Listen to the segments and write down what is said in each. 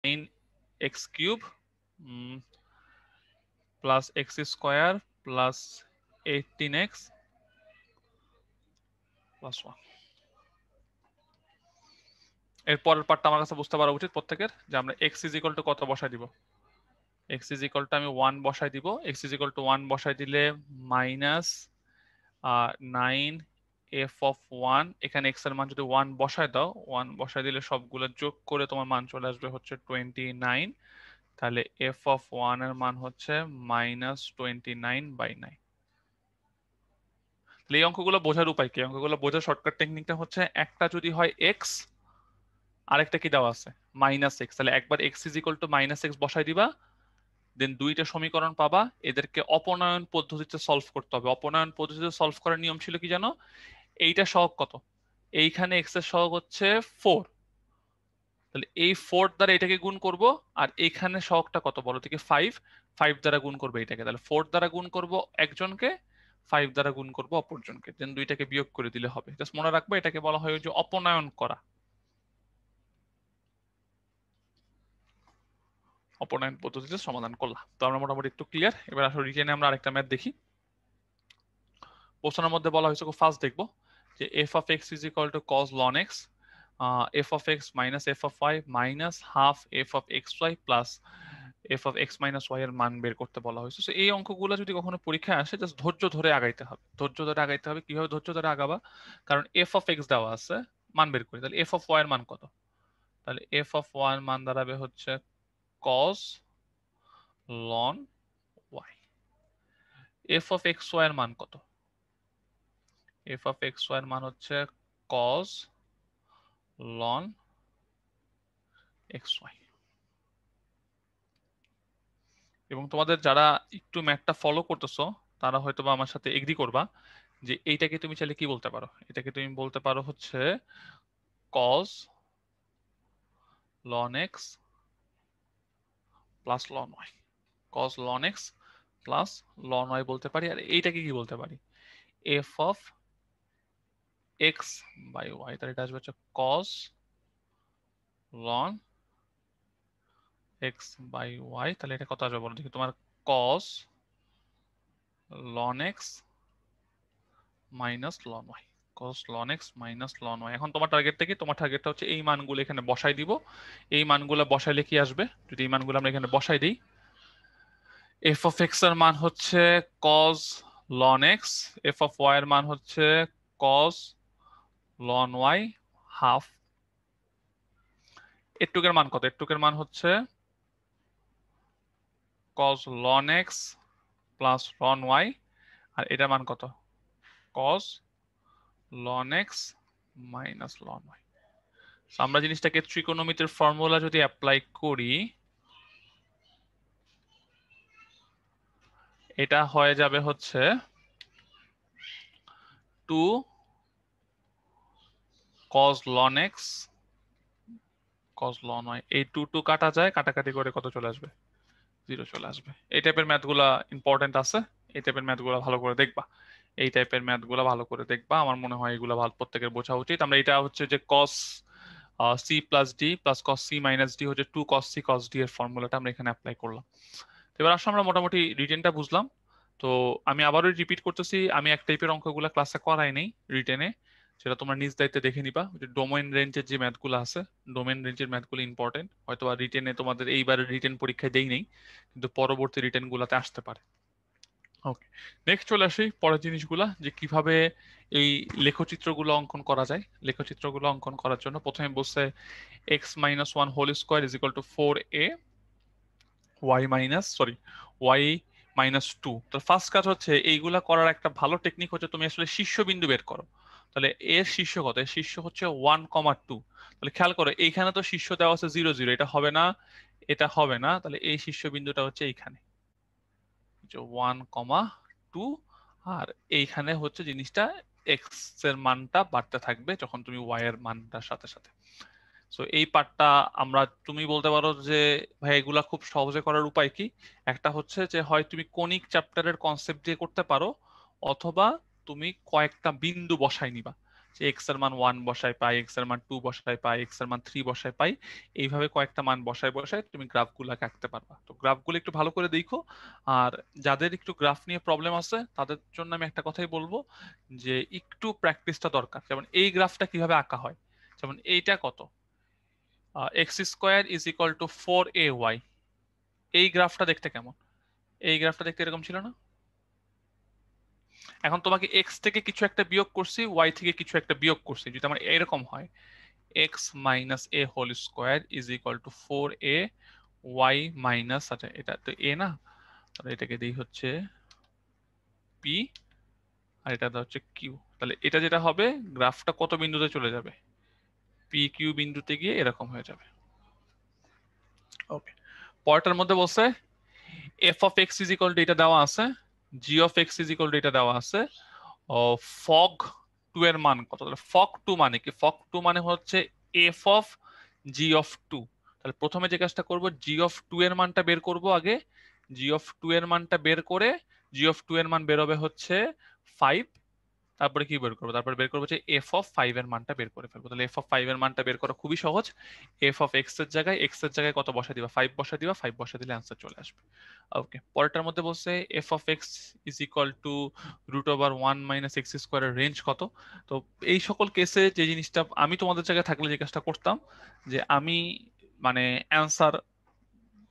9x cube plus x square plus 18x plus 1। এর পরের পার্টটা আমার কাছে বুঝতে পারা উচিত প্রত্যেকের, যে আমরা x ইজ ইকুয়াল টু কত বসাই দিব। x ইজ ইকুয়াল টু আমি 1 বসাই দিব। x ইজ ইকুয়াল টু 1 বসাই দিলে মাইনাস 9 f অফ 1, এখানে x এর মান যদি 1 বসায় দাও, 1 বসাই দিলে সবগুলো যোগ করে তোমার মান চলে আসবে হচ্ছে 29। তাহলে f অফ 1 এর মান হচ্ছে -29/9। তাহলে এই অঙ্কগুলো বোঝার উপায় কি? অঙ্কগুলো বোঝার শর্টকাট টেকনিকটা হচ্ছে, একটা যদি হয় x, আরেকটা কি দেওয়া আছে -x, তাহলে একবার x is equal two -x বসাই দিবা, দেন দুইটা সমীকরণ পাবা, এদেরকে অপনয়ন পদ্ধতিতে সলভ করতে হবে। অপনয়ন পদ্ধতিতে সলভ করার নিয়ম ছিল কি জানো? এইটা সহগ কত? এইখানে x এর সহগ হচ্ছে 4, তাহলে এই 4 দ্বারা এটাকে গুণ করব, আর এইখানে সহগটা কত বলো থেকে 5, 5 দ্বারা গুণ করবে এটাকে, তাহলে 4 দ্বারা গুণ করব একজনকে, 5 দ্বারা গুণ করব অপরজনকে, দেন দুইটাকে বিয়োগ করে দিলে হবে। জাস্ট মনে রাখবে এটাকে বলা হয় যে অপনয়ন করা। অপনয়ন পদ্ধতিতে সমাধান করলাম। তো আমরা মোটামুটি একটু ক্লিয়ার। এবার আসলে রিটেনে আমরা আরেকটা ম্যাথ দেখি। প্রশ্নের মধ্যে বলা হয়েছে, ফার্স্ট দেখবো যে f of x is equal to cos ln x, f of x minus f of y minus half f of xy plus f of x minus y এর মান বের করতে বলা হয়েছে। So, এই অঙ্কগুলো যদি কখনো পরীক্ষায় আসে, জাস্ট ধৈর্য ধরে আগাইতে হবে। ধৈর্য ধরে আগাইতে হবে। কিভাবে ধৈর্য ধরে আগাবা? কারণ f of x দেওয়া আছে, মান বের করি। তাহলে f of y এর মান কত? তাহলে f of y এর মান দাঁড়াবে হচ্ছে cos ln y। f of xy এর মান কত? f of xy এর মান হচ্ছে cos ln xy। এবং তোমাদের যারা একটু ম্যাথটা ফলো করতেছো, তারা হয়তো বা আমার সাথে এগ্রি করবা যে এইটাকে তুমি চাইলে কি বলতে পারো? এটাকে তুমি বলতে পারো হচ্ছে cos ln x plus ln y। cos ln x plus ln y বলতে পারি। আর এইটাকে কি বলতে পারি? f of x by y। তাহলে এটা আসবে হচ্ছে cos ln x by y। তাহলে এটা কত আসবে বলো দেখি? তোমার cos ln x minus ln y। cos ln x minus ln y। এখন তোমার টার্গেটটা কি? তোমার টার্গেটটা হচ্ছে এই মানগুলো এখানে বসাই দিব। এই মানগুলো বসাইলে কি আসবে? যদি এই মানগুলো আমরা এখানে বসাই দিই, f of x এর মান হচ্ছে cos ln x, f of y এর মান হচ্ছে cos ln y হাফ। এটুকের মান কত? এটুকের মান হচ্ছে cos ln x plus ln y। আর এটার মান কত? cos ln x minus ln y। আমরা জিনিসটাকে ত্রিকোণমিতির ফর্মুলা যদি অ্যাপ্লাই করি, এটা হয়ে যাবে হচ্ছে 2 cos ln x cos ln y। এই 2 কাটা যায়, কাটাকাটি করে কত চলে আসবে? 0 চলে আসবে। এই টাইপের ম্যাথগুলা ইম্পর্টেন্ট আছে। এই টাইপের ম্যাথগুলা ভালো করে দেখবা। এই টাইপের ম্যাথগুলা ভালো করে দেখবা। আমার মনে হয় এগুলা ভালো প্রত্যেকের বোঝা উচিত। আমরা এটা হচ্ছে যে cos c plus d plus cos c minus d হচ্ছে 2 cos c cos d এর ফর্মুলাটা আমরা এখানে অ্যাপ্লাই করলাম। তো এবার আসলে আমরা মোটামুটি রিটেনটা বুঝলাম। তো আমি আবারও রিপিট করতেছি, আমি এক টাইপের অঙ্কগুলো ক্লাসে করাই নেই রিটেনে, সেটা তোমরা নিজ দায়িত্বে দেখে নিবা। ডোমেইন রেঞ্জের যে ম্যাথগুলো আছে, ডোমেইন রেঞ্জের ম্যাথগুলো ইম্পর্টেন্ট। হয়তো বা রিটেনে তোমাদের এইবারের রিটেন পরীক্ষায় দেই নেই, কিন্তু পরবর্তী রিটেন গুলাতে আসতে পারে। ওকে, নেক্সট চলে আসি পরের জিনিসগুলা, যে কিভাবে এই লেখচিত্রগুলো অঙ্কন করা যায়। লেখচিত্রগুলো অঙ্কন করার জন্য প্রথমে বলছে x minus 1 whole square is equal to 4a y minus y minus 2। তো ফার্স্ট কাজ হচ্ছে এইগুলা করার একটা ভালো টেকনিক হচ্ছে তুমি আসলে শীর্ষবিন্দু বের করো। তাহলে এর শীর্ষ কত? এর শীর্ষ হচ্ছে 1,2। তাহলে খেয়াল করো, এইখানে তো শীর্ষ দেওয়া আছে 0 0, এটা হবে না, এটা হবে না। তাহলে এই শীর্ষবিন্দুটা হচ্ছে এইখানে, যে 1,2। আর এইখানে হচ্ছে জিনিসটা এক্স এর মানটা বাড়তে থাকবে যখন তুমি ওয়াই এর মানটার সাথে সাথে। সো এই পার্টটা আমরা, তুমি বলতে পারো যে ভাই এগুলা খুব সহজে করার উপায় কি? একটা হচ্ছে যে হয় তুমি কনিক চ্যাপ্টারের কনসেপ্ট দিয়ে করতে পারো, অথবা তুমি কয়েকটা বিন্দু বসাই নিবা। যে এক্স এর মান 1 বসায় পাই, এক্স এর মান 2 বসায় পাই, এক্স এর মান 3 বসায় পাই, এইভাবে কয়েকটা মান বসায় বসায় তুমি গ্রাফগুলোকে আঁকতে পারবা। তো গ্রাফগুলো একটু ভালো করে দেখো। আর যাদের একটু গ্রাফ নিয়ে প্রবলেম আছে তাদের জন্য আমি একটা কথাই বলবো, যে একটু প্র্যাকটিসটা দরকার। যেমন এই গ্রাফটা কিভাবে আঁকা হয়, যেমন এইটা কত, x square is equal two 4ay। এই গ্রাফটা দেখতে কেমন? এই গ্রাফটা দেখতে এরকম ছিল না? এখন তোমাকে এক্স থেকে কিছু একটা বিয়োগ করছি, ওয়াই থেকে কিছু একটা বিয়োগ করছি, যদি আমার এরকম হয় X minus A whole square is equal to 4a Y minus, আচ্ছা এটা তো এ না, তাহলে এটাকে দিই হচ্ছে পি, আর এটা হচ্ছে কিউ। তাহলে এটা যেটা হবে, গ্রাফটা কত বিন্দুতে চলে যাবে, পি কিউ বিন্দুতে গিয়ে এরকম হয়ে যাবে। ওকে, পরেরটার মধ্যে বলছে F of X is equal to, এটা দেওয়া আছে, G of X is equal to, এটা দেওয়া আছে, ফগ টু এর মান কত। তাহলে ফগ টু মানে কি? ফগ টু মানে হচ্ছে F of G of two. তাহলে প্রথমে যে কাজটা করব, জি অফ টু এর মানটা বের করব আগে। জি অফ টু এর মানটা বের করে, জি অফ টু এর মান বেরোবে হচ্ছে 5। তারপরে কি বের করবো? তারপরে বের করবো যে এফ অফ 5 এর মানটা বের করে ফেলবো। তাহলে এফ অফ 5 এর মানটা বের করা খুবই সহজ। এফ অফ এক্স এর জায়গায় কত বসা দিবা? 5 বসা দিবা, 5 বসা দিলে অ্যান্সার চলে আসবে। ওকে, পরেরটার মধ্যে বলছে F of X is equal to root over 1 minus X স্কোয়ারের রেঞ্জ কত। তো এই সকল কেসে যে জিনিসটা আমি তোমাদের জায়গায় থাকলে যে কাজটা করতাম, যে আমি মানে অ্যান্সার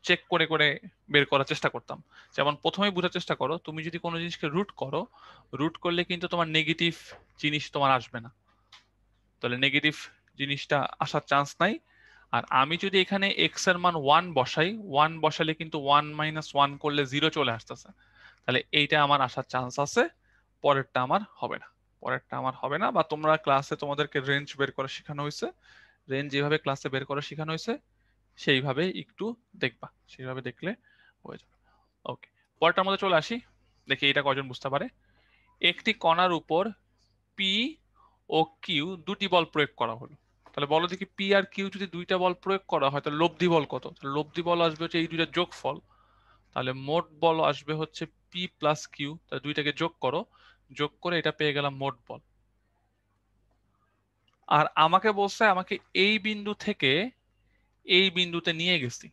চেক করে করে বের করার চেষ্টা করতাম। যেমন প্রথমেই বোঝার চেষ্টা করো, তুমি যদি কোনো জিনিসকে রুট করো, রুট করলে কিন্তু তোমার নেগেটিভ জিনিস তোমার আসবে না, তাহলে নেগেটিভ জিনিসটা আসার চান্স নাই। আর আমি যদি এখানে এক্স এর মান 1 বসাই, 1 বসালে কিন্তু 1 মাইনাস 1 করলে 0 চলে আসতেছে, তাহলে এইটা আমার আসার চান্স আছে, পরেরটা আমার হবে না। পরেরটা আমার হবে না, বা তোমরা ক্লাসে তোমাদেরকে রেঞ্জ বের করা শেখানো হয়েছে, রেঞ্জ যেভাবে ক্লাসে বের করা শেখানো হয়েছে সেইভাবে একটু দেখবা, সেইভাবে দেখলে হয়ে যাবে। ওকে, পরেরটার মধ্যে চলে আসি, দেখি এটা কজন বুঝতে পারে। একটি কণার উপর পি ও কিউ দুটি বল প্রয়োগ করা হলো। তাহলে বলো দেখি, পি আর কিউ যদি দুইটা বল প্রয়োগ করা হয় তাহলে লব্ধি বল কত? তাহলে লব্ধি বল আসবে হচ্ছে এই দুইটা যোগফল। তাহলে মোট বল আসবে হচ্ছে পি প্লাস কিউ, তাহলে দুইটাকে যোগ করো, যোগ করে এটা পেয়ে গেলাম মোট বল। আর আমাকে বলছে আমাকে এই বিন্দু থেকে এই বিন্দুতে নিয়ে গেছি,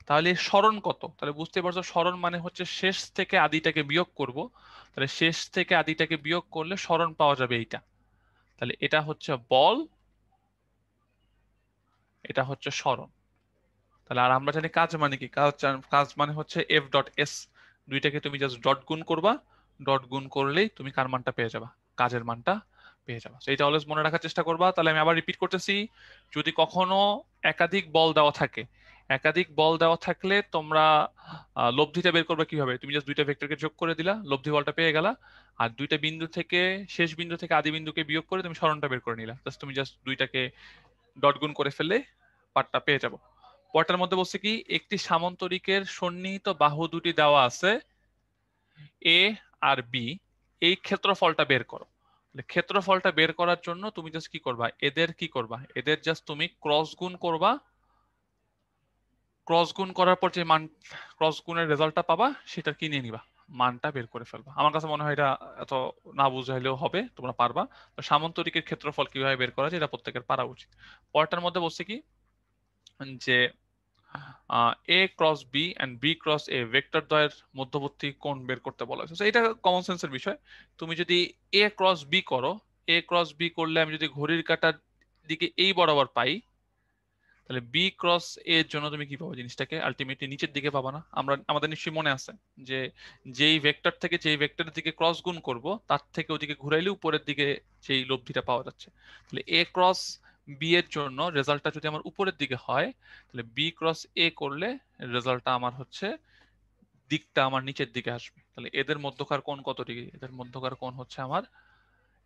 তাহলে সরণ কত? তাহলে বুঝতে পারছো, সরণ মানে হচ্ছে শেষ থেকে আদিটাকে বিয়োগ করব। তাহলে শেষ থেকে আদিটাকে বিয়োগ করলে সরণ পাওয়া যাবে এইটা। তাহলে এটা হচ্ছে বল, এটা হচ্ছে সরণ। তাহলে আর আমরা জানি কাজ মানে কি, কাজ মানে হচ্ছে এফ ডট এস। দুইটাকে তুমি জাস্ট ডট গুণ করবা, ডট গুণ করলেই তুমি কার মানটা পেয়ে যাবা, কাজের মানটা পেয়ে যাবা। তো এটা অলওয়েজ মনে রাখার চেষ্টা করবা। তাহলে আমি আবার রিপিট করতেছি, যদি কখনো একাধিক বল দেওয়া থাকে, একাধিক বল দেওয়া থাকলে তোমরা লব্ধিটা বের করবে কিভাবে? তুমি জাস্ট দুইটা ভেক্টরকে যোগ করে দিলা, লব্ধি বলটা পেয়ে গেলা। আর দুইটা বিন্দু থেকে, শেষ বিন্দু থেকে আদি বিন্দুকে বিয়োগ করে তুমি সরণটা বের করে নিলা, জাস্ট তুমি জাস্ট দুইটাকে ডট গুণ করে ফেললে পার্টটা পেয়ে যাবো। পরেরটার মধ্যে বলছে কি, একটি সামান্তরিকের সন্নিহিত বাহু দুটি দেওয়া আছে এ আর বি, এই ক্ষেত্রফলটা বের করো। ক্ষেত্রফলটা বের করার জন্য তুমি জাস্ট কি করবা, এদের কি করবা, এদের জাস্ট তুমি ক্রস গুণ করবা। ক্রস গুণ করার পর যে মান, ক্রস গুণের রেজাল্টটা পাবা সেটা কি নিয়ে নিবা, মানটা বের করে ফেলবা। আমার কাছে মনে হয় এটা এত না বুঝাইলেও হবে, তোমরা পারবা। তো সামান্তরিকের ক্ষেত্রফল কিভাবে বের করা যায় এটা প্রত্যেকের পারা উচিত। পরেরটার মধ্যে বলছে কি, যে A cross B and B cross A vector দ্বয়ের মধ্যবর্তী কোণ বের করতে বলা হয়েছে। So, এটা কমন সেন্সের বিষয়। তুমি যদি এ ক্রস বি করো, এ ক্রস বি করলে আমি যদি ঘড়ির কাঁটার দিকে এই বরাবর পাই, তাহলে বি ক্রস এ এর জন্য তুমি কি পাবো, জিনিসটাকে আলটিমেটলি নিচের দিকে পাবা না? আমাদের নিশ্চয়ই মনে আছে যে যেই ভেক্টর থেকে যেই ভেক্টরের দিকে ক্রস গুণ করব তার থেকে ওদিকে ঘুরাইলে উপরের দিকে সেই লব্ধিটা পাওয়া যাচ্ছে। তাহলে এ ক্রস বি এর জন্য রেজাল্টটা যদি আমার উপরের দিকে হয়, তাহলে বি ক্রস এ করলে রেজাল্টটা আমার হচ্ছে দিকটা আমার নিচের দিকে আসবে। তাহলে এদের মধ্যকার কোণ কত ডিগ্রি? এদের মধ্যকার কোণ হচ্ছে আমার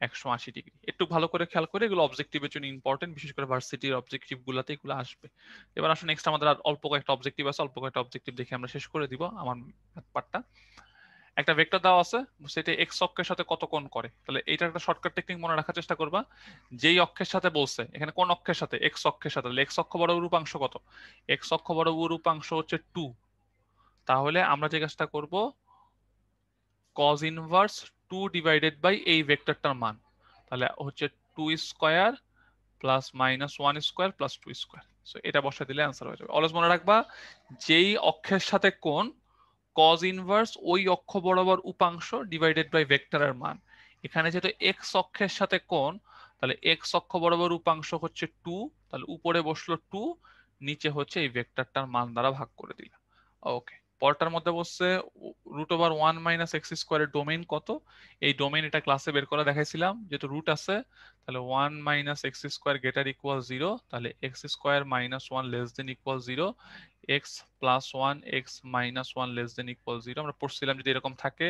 180 ডিগ্রি। একটু ভালো করে খেয়াল করে, এগুলো অবজেক্টিভের জন্য ইম্পর্টেন্ট, বিশেষ করে ভার্সিটির অবজেক্টিভ গুলাতে এগুলো আসবে। এবার আসুন নেক্সট, আমাদের আর অল্প কয়েকটা অবজেক্টিভ আছে, অল্প কয়েকটা অবজেক্টিভ দেখে আমরা শেষ করে দিব আমার পার্টটা। একটা ভেক্টর দেওয়া আছে, সেটা এক্স অক্ষের সাথে কত কোণ করে। তাহলে এইটা একটা শর্টকাট টেকনিক মনে রাখার চেষ্টা করবা। যেই অক্ষের সাথে বলছে, এখানে কোন অক্ষের সাথে? এক্স অক্ষের সাথে। তাহলে এক্স অক্ষ বরাবর উপাংশ কত? এক্স অক্ষ বরাবর উপাংশ হচ্ছে 2। তাহলে আমরা যে কাজটা করব, cos ইনভার্স 2 ডিভাইডেড বাই এই ভেক্টরটার মান, তাহলে হচ্ছে 2 square plus minus 1 square plus 2 square. So এটা বসা দিলে অ্যান্সার হয়ে যাবে। অলওয়েজ মনে রাখবা যেই অক্ষের সাথে কোণ কজ ইনভার্স ওই অক্ষ বরাবর উপাংশ ডিভাইডেড বাই ভেক্টরের মান। এখানে যেহেতু এক্স অক্ষের সাথে কোণ, তাহলে এক্স অক্ষ বরাবর উপাংশ হচ্ছে 2, তাহলে উপরে বসলো 2, নিচে হচ্ছে এই ভেক্টরটার মান দ্বারা ভাগ করে দিলাম। ওকে, পরটার মধ্যে বসছে √1 মাইনাস এক্স স্কোয়ারের ডোমেইন কত। এই ডোমেইন এটা ক্লাসে বের করে দেখাইছিলাম, যেহেতু রুট আছে তাহলে 1 minus x square greater equal 0, তাহলে x square minus 1 less than equal 0, x plus 1 x minus 1 less than equal 0। আমরা পড়ছিলাম যদি এরকম থাকে,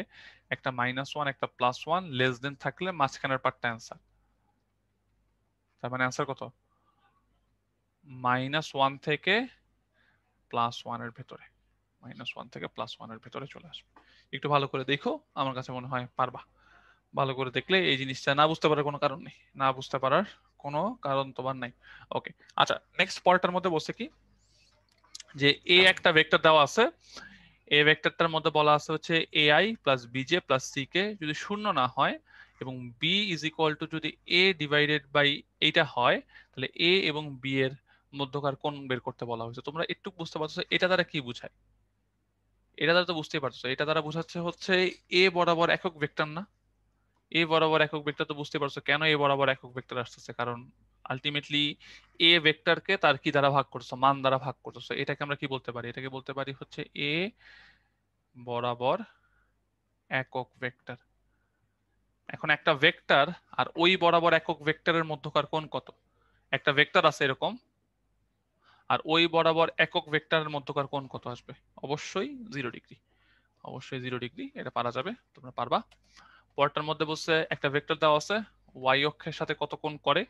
একটা -1 একটা +1 লেস দেন থাকলে মাঝখানের পার্টটা অ্যান্সার। তার মানে অ্যান্সার কত? -1 থেকে +1 এর ভেতরে, -1 থেকে +1 এর ভেতরে চলে আসবে। একটু ভালো করে দেখো, আমার কাছে মনে হয় পারবা। ভালো করে দেখলে এই জিনিসটা না বুঝতে পারার কোনো কারণ নেই, না বুঝতে পারার কোনো কারণ তোমার নাই। ওকে, আচ্ছা নেক্সট পয়েন্টটার মধ্যে বসে কি যে এ একটা ভেক্টর দেওয়া আছে, এ ভেক্টরটার মধ্যে বলা আছে হচ্ছে ai plus bj plus ck যদি শূন্য না হয় এবং b ইজ ইকুয়াল টু যদি a ডিভাইডেড বাই এইটা হয়, তাহলে a এবং b এর মধ্যকার কোণ বের করতে বলা হয়েছে। তোমরা একটু বুঝতে পারছো এটা দ্বারা কি বোঝায়? এটা দ্বারা তো বুঝতেই পারছো, এটা দ্বারা বোঝাচ্ছে হচ্ছে a বরাবর একক ভেক্টর না, এ বরাবর একক ভেক্টর তো বুঝতে পারছো কেন এ বরাবর একক ভেক্টর আসতেছে, কারণ আলটিমেটলি এ ভেক্টরকে তার কি দ্বারা ভাগ করছো, মান দ্বারা ভাগ করছো। এটাকে আমরা কি বলতে পারি? এটাকে বলতে পারি হচ্ছে এ বরাবর একক ভেক্টর। এখন একটা ভেক্টর আর ওই বরাবর একক ভেক্টরের মধ্যকার কোণ কত? একটা ভেক্টর আছে এরকম, আর ওই বরাবর একক ভেক্টরের মধ্যকার কোণ কত আসবে? অবশ্যই 0 ডিগ্রি, অবশ্যই 0 ডিগ্রি। এটা পারা যাবে, তোমরা পারবা। পরেরটার মধ্যে বলছে একটা ভেক্টর দেওয়া আছে ওয়াই অক্ষের সাথে কত কোণ করে,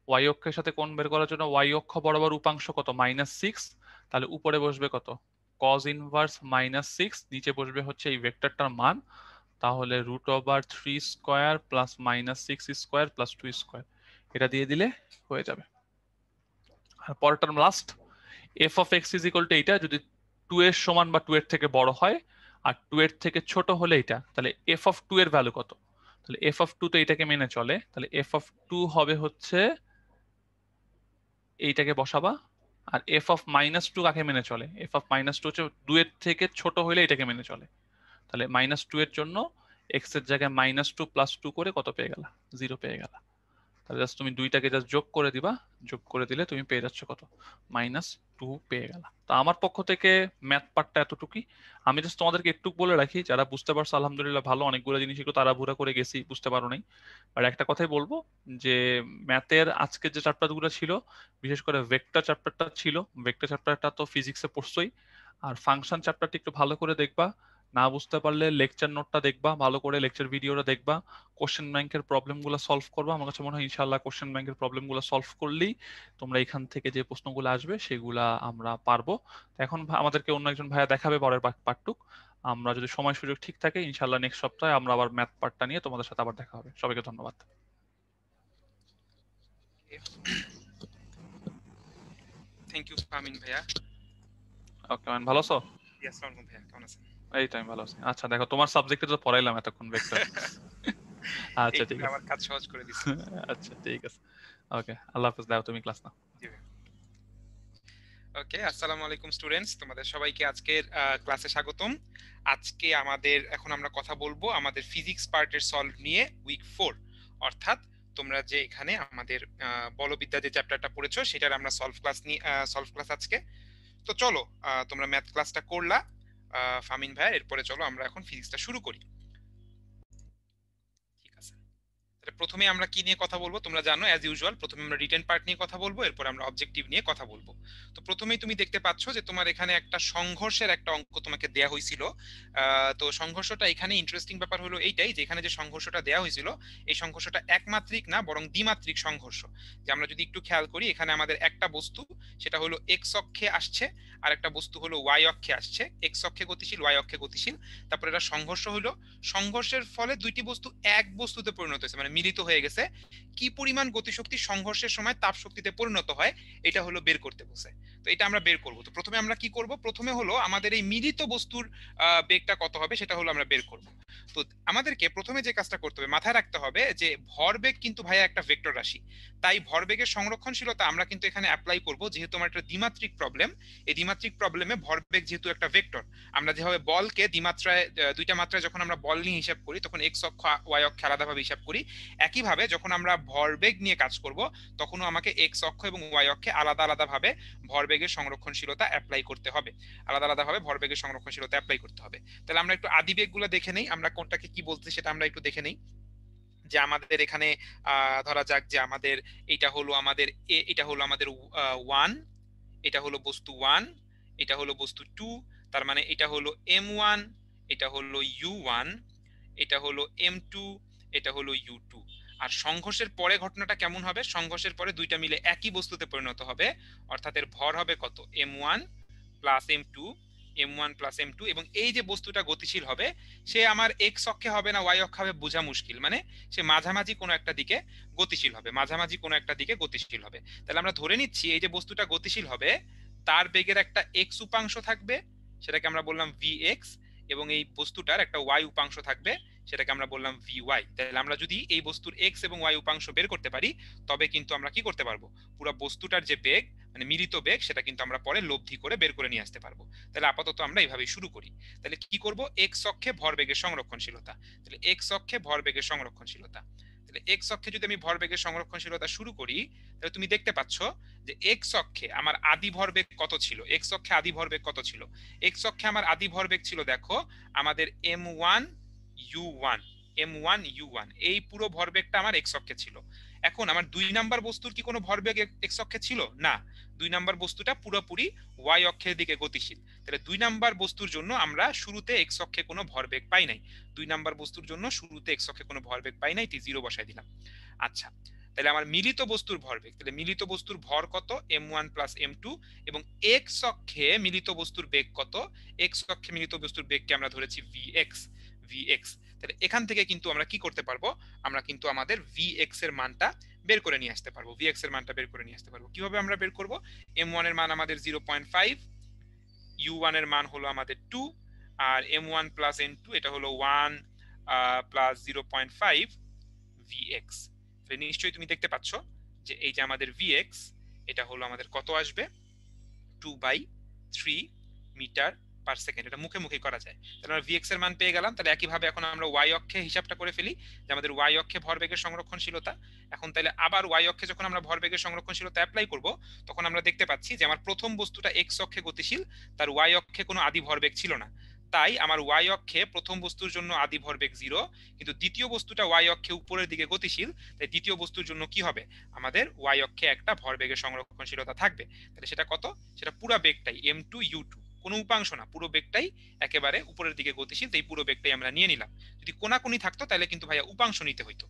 ওয়াই অক্ষের সাথে কোণ বের করার জন্য ওয়াই অক্ষ বরাবর উপাংশ কত? -6, তাহলে উপরে বসবে কত? কজ ইনভার্স -6, নিচে বসবে হচ্ছে এই ভেক্টরটার মান, তাহলে √3 square plus -6 square plus 2 square, এটা দিয়ে দিলে হয়ে যাবে। আর পরেরটার last F of X is equal to এইটা যদি 2 এর সমান বা 2 এর থেকে বড় হয় আর 2 এর থেকে ছোট হলে এটা, তাহলে এফ অফ 2 এর ভ্যালু কত? তাহলে এফ অফ 2 তো এটাকে মেনে চলে, তাহলে এফ অফ 2 হবে হচ্ছে এইটাকে বসাবা। আর এফ অফ -2 কাকে মেনে চলে? এফ অফ -2 হচ্ছে 2 এর থেকে ছোট হলে এটাকে মেনে চলে, তাহলে -2 এর জন্য এক্স এর জায়গায় -2 প্লাস 2 করে কত পেয়ে গেলা? 0 পেয়ে গেলা। তাহলে জাস্ট তুমি দুইটাকে জাস্ট যোগ করে দিবা, যোগ করে দিলে তুমি পেয়ে যাচ্ছ কত? -2 পেয়ে গেলা। তো আমার পক্ষ থেকে ম্যাথ পার্টটা এতটুকুই। আমি জাস্ট তোমাদেরকে একটু বলে রাখি, যারা বুঝতে পারছো আলহামদুলিল্লাহ ভালো, অনেকগুলো জিনিস একটু তাড়াহুড়া করে গেছি, বুঝতে পারো নাই। আর একটা কথাই বলবো যে ম্যাথের আজকে যে চ্যাপ্টারগুলো ছিল, বিশেষ করে ভেক্টর চ্যাপ্টারটা ছিল, ভেক্টর চ্যাপ্টারটা তো ফিজিক্সে পড়ছোই, আর ফাংশন চ্যাপ্টারটা একটু ভালো করে দেখবা। না বুঝতে পারলে লেকচার নোটটা দেখবা, ভালো করে লেকচার ভিডিওটা দেখবা, কোশ্চেন ব্যাংকের প্রবলেমগুলো সলভ করবা। আমার কাছে মনে হয় ইনশাআল্লাহ কোশ্চেন ব্যাংকের প্রবলেমগুলো সলভ করলেই তোমরা এখান থেকে যে প্রশ্নগুলো আসবে সেগুলা আমরা পারবো। এখন আমাদেরকে অন্য একজন ভাইয়া দেখাবে পরের পার্টটুক। আমরা যদি সময় সুযোগ ঠিক থাকে ইনশাআল্লাহ নেক্সট সপ্তাহে আমরা আবার ম্যাথ পার্টটা নিয়ে তোমাদের সাথে আবার দেখা হবে। সবাইকে ধন্যবাদ। থ্যাংক ইউ ফামিন ভাইয়া। ওকে ম্যান, ভালো আছো? আসসালামু আলাইকুম ভাইয়া, কেমন আছেন? এই টাইম ভালো আছি। আচ্ছা দেখো, তোমার সাবজেক্টে তো পড়াইলাম এতক্ষণ ভেক্টর। আচ্ছা ঠিক আছে, আমার কাজ সহজ করে দিচ্ছি। আচ্ছা ঠিক আছে, ওকে আল্লাহ হাফেজ, দাও তুমি ক্লাস নাও। ওকে, আসসালামু আলাইকুম স্টুডেন্টস, তোমাদের সবাইকে আজকের ক্লাসে স্বাগতম। আজকে এখন আমরা কথা বলবো আমাদের ফিজিক্স পার্টের সলভ নিয়ে উইক 4, অর্থাৎ তোমরা যে এখানে আমাদের বলবিদ্যা যে চ্যাপ্টারটা পড়েছো সেটার আমরা সলভ ক্লাস আজকে। তো চলো, তোমরা ম্যাথ ক্লাসটা করলা ফামিন ভাই, এরপরে চলো আমরা এখন ফিজিক্সটা শুরু করি। ঠিক আছে, প্রথমে আমরা কি নিয়ে কথা বলবো তোমরা জানো, অ্যাজ ইউজুয়াল প্রথমে আমরা রিটেন পার্ট নিয়ে কথা বলবো, এরপর আমরা অবজেক্টিভ নিয়ে কথা বলবো। তো প্রথমেই তুমি দেখতে পাচ্ছ যে তোমার এখানে একটা সংঘর্ষের একটা অঙ্ক তোমাকে দেয়া হয়েছিল। তো সংঘর্ষটা এখানে ইন্টারেস্টিং ব্যাপার হলো এইটাই যে এখানে যে সংঘর্ষটা দেয়া হয়েছিল এই সংঘর্ষটা একমাত্রিক না বরং দ্বিমাত্রিক সংঘর্ষ। যে আমরা যদি একটু খেয়াল করি, এখানে আমাদের একটা বস্তু সেটা হলো এক্স অক্ষে আসছে, আর একটা বস্তু হলো ওয়াই অক্ষে আসছে। এক্স অক্ষে গতিশীল, ওয়াই অক্ষে গতিশীল। তারপর এটা সংঘর্ষ হলো, সংঘর্ষের ফলে দুইটি বস্তু এক বস্তুতে পরিণত হয়েছে, মানে মিলিত হয়ে গেছে, কি পরিমাণ গতিশক্তি সংঘর্ষের সময় তাপ শক্তিতে পরিণত হয় এটা হলো বের করতে বসে। তো এটা আমরা বের করব। তো প্রথমে আমরা কি করব, প্রথমে হলো আমাদের এই মিলিত বস্তুর বেগটা কত হবে সেটা হলো আমরা বের করব। তো আমাদেরকে প্রথমে যে কাজটা করতে হবে, মাথায় রাখতে হবে যে ভরবেগ কিন্তু ভাইয়া একটা ভেক্টর রাশি, তাই ভরবেগের সংরক্ষণশীলতা আমরা কিন্তু এখানে অ্যাপ্লাই করব। যেহেতু আমার একটা দ্বিমাত্রিক প্রবলেম, এই দ্বিমাত্রিক প্রবলেমে ভরবেগ যেহেতু একটা ভেক্টর, আমরা যেভাবে বলকে দ্বিমাত্রায় দুইটা মাত্রায় যখন আমরা বল নিয়ে হিসাব করি তখন এক্স অক্ষ ওয়াই অক্ষ আলাদাভাবে হিসাব করি, একইভাবে যখন আমরা ভরবেগ নিয়ে কাজ করব তখনও আমাকে এক্স অক্ষ এবং ওয়াই অক্ষে আলাদা আলাদাভাবে ভরবেগের সংরক্ষণশীলতা অ্যাপ্লাই করতে হবে, আলাদা আলাদাভাবে ভরবেগের সংরক্ষণশীলতা অ্যাপ্লাই করতে হবে। তাহলে আমরা একটু আদিবেগগুলো দেখে নেই, আমরা কোনটাকে কি বলতে সেটা আমরা একটু দেখে নেই। যে আমাদের এখানে ধরা যাক যে আমাদের এটা হলো আমাদের 1, এটা হলো বস্তু 1, এটা হলো বস্তু 2, তার মানে এটা হলো m1, এটা হলো u1, এটা হলো m2, এটা হলো u2। আর সংঘর্ষের পরে ঘটনাটা কেমন হবে, সংঘর্ষের পরে দুইটা মিলে একই বস্তুতে পরিণত হবে, অর্থাৎ এর ভর হবে কত, m1 plus m2, m1 plus m2, এবং এই যে বস্তুটা গতিশীল হবে সে আমার এক্স অক্ষে হবে না ওয়াই অক্ষে হবে বোঝা মুশকিল, মানে সে মাঝামাঝি কোনো একটা দিকে গতিশীল হবে, মাঝামাঝি কোনো একটা দিকে গতিশীল হবে। তাহলে আমরা ধরে নিচ্ছি এই যে বস্তুটা গতিশীল হবে তার বেগের একটা এক্স উপাংশ থাকবে, সেটাকে আমরা বললাম vx, এবং এই বস্তুটার একটা ওয়াই উপাংশ থাকবে, সেটাকে আমরা বললাম vy। তাহলে আমরা যদি এই বস্তুর এক্স এবং ওয়াই উপাংশ বের করতে পারি তবে কিন্তু আমরা কি করতে পারবো, পুরো বস্তুটার যে বেগ মানে মিলিত বেগ সেটা কিন্তু আমরা পরে লব্ধি করে বের করে নিয়ে আসতে পারবো। তাহলে আপাতত আমরা এইভাবেই শুরু করি। তাহলে কি করব, এক্স অক্ষে ভরবেগের সংরক্ষণশীলতা, তাহলে এক্স অক্ষে ভরবেগের সংরক্ষণশীলতা, তাহলে এক্স অক্ষে যদি আমি ভরবেগের সংরক্ষণশীলতা শুরু করি তাহলে তুমি দেখতে পাচ্ছ যে এক্স অক্ষে আমার আদি ভরবেগ কত ছিল, এক্স অক্ষে আদি ভরবেগ কত ছিল, এক্স অক্ষে আমার আদি ভরবেগ ছিল দেখো আমাদের m1 u1, m1 u1, এই পুরো ভরবেগটা আমার এক্স অক্ষে ছিল। এখন আমার 2 নাম্বার বস্তুর কি কোনো ভরবেগ এক্স অক্ষে ছিল না, 2 নাম্বার বস্তুটা পুরোপুরি ওয়াই অক্ষের দিকে গতিশীল, তাহলে 2 নাম্বার বস্তুর জন্য আমরা শুরুতে এক্স অক্ষে কোনো ভরবেগ পাই নাই, 2 নাম্বার বস্তুর জন্য শুরুতে এক্স অক্ষে কোনো ভরবেগ পাই নাই, টি জিরো বসাই দিলাম। আচ্ছা, তাহলে আমার মিলিত বস্তুর ভরবেগ, তাহলে মিলিত বস্তুর ভর কত, m1 প্লাস m2, এবং এক্স অক্ষে মিলিত বস্তুর বেগ কত, এক্স অক্ষে মিলিত বস্তুর বেগকে আমরা ধরেছি vx, vx। তাহলে এখান থেকে কিন্তু আমরা কি করতে পারবো, আমরা কিন্তু আমাদের vx এর মানটা বের করে নিয়ে আসতে পারবো, vx এর মানটা বের করে নিয়ে আসতে পারবো। কিভাবে আমরা বের করব, m1 এর মান আমাদের 0.5, u1 এর মান হলো আমাদের 2, আর m1 প্লাস n2 এটা হলো 1 প্লাস 0.5 vx। তাহলে নিশ্চয়ই তুমি দেখতে পাচ্ছ যে এই যে আমাদের vx এটা হলো আমাদের কত আসবে, 2/3 মিটার পার সেকেন্ড। এটা মুখে মুখে করা যায়। তাহলে আমরা vx এর মান পেয়ে গেলাম। তাহলে একইভাবে এখন আমরা y অক্ষে হিসাবটা করে ফেলি যে আমাদের y অক্ষে ভরবেগের সংরক্ষণশীলতা। এখন তাহলে আবার y অক্ষে যখন আমরা ভরবেগের সংরক্ষণশীলতা অ্যাপ্লাই করব তখন আমরা দেখতে পাচ্ছি যে আমার প্রথম বস্তুটা x অক্ষে গতিশীল, তার y অক্ষে কোনো আদি ভরবেগ ছিল না, তাই আমার y অক্ষে প্রথম বস্তুর জন্য আদি ভরবেগ 0, কিন্তু দ্বিতীয় বস্তুটা y অক্ষে উপরের দিকে গতিশীল, তাই দ্বিতীয় বস্তুর জন্য কি হবে, আমাদের y অক্ষে একটা ভরবেগের সংরক্ষণশীলতা থাকবে। তাহলে সেটা কত, সেটা পুরো বেগটাই m2 u2, কোনো উপাংশ না, পুরো বেগটাই একেবারে উপরের দিকে গতিশীল, তাই পুরো বেগটাই আমরা নিয়ে নিলাম। যদি কোনাকুনি থাকতো তাহলে কিন্তু ভাইয়া উপাংশ নিতে হইতো।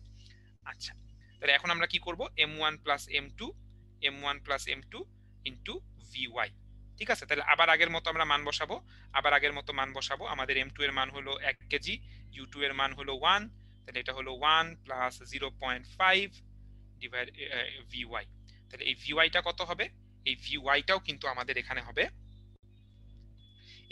আচ্ছা, তাহলে এখন আমরা কি করব, m1 plus m2, m1 plus m2 into vy। ঠিক আছে, তাহলে আবার আগের মতো আমরা মান বসাবো, আবার আগের মতো মান বসাবো। আমাদের m2 এর মান হলো 1 কেজি, u2 এর মান হলো 1, তাহলে এটা হলো 1 প্লাস 0.5 ডিভাইড vy। তাহলে এই vy টা কত হবে, এই vy টাও কিন্তু আমাদের এখানে হবে,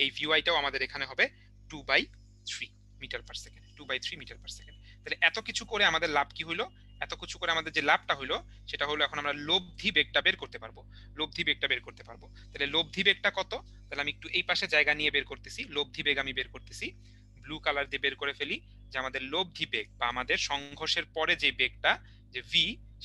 এই vy টাও আমাদের এখানে হবে 2/3 metre per second, 2/3 metre per second. তাহলে এত কিছু করে আমাদের লাভ কি হলো, এত কিছু করে আমাদের যে লাভটা হলো সেটা হলো এখন আমরা লব্ধি বেগটা বের করতে পারবো, লব্ধি বেগটা বের করতে পারবো। তাহলে লব্ধি বেগটা কত, তাহলে আমি একটু এই পাশে জায়গা নিয়ে বের করতেছি, লব্ধি বেগ আমি বের করতেছি, ব্লু কালার দিয়ে বের করে ফেলি, যে আমাদের লব্ধি বেগ বা আমাদের সংঘর্ষের পরে যে বেগটা যে v,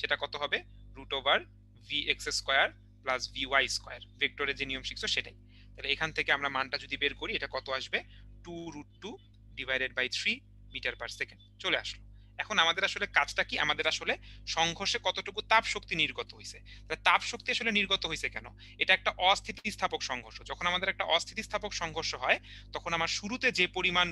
সেটা কত হবে, √vx² প্লাস vy স্কয়ার, ভেক্টরের যে নিয়ম শিখছো সেটাই। তাহলে এখান থেকে আমরা মানটা যদি বের করি এটা কত আসবে, 2√2 divided by 3 metre per second চলে আসলো। এখন আমাদের আসলে কাজটা কি, আমাদের আসলে সংঘর্ষে কতটুকু তাপ শক্তি নির্গত হয়েছে। তাহলে তাপ শক্তি আসলে নির্গত হয়েছে কেন, এটা একটা অস্থিতিস্থাপক সংঘর্ষ। যখন আমাদের একটা অস্থিতিস্থাপক সংঘর্ষ হয় তখন আমার শুরুতে যে পরিমাণ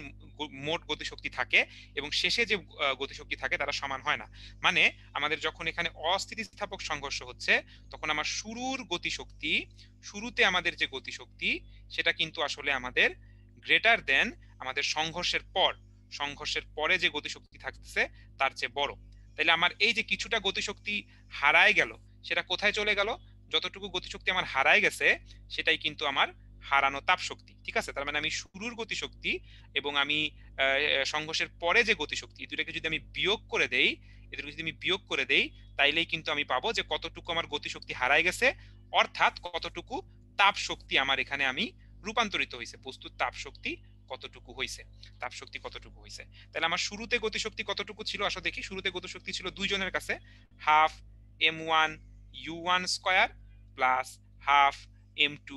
মোট গতিশক্তি থাকে এবং শেষে যে গতিশক্তি থাকে তারা সমান হয় না। মানে আমাদের যখন এখানে অস্থিতিস্থাপক সংঘর্ষ হচ্ছে তখন আমার শুরুর গতিশক্তি, শুরুতে আমাদের যে গতিশক্তি সেটা কিন্তু আসলে আমাদের গ্রেটার দেন আমাদের সংঘর্ষের পর, সংঘর্ষের পরে যে গতিশক্তি থাকতেছে তার চেয়ে বড়। তাহলে আমার এই যে কিছুটা গতিশক্তি হারায় গেল, সেটা কোথায় চলে গেল? যতটুকু গতিশক্তি আমার হারায় গেছে সেটাই কিন্তু আমার হারানো তাপ শক্তি। ঠিক আছে, তার মানে আমি শুরুর গতিশক্তি এবং আমি সংঘর্ষের পরে যে গতিশক্তি, এই দুটাকে যদি আমি বিয়োগ করে দেই, এদেরকে যদি আমি বিয়োগ করে দেই, তাইলেই কিন্তু আমি পাবো যে কতটুকু আমার গতিশক্তি হারায় গেছে, অর্থাৎ কতটুকু তাপ শক্তি আমার এখানে আমি রূপান্তরিত হয়েছে, বস্তুর তাপ শক্তি কতটুকু হয়েছে, তাপ শক্তি কতটুকু হয়েছে। তাহলে আমার শুরুতে গতিশক্তি কতটুকু ছিল? আসলে দেখি, শুরুতে গতিশক্তি ছিল দুইজনের কাছে, half m1 u1 square plus half m2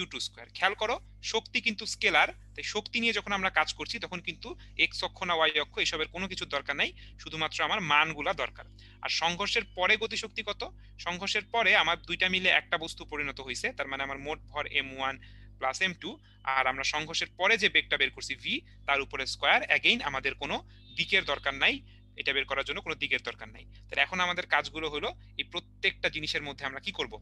u2 square. খেয়াল করো, শক্তি কিন্তু স্কেলার, তাই শক্তি নিয়ে যখন আমরা কাজ করছি তখন কিন্তু এক্স অক্ষ না ওয়াই অক্ষ এসবের কোনো কিছু দরকার নাই, শুধুমাত্র আমার মানগুলা দরকার। আর সংঘর্ষের পরে গতিশক্তি কত? সংঘর্ষের পরে আমার দুইটা মিলে একটা বস্তু পরিণত হয়েছে, তার মানে আমার মোট ভর m1 প্লাস m2, আর আমরা সংঘর্ষের পরে যে বেগটা বের করছি v, তার উপরে স্কয়ার। অ্যাগেইন আমাদের কোনো দিকের দরকার নাই, এটা বের করার জন্য কোনো দিকের দরকার নাই। তাহলে এখন আমাদের কাজগুলো হলো এই প্রত্যেকটা জিনিসের মধ্যে আমরা কি করব,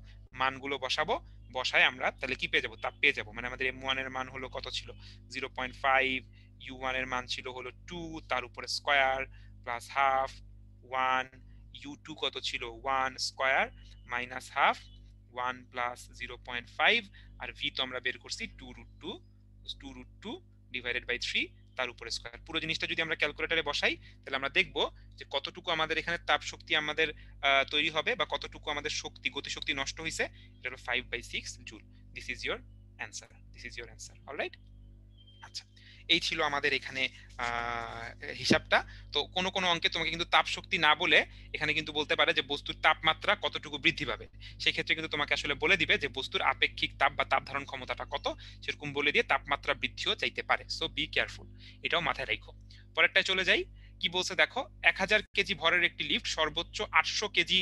মানগুলো বসাবো, বসায় আমরা তাহলে কি পেয়ে যাবো, তাপ পেয়ে যাবো। মানে আমাদের m1 এর মান হলো কত ছিল? 0.5, u1 এর মান ছিল হলো 2, তার উপরে স্কয়ার প্লাস হাফ 1, u2 কত ছিল 1 স্কয়ার মাইনাস হাফ 1 প্লাস 0.5, আর v তো আমরা বের করছি 2√2 ডিভাইডেড বাই 3, তার উপরে স্কয়ার। পুরো জিনিসটা যদি আমরা ক্যালকুলেটরে বসাই তাহলে আমরা দেখব যে কতটুকু আমাদের এখানে তাপ শক্তি আমাদের তৈরি হবে, বা কতটুকু আমাদের শক্তি গতিশক্তি নষ্ট হয়েছে। এটা হলো 5/6 joule. This is your answer, this is your answer. Alright, আচ্ছা, এই ছিল আমাদের এখানে হিসাবটা। তো কোনো কোনো অঙ্কে তোমাকে কিন্তু তাপ শক্তি না বলে এখানে কিন্তু বলতে পারে যে বস্তুর তাপমাত্রা কতটুকু বৃদ্ধি পাবে। সেই ক্ষেত্রে কিন্তু তোমাকে আসলে বলে দিবে যে বস্তুর আপেক্ষিক তাপ বা তাপ ধারণ ক্ষমতাটা কত, সেরকম বলে দিয়ে তাপমাত্রা বৃদ্ধিও চাইতে পারে। সো বি কেয়ারফুল, এটাও মাথায় রাখো। পরেরটায় চলে যাই, কি বলছে দেখো, 1000 কেজি ভরের একটি লিফট সর্বোচ্চ 800 কেজি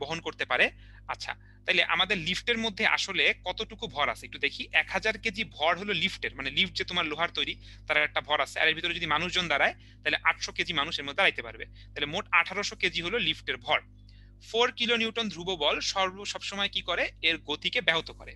বহন করতে পারে। আচ্ছা, তাইলে আমাদের লিফটের মধ্যে আসলে কতটুকু ভর আছে একটু দেখি। 1000 কেজি ভর হলো লিফটের, মানে লিফট যে তোমার লোহার তৈরি, তার একটা ভর আছে, আর এর ভিতরে যদি মানুষজন দাঁড়ায় তাহলে 800 কেজি মানুষের মধ্যে দাঁড়াইতে পারবে। তাহলে মোট 1800 কেজি হলো লিফটের ভর। 4 কিলো নিউটন ধ্রুব বল সবসময় কি করে, এর গতিকে ব্যাহত করে।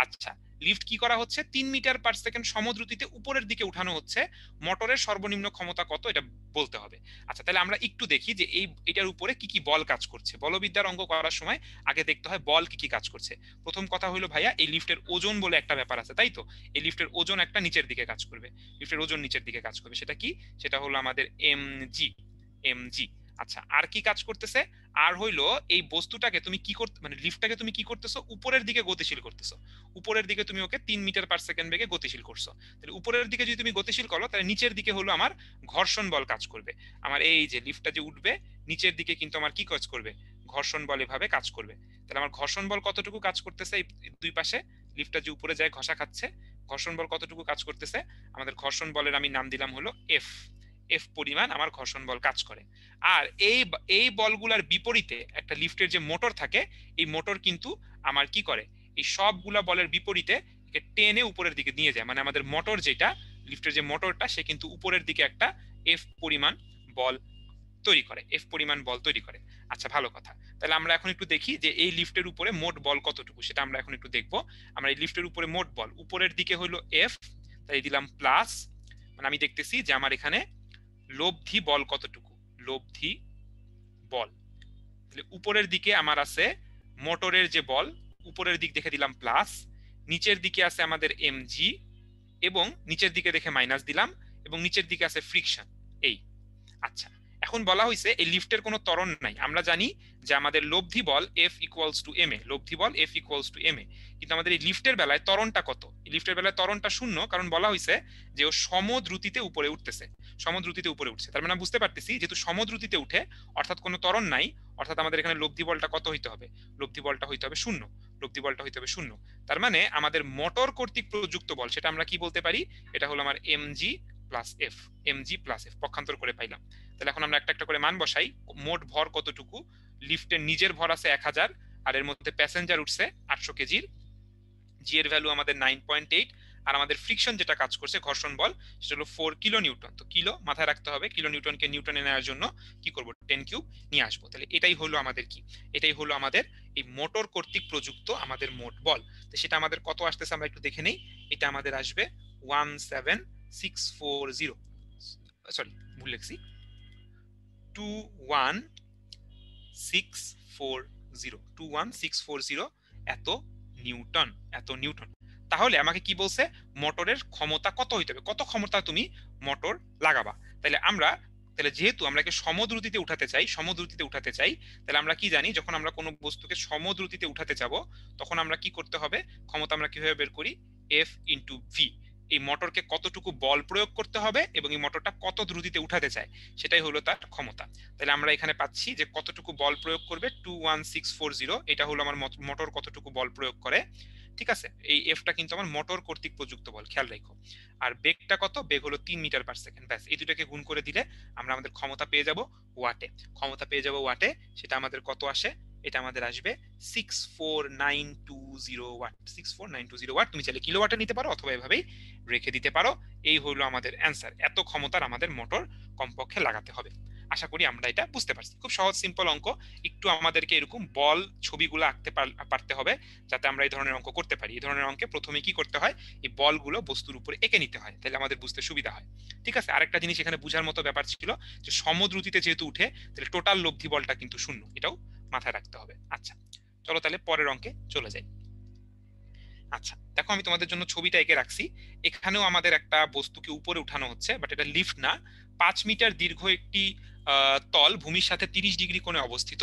আচ্ছা, লিফট কি করা হচ্ছে, 3 মিটার পার সেকেন্ড সমদ্রুতিতে উপরের দিকে উঠানো হচ্ছে। মোটরের সর্বনিম্ন ক্ষমতা কত এটা বলতে হবে। আচ্ছা, তাহলে আমরা একটু দেখি যে এটার উপরে কি কি বল কাজ করছে। বলবিদ্যার অঙ্ক করার সময় আগে দেখতে হয় বল কি কি কাজ করছে। প্রথম কথা হলো ভাইয়া, এই লিফটের ওজন বলে একটা ব্যাপার আছে, তাই তো? এই লিফটের ওজন একটা নিচের দিকে কাজ করবে, লিফটের ওজন নিচের দিকে কাজ করবে। সেটা কি? সেটা হলো আমাদের এমজি, এমজি। আচ্ছা, আর কি কাজ করতেছে? আর হইলো এই বস্তুটাকে তুমি কি করতে, মানে লিফটটাকে তুমি কি করতেছো, উপরের দিকে গতিশীল করতেছো। উপরের দিকে তুমি ওকে 3 মিটার পার সেকেন্ড বেগে গতিশীল করছো। তাহলে উপরের দিকে যদি তুমি গতিশীল করো, তাহলে নিচের দিকে হলো আমার ঘর্ষণ বল কাজ করবে। আমার এই যে লিফটটা যে উঠবে, নিচের দিকে কিন্তু আমার কি কাজ করবে, ঘর্ষণ বল এভাবে কাজ করবে। তাহলে আমার ঘর্ষণ বল কতটুকু কাজ করতেছে এই দুই পাশে, লিফটটা যে উপরে যায় ঘষা খাচ্ছে, ঘর্ষণ বল কতটুকু কাজ করতেছে? আমাদের ঘর্ষণ বলের আমি নাম দিলাম হলো এফ, এফ পরিমাণ আমার ঘর্ষণ বল কাজ করে। আর এই বলগুলার বিপরীতে একটা লিফটের যে মোটর থাকে, এই মোটর কিন্তু আমার কি করে, এই সবগুলা বলের বিপরীতে টেনে উপরের দিকে নিয়ে যায়। মানে আমাদের মোটর যেটা, লিফটের যে মোটরটা, সে কিন্তু উপরের দিকে একটা এফ পরিমাণ বল তৈরি করে, এফ পরিমাণ বল তৈরি করে। আচ্ছা, ভালো কথা। তাহলে আমরা এখন একটু দেখি যে এই লিফটের উপরে মোট বল কতটুকু, সেটা আমরা এখন একটু দেখবো। আমরা এই লিফটের উপরে মোট বল, উপরের দিকে হলো এফ, তাই দিলাম প্লাস, মানে আমি দেখতেছি যে আমার এখানে লব্ধি বল কতটুকু, লব্ধি বল। তাহলে উপরের দিকে আমার আছে মোটরের যে বল, উপরের দিক দেখে দিলাম প্লাস, নিচের দিকে আছে আমাদের এমজি, এবং নিচের দিকে দেখে মাইনাস দিলাম, এবং নিচের দিকে আছে ফ্রিকশন, এই। আচ্ছা, এখন বলা হয়েছে এই লিফটের কোনো ত্বরণ নাই। আমরা জানি যে আমাদের লব্ধি বল এফ ইকুয়ালস টু এম এ, লব্ধি বল এফ ইকুয়ালস টু এম এ, কিন্তু আমাদের এই লিফটের বেলায় ত্বরণটা কত? এই লিফটের বেলায় ত্বরণটা শূন্য, কারণ বলা হয়েছে যে ও সমদ্রুতিতে উপরে উঠতেছে, সমদ্রুতিতে উপরে উঠছে। তার মানে বুঝতে পারতেছি যেহেতু সমদ্রুতিতে উঠে, অর্থাৎ কোনো ত্বরণ নাই, অর্থাৎ আমাদের এখানে লব্ধি বলটা কত হইতে হবে? লব্ধি বলটা হইতে হবে শূন্য, লব্ধি বলটা হইতে হবে শূন্য। তার মানে আমাদের মোটর কর্তৃক প্রযুক্ত বল, সেটা আমরা কি বলতে পারি, এটা হলো আমার MG plus F, MG plus F, পক্ষান্তর করে পাইলাম। তাহলে এখন আমরা একটা একটা করে মান বসাই। মোট ভর কতটুকু, লিফটের নিজের ভর আছে 1000, আর এর মধ্যে প্যাসেঞ্জার উঠছে 800 কেজির, জি এর ভ্যালু আমাদের 9.8, আর আমাদের ফ্রিকশন যেটা কাজ করছে, ঘর্ষণ বল, সেটা হলো 4 কিলো নিউটন। তো কিলো মাথায় রাখতে হবে, কিলো নিউটনকে নিউটনে নেওয়ার জন্য কি করব, 10 কিউব নিয়ে আসবো। তাহলে এটাই হলো আমাদের কি, এটাই হলো আমাদের এই মোটর কর্তৃক প্রযুক্ত আমাদের মোট বল। তো সেটা আমাদের কত আসতেছে আমরা একটু দেখে নেই। এটা আমাদের আসবে 17640, সরি ভুল লিখছি, 21 21640 এত নিউটন, এত নিউটন। তাহলে আমাকে কি বলছে, মোটরের ক্ষমতা কত হইতে হবে, কত ক্ষমতা তুমি মোটর লাগাবা। তাহলে যেহেতু আমরা একে সমদ্রুতিতে উঠাতে চাই, তাহলে আমরা কি জানি, যখন আমরা কোনো বস্তুকে সমদ্রুতিতে উঠাতে যাব তখন আমরা কি করতে হবে, ক্ষমতা আমরা কিভাবে বের করি, এফ ইন্টু ভি। এই মোটরকে কতটুকু বল প্রয়োগ করতে হবে এবং এই মোটরটা কত দ্রুতিতে উঠাতে চায় সেটাই হলো তার ক্ষমতা। তাহলে আমরা এখানে পাচ্ছি যে কতটুকু বল প্রয়োগ করবে 21640, এটা হলো আমার মোটর কতটুকু বল প্রয়োগ করে। ঠিক আছে, এই এফটা কিন্তু আমার মোটর কর্তৃক প্রযুক্ত বল, খেয়াল রাখো। আর বেগটা কত, বেগ হলো 3 মিটার/সেকেন্ড। ব্যাস, এই দুটাকে গুণ করে দিলে আমরা আমাদের ক্ষমতা পেয়ে যাব ওয়াটে। সেটা আমাদের কত আসে, এটা আমাদের আসবে 64920 ওয়াট। 64920 ওয়াট। তুমি চাইলে কিলোওয়াটে নিতে পারো অথবা এভাবেই রেখে দিতে পারো। এই হলো আমাদের অ্যান্সার, এত ক্ষমতার আমাদের মোটর কমপক্ষে লাগাতে হবে। আশা করি আমরা এটা বুঝতে পারছি, খুব সহজ সিম্পল অঙ্ক। একটু আমাদেরকে এরকম বল ছবিগুলো আঁকতে পারতে হবে যাতে আমরা এই ধরনের অঙ্ক করতে পারি। এই ধরনের অঙ্কে প্রথমে কি করতে হয়, এই বলগুলো বস্তুর উপরে এঁকে নিতে হয়, তাহলে আমাদের বুঝতে সুবিধা হয়। ঠিক আছে, আরেকটা জিনিস এখানে বোঝার মতো ব্যাপার ছিল যে সমদ্রুতিতে যেহেতু উঠে, তাহলে টোটাল লব্ধি বলটা কিন্তু শূন্য, এটাও মাথায় রাখতে হবে। আচ্ছা, চলো তাহলে পরের অঙ্কে চলে যাই। আচ্ছা দেখো, আমি তোমাদের জন্য ছবিটা এঁকে রাখছি। এখানেও আমাদের একটা বস্তুকে উপরে উঠানো হচ্ছে, বাট এটা লিফট না। 5 মিটার দীর্ঘ একটি তল ভূমির সাথে 30 ডিগ্রি কোণে অবস্থিত।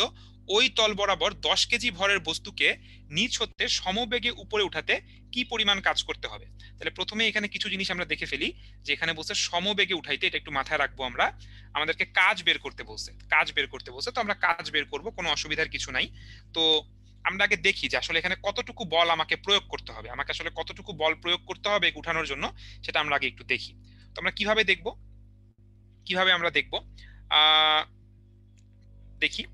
ওই তল বরাবর 10 কেজি ভরের বস্তুকে নিচ হতে সমবেগে উপরে উঠাতে কি পরিমাণ কাজ করতে হবে। তাহলে প্রথমে এখানে কিছু জিনিস আমরা দেখে ফেলি, যে এখানে বলছে সমবেগে উঠাইতে, এটা একটু মাথায় রাখবো আমরা। আমাদেরকে কাজ বের করতে বলছে, তো আমরা কাজ বের করব, কোনো অসুবিধার কিছু নাই। তো আমরা আগে দেখি যে আসলে এখানে কতটুকু বল আমাকে প্রয়োগ করতে হবে, উঠানোর জন্য, সেটা আমরা আগে একটু দেখি। তো আমরা কিভাবে দেখব, আমরা দেখব, দেখি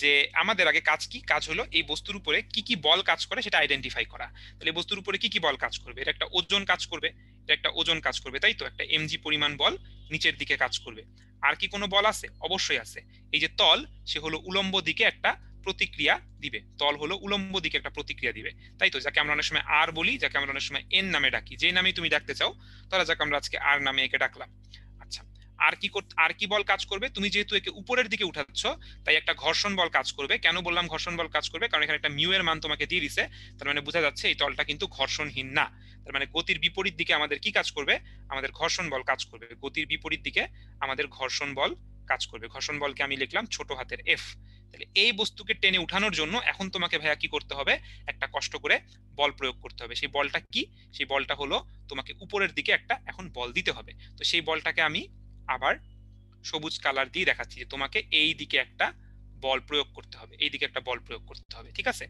যে আমাদের আগে কাজ কি, কাজ হলো এই বস্তুর উপরে কি কি বল কাজ করে সেটা আইডেন্টিফাই করা। তাহলে এই বস্তুর উপরে কি কি বল কাজ করবে, এটা একটা ওজন কাজ করবে, তাই তো, একটা এমজি পরিমাণ বল নিচের দিকে কাজ করবে। আর কি কোনো বল আছে, অবশ্যই আছে। এই যে তল, সে হলো উলম্ব দিকে একটা প্রতিক্রিয়া দিবে, তাই তো, যাকে আমরা অনেক সময় আর বলি, যাকে আমরা অনেক সময় এন নামে ডাকি, যে নামে তুমি ডাকতে চাও, তারা যাকে আমরা আজকে আর নামে একে ডাকলাম। আচ্ছা, আর কি বল কাজ করবে, তুমি যেহেতু একে উপরের দিকে উঠাচ্ছ, তাই একটা ঘর্ষণ বল কাজ করবে। কেন বললাম ঘর্ষণ বল কাজ করবে, কারণ এখানে একটা মিউ এর মান তোমাকে দিয়ে দিছে, তার মানে বোঝা যাচ্ছে এই তলটা কিন্তু ঘর্ষণহীন না। তার মানে গতির বিপরীত দিকে আমাদের কি কাজ করবে, আমাদের ঘর্ষণ বল কাজ করবে। গতির বিপরীত দিকে আমাদের ঘর্ষণ বল কাজ করবে। ঘর্ষণ বলকে আমি লিখলাম ছোট হাতের এফ। তাহলে এই বস্তুকে টেনে উঠানোর জন্য এখন তোমাকে ভাইয়া কি করতে হবে, একটা কষ্ট করে বল প্রয়োগ করতে হবে। সেই বলটা কি, সেই বলটা হলো তোমাকে উপরের দিকে একটা এখন বল দিতে হবে। তো সেই বলটাকে আমি আবার সবুজ কালার দিয়ে দেখাচ্ছি, যে তোমাকে এই দিকে একটা বল প্রয়োগ করতে হবে, ঠিক আছে।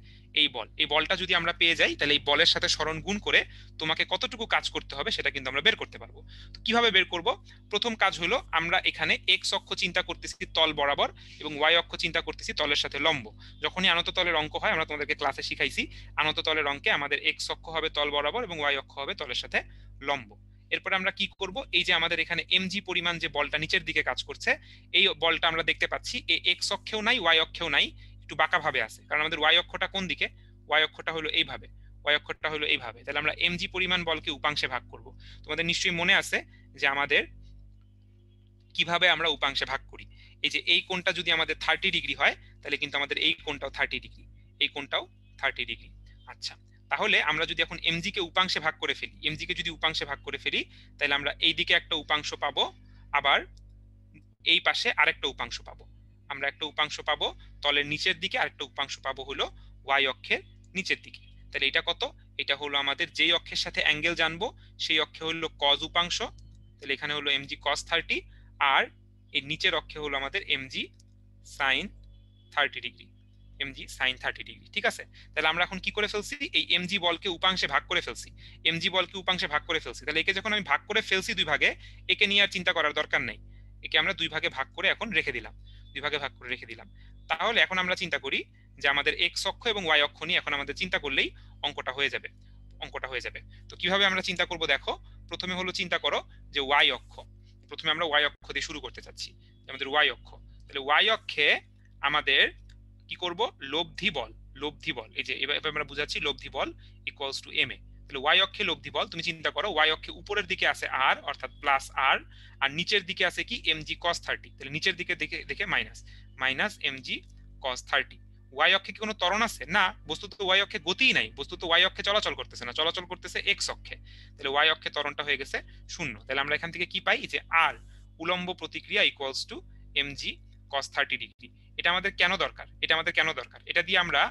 এই বলটা যদি আমরা পেয়ে যাই, তাহলে এই বলের সাথে সরণ গুণ করে তোমাকে কতটুকু কাজ করতে হবে সেটা কিন্তু আমরা বের করতে পারবো। তো কিভাবে বের করব, প্রথম কাজ হলো আমরা এখানে এক্স অক্ষ চিন্তা করতেছি তল বরাবর, এবং ওয়াই অক্ষ চিন্তা করতেছি তলের সাথে লম্ব। যখনই আনত তলের অঙ্ক হয়, আমরা তোমাদেরকে ক্লাসে শিখাইছি, আনত তলের অঙ্কে আমাদের এক্স অক্ষ হবে তল বরাবর এবং ওয়াই অক্ষ হবে তলের সাথে লম্ব। এরপরে আমরা কি করব, এই যে আমাদের এখানে এমজি পরিমাণ যে বলটা নিচের দিকে কাজ করছে, এই বলটা আমরা দেখতে পাচ্ছি এই এক্স অক্ষেও নাই, ওয়াই অক্ষেও নাই, একটু বাঁকা ভাবে আছে, কারণ আমাদের ওয়াই অক্ষটা কোন দিকে, ওয়াই অক্ষটা হলো এইভাবে। তাহলে আমরা এমজি পরিমাণ বলকে উপাংশে ভাগ করব। তোমাদের নিশ্চয়ই মনে আছে যে আমাদের কিভাবে আমরা উপাংশে ভাগ করি। এই যে এই কোণটা যদি আমাদের 30 ডিগ্রি হয়, তাহলে কিন্তু আমাদের এই কোণটাও 30 ডিগ্রি, এই কোণটাও 30 ডিগ্রি। আচ্ছা, তাহলে আমরা যদি এখন এমজি কে উপাংশে ভাগ করে ফেলি, তাহলে আমরা এই দিকে একটা উপাংশ পাবো, আবার এই পাশে আরেকটা উপাংশ পাবো। আমরা একটা উপাংশ পাবো তলের নিচের দিকে, আরেকটা উপাংশ পাবো হলো ওয়াই অক্ষের নিচের দিকে। তাহলে এটা কত, এটা হলো আমাদের যেই অক্ষের সাথে অ্যাঙ্গেল জানবো সেই অক্ষে হলো কজ উপাংশ, তাহলে এখানে হলো এমজি কস 30, আর এই নিচের অক্ষে হলো আমাদের এমজি সাইন 30 ডিগ্রি, ঠিক আছে। তাহলে আমরা এখন কি করে ফেলছি, এই এমজি বলকে উপাংশে ভাগ করে ফেলছি, তাহলে একে যখন আমি ভাগ করে ফেলছি দুই ভাগে, একে নিয়ে আর চিন্তা করার দরকার নেই, একে আমরা দুই ভাগে ভাগ করে এখন রেখে দিলাম, তাহলে এখন আমরা চিন্তা করি যে আমাদের এক্স অক্ষ এবং ওয়াই অক্ষ নিয়ে এখন আমাদের চিন্তা করলেই অঙ্কটা হয়ে যাবে। তো কিভাবে আমরা চিন্তা করব, দেখো, প্রথমে হলো চিন্তা করো যে ওয়াই অক্ষ, প্রথমে আমরা ওয়াই অক্ষ দিয়ে শুরু করতে চাচ্ছি, আমাদের ওয়াই অক্ষ। তাহলে ওয়াই অক্ষে আমাদের কি করব, লব্ধি বল, এই যে এবার আমরা বুঝাচ্ছি লব্ধি বল ইকুয়ালস টু এম এ। তাহলে ওয়াই অক্ষে লব্ধি বল, তুমি চিন্তা করো ওয়াই অক্ষে উপরের দিকে আছে আর, অর্থাৎ প্লাস আর, আর নিচের দিকে আছে কি এমজি কস 30, তাহলে নিচের দিকে দেখে মাইনাস এমজি cos 30। ওয়াই অক্ষে কি কোনো ত্বরণ আছে? না, বস্তু তো ওয়াই অক্ষে গতিই নাই, বস্তু তো ওয়াই অক্ষে চলাচল করতেছে না, চলাচল করতেছে এক্স অক্ষে। তাহলে ওয়াই অক্ষে ত্বরণটা হয়ে গেছে শূন্য। তাহলে আমরা এখান থেকে কি পাই যে আর উলম্ব প্রতিক্রিয়া equals to mg cos 30 degree. এটা আমাদের কেন দরকার? এটা দিয়ে আমরা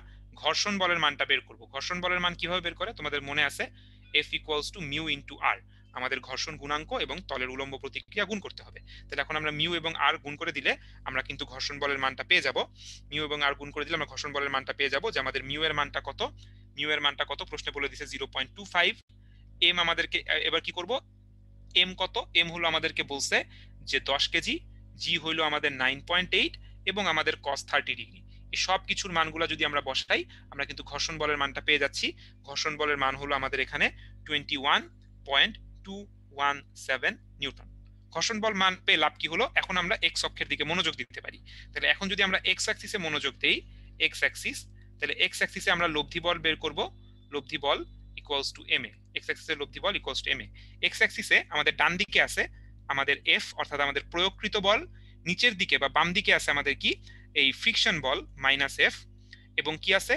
ঘর্ষণ বলের মানটা বের করব। ঘর্ষণ বলের মান কিভাবে বের করে তোমাদের মনে আছে? F equals to mu into R. আমাদের ঘর্ষণ গুণাঙ্ক এবং তলের উলম্ব প্রতিক্রিয়া গুণ করতে হবে। তাহলে এখন আমরা মিউ এবং আর গুণ করে দিলে আমরা কিন্তু ঘর্ষণ বলের মানটা পেয়ে যাব। মিউ এবং আর গুণ করে দিলে আমরা ঘর্ষণ বলের মানটা পেয়ে যাব, যে আমাদের মিউ এর মানটা কত? মিউ এর মানটা কত প্রশ্নে বলে দিয়েছে 0.25। এম আমাদেরকে এবার কি করব? এম কত? এম হলো আমাদেরকে বলছে যে 10 কেজি, জি হইলো আমাদের 9.8 এবং আমাদের cos 30 ডিগ্রি। এই সব কিছুর মানগুলো যদি আমরা বসাই আমরা কিন্তু ঘর্ষণ বলের মানটা পেয়ে যাচ্ছি। ঘর্ষণ বলের মান হলো আমাদের এখানে 21.217 নিউটন। ঘর্ষণ বল মান পেয়ে লাভ কি হলো? এখন আমরা এক্স অক্ষের দিকে মনোযোগ দিতে পারি। তাহলে এখন যদি আমরা এক্স অ্যাক্সিসে মনোযোগ দেই, এক্স অ্যাক্সিস, তাহলে এক্স অ্যাক্সিসে আমরা লব্ধি বল বের করব। লব্ধি বল equals to M A. X অ্যাক্সিসের লব্ধি বল equals to M A. X অ্যাক্সিসে আমাদের ডান দিকে আছে আমাদের এফ অর্থাৎ আমাদের প্রয়োগকৃত বল, নিচের দিকে বা বাম দিকে আছে আমাদের কি এই ফ্রিকশন বল মাইনাস এফ, এবং কি আছে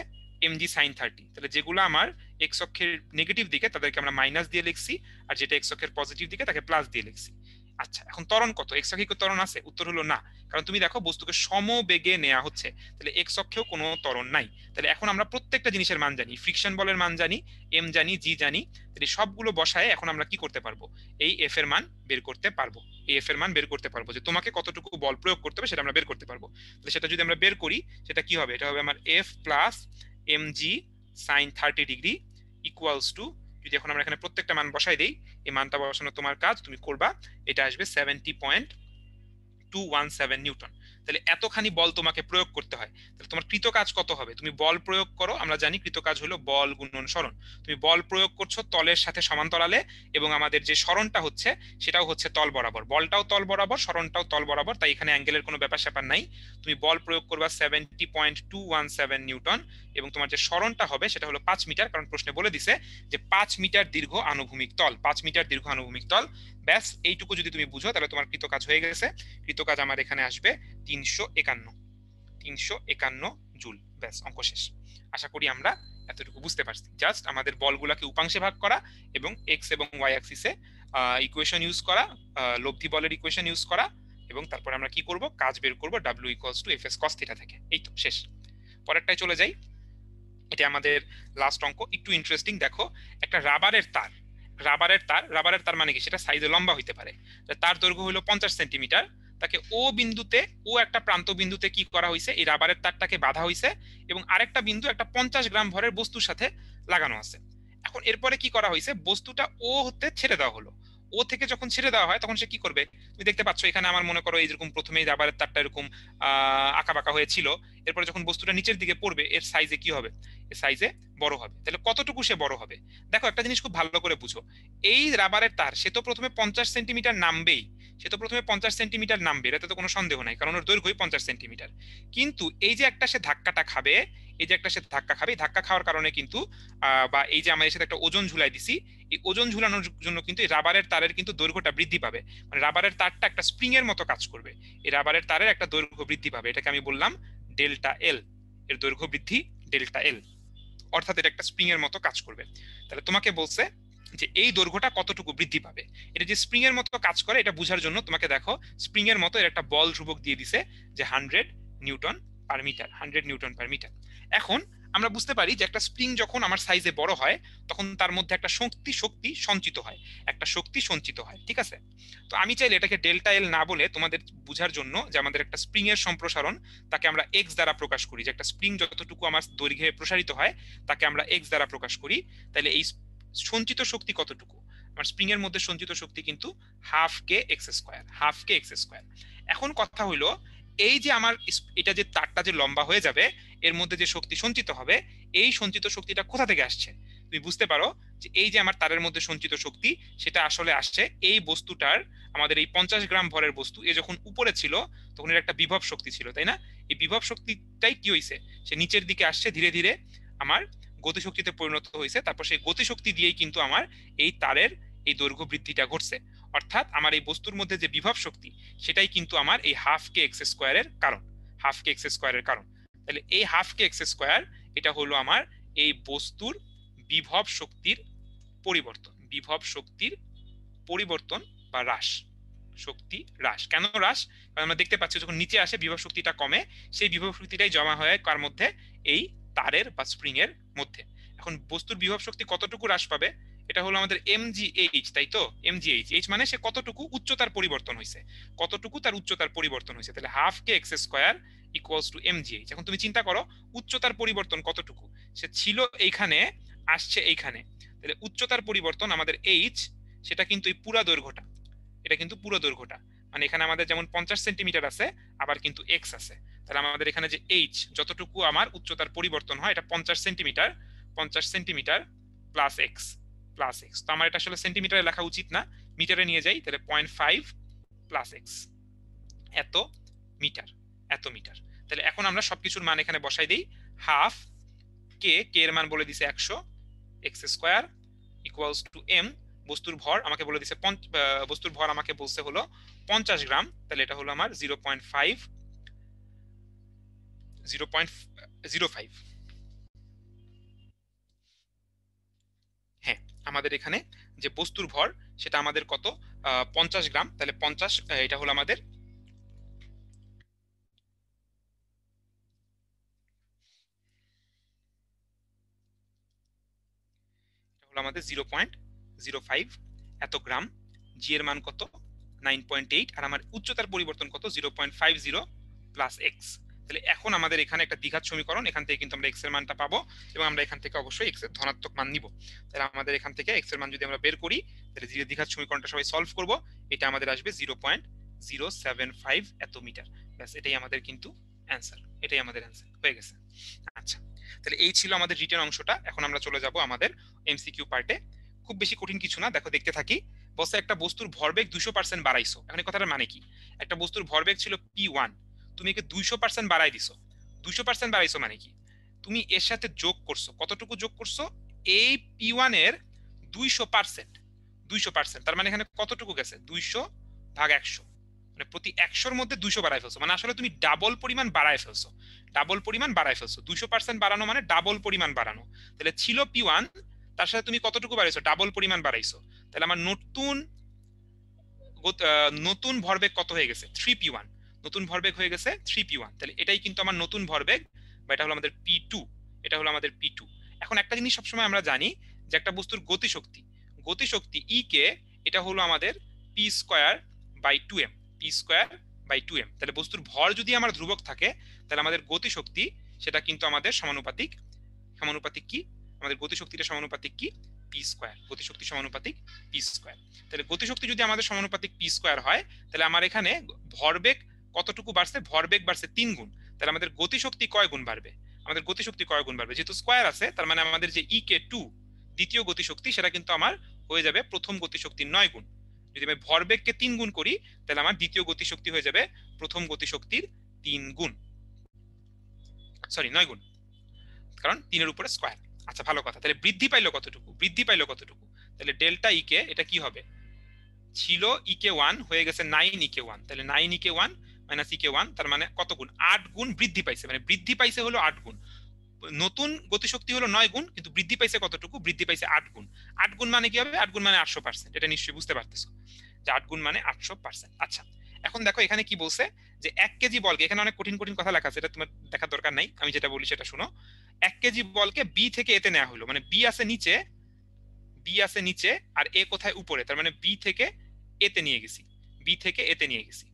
mg sin 30। তাহলে যেগুলো আমার এক্স অক্ষের নেগেটিভ দিকে তাদেরকে আমরা মাইনাস দিয়ে লিখছি, আর যেটা এক্স অক্ষের পজিটিভ দিকে তাকে প্লাস দিয়ে লিখছি। আচ্ছা, এখন ত্বরণ কত? এক্স অক্ষে কি ত্বরণ আছে? উত্তর হলো না, কারণ তুমি দেখো বস্তুকে সমবেগে নেওয়া হচ্ছে, তাহলে এক্স অক্ষেও কোনো ত্বরণ নাই। তাহলে এখন আমরা প্রত্যেকটা জিনিসের মান জানি, ফ্রিকশন বলের মান জানি, এম জানি, জি জানি। তাহলে সবগুলো বসায় এখন আমরা কি করতে পারবো? এই এফ এর মান বের করতে পারবো। এই এফ এর মান বের করতে পারবো, যে তোমাকে কতটুকু বল প্রয়োগ করতে হবে সেটা আমরা বের করতে পারবো। তাহলে সেটা যদি আমরা বের করি সেটা কি হবে? এটা হবে আমার F plus mg sin 30 degree equals to, যদি এখন আমরা এখানে প্রত্যেকটা মান বসাই দেই, এই মানটা বসানো তোমার কাজ, তুমি করবা, এটা আসবে 70.217 নিউটন। তাহলে এতখানি বল তোমাকে প্রয়োগ করতে হয়। তাহলে তোমার কৃত কাজ কত হবে? তুমি বল প্রয়োগ করো, আমরা জানি কৃত কাজ হলো বল গুণন সরণ। তুমি বল প্রয়োগ করছো তলের সাথে সমান্তরালে, এবং আমাদের যে সরণটা হচ্ছে সেটাও হচ্ছে তল বরাবর, বলটাও তল বরাবর, সরণটাও তল বরাবর, তাই এখানে অ্যাঙ্গেলের কোনো ব্যাপার স্যাপার নাই। তুমি বল প্রয়োগ করবা 70.217 নিউটন, এবং তোমার যে সরণটা হবে সেটা হলো 5 মিটার, কারণ প্রশ্নে বলে দিছে যে 5 মিটার দীর্ঘ আনুভূমিক তল, 5 মিটার দীর্ঘ আনুভূমিক তল। ব্যাস এইটুকু যদি তুমি বুঝো তাহলে তোমার কৃত কাজ হয়ে গেছে। কৃত কাজ আমার এখানে আসবে 351 জুল। ব্যাস, অঙ্ক শেষ। আশা করি আমরা এতটুকু বুঝতে পারছি। জাস্ট আমাদের বলগুলাকে উপাংশে ভাগ করা এবং এক্স এবং ওয়াই অ্যাক্সিসে ইকুয়েশন ইউজ করা, লব্ধি বলের ইকুয়েশন ইউজ করা, এবং তারপর আমরা কি করব? কাজ বের করব W equals to FS cos theta থেকে। এই তো শেষ। পরেরটায় চলে যাই। এটা আমাদের লাস্ট অঙ্ক, একটু ইন্টারেস্টিং। দেখো, একটা রাবারের তার, রাবারের তার মানে কি? সেটা সাইজে লম্বা হইতে পারে। তার দৈর্ঘ্য হলো 50 সেন্টিমিটার। তাকে ও বিন্দুতে, ও একটা প্রান্ত বিন্দুতে কি করা হয়েছে? এই রাবারের তারটাকে বাঁধা হয়েছে, এবং আরেকটা বিন্দু একটা 50 গ্রাম ভরের বস্তুর সাথে লাগানো আছে। এখন এরপরে কি করা হয়েছে? বস্তুটা ও হতে ছেড়ে দেওয়া হলো। ও থেকে যখন ছেড়ে দেওয়া হয় তখন সে কি করবে? তুমি দেখতে পাচ্ছ এখানে, আমার মনে করো এইরকম প্রথমেই রাবারের তারটা এরকম আঁকা বাঁকা হয়েছিল, এরপরে যখন বস্তুটা নিচের দিকে পড়বে এর সাইজে কি হবে? এর সাইজে বড় হবে। তাহলে কতটুকু সে বড় হবে? দেখো, একটা জিনিস খুব ভালো করে বুঝো। এই রাবারের তার সে তো প্রথমে 50 সেন্টিমিটার নামবেই, এটাতে তো কোনো সন্দেহ নাই, কারণ ওর দৈর্ঘ্যই 50 সেন্টিমিটার। কিন্তু এই যে একটা সে ধাক্কাটা খাবে, এই ধাক্কা খাওয়ার কারণে কিন্তু বা এই যে আমরা এর সাথে একটা ওজন ঝুলাই দিছি, এই ওজন ঝুলানোর জন্য কিন্তু এই রাবারের তারের কিন্তু দৈর্ঘ্যটা বৃদ্ধি পাবে। মানে রাবারের তারটা একটা স্প্রিং এর মতো কাজ করবে। এই রাবারের তারের একটা দৈর্ঘ্য বৃদ্ধি পাবে, এটাকে আমি বললাম ডেল্টা এল। এর দৈর্ঘ্য বৃদ্ধি ডেল্টা এল, অর্থাৎ এটা একটা স্প্রিং এর মতো কাজ করবে। তাহলে তোমাকে বলছে যে এই দৈর্ঘ্যটা কতটুকু বৃদ্ধি পাবে। এটা যে স্প্রিং এর মতো কাজ করে এটা বোঝার জন্য তোমাকে দেখো, স্প্রিং এর মতো এর একটা বল ধ্রুবক দিয়ে দিছে যে 100 newton per metre, 100 newton per metre. এখন আমরা বুঝতে পারি যে একটা স্প্রিং যখন আমার সাইজে বড় হয় তখন তার মধ্যে একটা শক্তি সঞ্চিত হয়, ঠিক আছে? তো আমি চাইলে এটাকে ডেল্টা এল না বলে তোমাদের বুঝার জন্য, যে আমাদের একটা স্প্রিং এর সম্প্রসারণ তাকে আমরা এক্স দ্বারা প্রকাশ করি, যে একটা স্প্রিং যতটুকু আমার দৈর্ঘ্যে প্রসারিত হয় তাকে আমরা এক্স দ্বারা প্রকাশ করি। তাহলে এই সঞ্চিত শক্তি কতটুকু? আমার স্প্রিং এর মধ্যে সঞ্চিত শক্তি কিন্তু হাফ কে এক্স স্কয়ার। এখন কথা হইলো, এই যে আমার এটা যে তারটা যে লম্বা হয়ে যাবে এর মধ্যে যে শক্তি সঞ্চিত হবে, এই সঞ্চিত শক্তিটা কোথা থেকে আসছে? তুমি বুঝতে পারো যে এই যে আমার তারের মধ্যে সঞ্চিত শক্তি সেটা আসলে আসছে এই বস্তুটার, আমাদের এই 50 গ্রাম ভরের বস্তু এ যখন উপরে ছিল তখন এর একটা বিভব শক্তি ছিল, তাই না? এই বিভব শক্তিটাই কি হয়েছে? সে নিচের দিকে আসছে, ধীরে ধীরে আমার গতিশক্তিতে পরিণত হয়েছে। তারপর সেই গতিশক্তি দিয়েই কিন্তু আমার এই তারের এই দৈর্ঘ্য বৃদ্ধিটা ঘটছে। অর্থাৎ আমার এই বস্তুর মধ্যে যে বিভব শক্তি সেটাই কিন্তু আমার এই হাফ কে এক্স স্কয়ারের কারণ। তাহলে এই হাফ কে এক্স স্কোয়ার এটা হলো আমার এই বস্তুর বিভব শক্তির পরিবর্তন, বিভব শক্তির পরিবর্তন বা হ্রাস, শক্তি হ্রাস। কেন হ্রাস? কারণ আমরা দেখতে পাচ্ছি যখন নিচে আসে বিভব শক্তিটা কমে, সেই বিভব শক্তিটাই জমা হয় কার মধ্যে? এই তারের বা স্প্রিং এর মধ্যে। এখন বস্তুর বিভব শক্তি কতটুকু হ্রাস পাবে? এটা হলো আমাদের mgh, তাই তো? mgh, h মানে সে কতটুকু উচ্চতার পরিবর্তন হয়েছে, কতটুকু তার উচ্চতার পরিবর্তন হয়েছে। তাহলে হাফ কে x square equals two mgh। এখন তুমি চিন্তা করো উচ্চতার পরিবর্তন কতটুকু, সে ছিল এইখানে, আসছে এইখানে। তাহলে উচ্চতার পরিবর্তন আমাদের h, সেটা কিন্তু এই পুরা দৈর্ঘ্যটা, এটা কিন্তু পুরো দৈর্ঘ্যটা, মানে এখানে আমাদের যেমন 50 সেন্টিমিটার আছে, আবার কিন্তু এক্স আছে। তাহলে আমাদের এখানে যে এইচ, যতটুকু আমার উচ্চতার পরিবর্তন হয়, এটা 50 centimetre, 50 centimetre plus x, plus x. তো আমার এটা আসলে সেন্টিমিটারে লেখা উচিত না, মিটারে নিয়ে যাই। তাহলে 0.5 প্লাস এক্স, এত মিটার, এত মিটার। তাহলে এখন আমরা সবকিছুর মান এখানে বসাই দিই। হাফ কে, কে এর মান বলে দিছে 100, X square equals to M, বস্তুর ভর আমাকে বলে দিছে, বস্তুর ভর আমাকে বলছে হলো 50 গ্রাম। তাহলে এটা হলো আমার 0.5, 0.05। হ্যাঁ, আমাদের এখানে যে বস্তুর ভর সেটা আমাদের কত? 50 গ্রাম। তাহলে 50, এটা হলো আমাদের, এটা হলো আমাদের 0.05 এত গ্রাম। জি এর মান কত? 9.8। আর আমার উচ্চতার পরিবর্তন কত? 0.50 প্লাস এক্স। তাহলে এখন আমাদের এখানে একটা দ্বিঘাত সমীকরণ, এখান থেকে কিন্তু আমরা এক্স এর মানটা পাবো, এবং আমরা এখান থেকে অবশ্যই এক্স এর ধনাত্মক মান নিব। তাহলে আমাদের এখান থেকে এক্স এর মান যদি আমরা বের করি, তাহলে দ্বিঘাত সমীকরণটা সবাই সলভ করব, এটা আমাদের আসবে 0.075 এত মিটার। ব্যাস, এটাই আমাদের কিন্তু অ্যান্সার, এটাই আমাদের অ্যান্সার হয়ে গেছে। আচ্ছা, তাহলে এই ছিল আমাদের রিটেন অংশটা। এখন আমরা চলে যাব আমাদের এমসিকিউ পার্টে। খুব বেশি কঠিন কিছু না, দেখো দেখতে থাকি। বসে একটা বস্তুর ভরবেগ 200% বাড়াইছো। এখন এই কথাটার মানে কি? একটা বস্তুর ভরবেগ ছিল p1, তুমি একে 200% বাড়াই দিছো। 200% বাড়াইছো মানে কি? তুমি এর সাথে যোগ করছো, কতটুকু যোগ করছো? এই p1 এর 200%, 200%। তার মানে এখানে কতটুকু গেছে? 200 ভাগ 100, মানে প্রতি 100-র মধ্যে 200 বাড়াই ফেলছো। মানে আসলে তুমি ডাবল পরিমাণ বাড়ায় ফেলছো, ডাবল পরিমাণ বাড়ায় ফেলছো। 200% বাড়ানো মানে ডাবল পরিমাণ বাড়ানো। তাহলে ছিল p1, তার সাথে তুমি কতটুকু বাড়াইছো? ডাবল পরিমাণ বাড়াইছো। তাহলে আমার নতুন নতুন ভরবেগ কত হয়ে গেছে? 3p1, নতুন ভরবেগ হয়ে গেছে 3p1। তাহলে এটাই কিন্তু আমার নতুন ভরবেগ, বা এটা হলো আমাদের p2, এটা হলো আমাদের p2। এখন একটা জিনিস সবসময় আমরা জানি যে একটা বস্তুর গতিশক্তি, গতিশক্তি ই কে, এটা হলো আমাদের p square by 2m, p square by 2m। তাহলে বস্তুর ভর যদি আমার ধ্রুবক থাকে, তাহলে আমাদের গতিশক্তি সেটা কিন্তু আমাদের সমানুপাতিক, সমানুপাতিক কি? আমাদের গতিশক্তিটা সমানুপাতিক কি? P square. গতিশক্তি সমানুপাতিক পি স্কয়ার। তাহলে গতিশক্তি যদি আমাদের সমানুপাতিক পি স্কয়ার হয়, তাহলে আমার এখানে ভরবেগ কতটুকু বাড়ছে? ভরবেগ বাড়ছে 3 গুণ। তাহলে আমাদের গতিশক্তি কয় গুণ বাড়বে? আমাদের গতিশক্তি কয় গুণ বাড়বে? যেহেতু স্কয়ার আছে, তার মানে আমাদের যে ই কে 2 দ্বিতীয় গতিশক্তি, সেটা কিন্তু আমার হয়ে যাবে প্রথম গতিশক্তির 9 গুণ। যদি আমি ভরবেগকে 3 গুণ করি, তাহলে আমার দ্বিতীয় গতিশক্তি হয়ে যাবে প্রথম গতিশক্তির 3 গুণ, সরি 9 গুণ, কারণ 3-এর উপরে স্কয়ার। আচ্ছা, ভালো কথা। তাহলে বৃদ্ধি পাইলো কতটুকু? বৃদ্ধি পাইলো কতটুকু? তাহলে ডেল্টা ই কে এটা কি হবে? ছিল ই কে 1, হয়ে গেছে 9 ই কে 1। তাহলে 9 ই কে 1 মাইনাস ই কে 1, তার মানে কত গুণ? 8 গুণ বৃদ্ধি পাইছে। মানে বৃদ্ধি পাইছে হলো 8 গুণ। নতুন গতিশক্তি হলো 9 গুণ, কিন্তু বৃদ্ধি পাইছে কতটুকু? বৃদ্ধি পাইছে 8 গুণ। 8 গুণ মানে কি হবে? 8 গুণ মানে 800%। এটা নিশ্চয়ই বুঝতে পারতেছো যে 8 গুণ মানে 800%। আচ্ছা, এখন দেখো এখানে কি বলছে, যে 1 কেজি বলকে, এখানে অনেক কঠিন কঠিন কথা লেখা আছে, এটা তোমার দেখার দরকার নাই, আমি যেটা বলি সেটা শুনো। 1 কেজি বলকে বি থেকে এতে নেওয়া হলো, মানে বি আছে নিচে, বি আছে নিচে, আর এ কোথায়? উপরে। তার মানে বি থেকে এতে নিয়ে গেছি, বি থেকে এতে নিয়ে গেছি।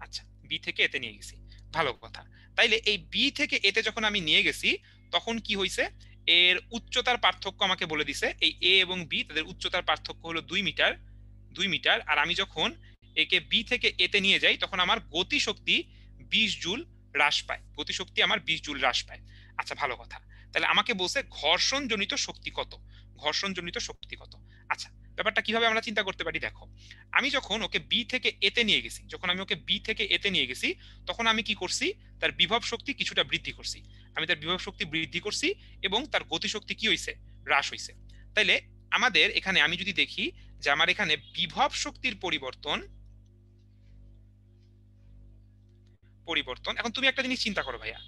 আচ্ছা, বি থেকে এতে নিয়ে গেছি, ভালো কথা। তাইলে এই বি থেকে এতে যখন আমি নিয়ে গেছি, তখন কি হয়েছে? এর উচ্চতার পার্থক্য আমাকে বলে দিছে, এই এ এবং বি তাদের উচ্চতার পার্থক্য হলো 2 মিটার, 2 মিটার। আর আমি যখন একে বি থেকে এতে নিয়ে যাই, তখন আমার গতিশক্তি 20 জুল হ্রাস পায়, গতিশক্তি আমার 20 জুল হ্রাস পায়। আচ্ছা, ভালো কথা। তাহলে আমাকে বলছে ঘর্ষণ জনিত শক্তি কত, ঘর্ষণ জনিত শক্তি কত। আচ্ছা, ব্যাপারটা কিভাবে আমরা চিন্তা করতে পারি দেখো। আমি যখন ওকে বি থেকে এতে নিয়ে গেছি, যখন আমি ওকে বি থেকে এতে নিয়ে গেছি, তখন আমি কি করছি? তার বিভব শক্তি কিছুটা বৃদ্ধি করছি, আমি তার বিভব শক্তি বৃদ্ধি করছি, এবং তার গতিশক্তি কি হয়েছে? হ্রাস হয়েছে। তাইলে আমাদের এখানে আমি যদি দেখি যে আমার এখানে বিভব শক্তির পরিবর্তন, পরিবর্তন, এখন তুমি একটা জিনিস চিন্তা করো ভাইয়া,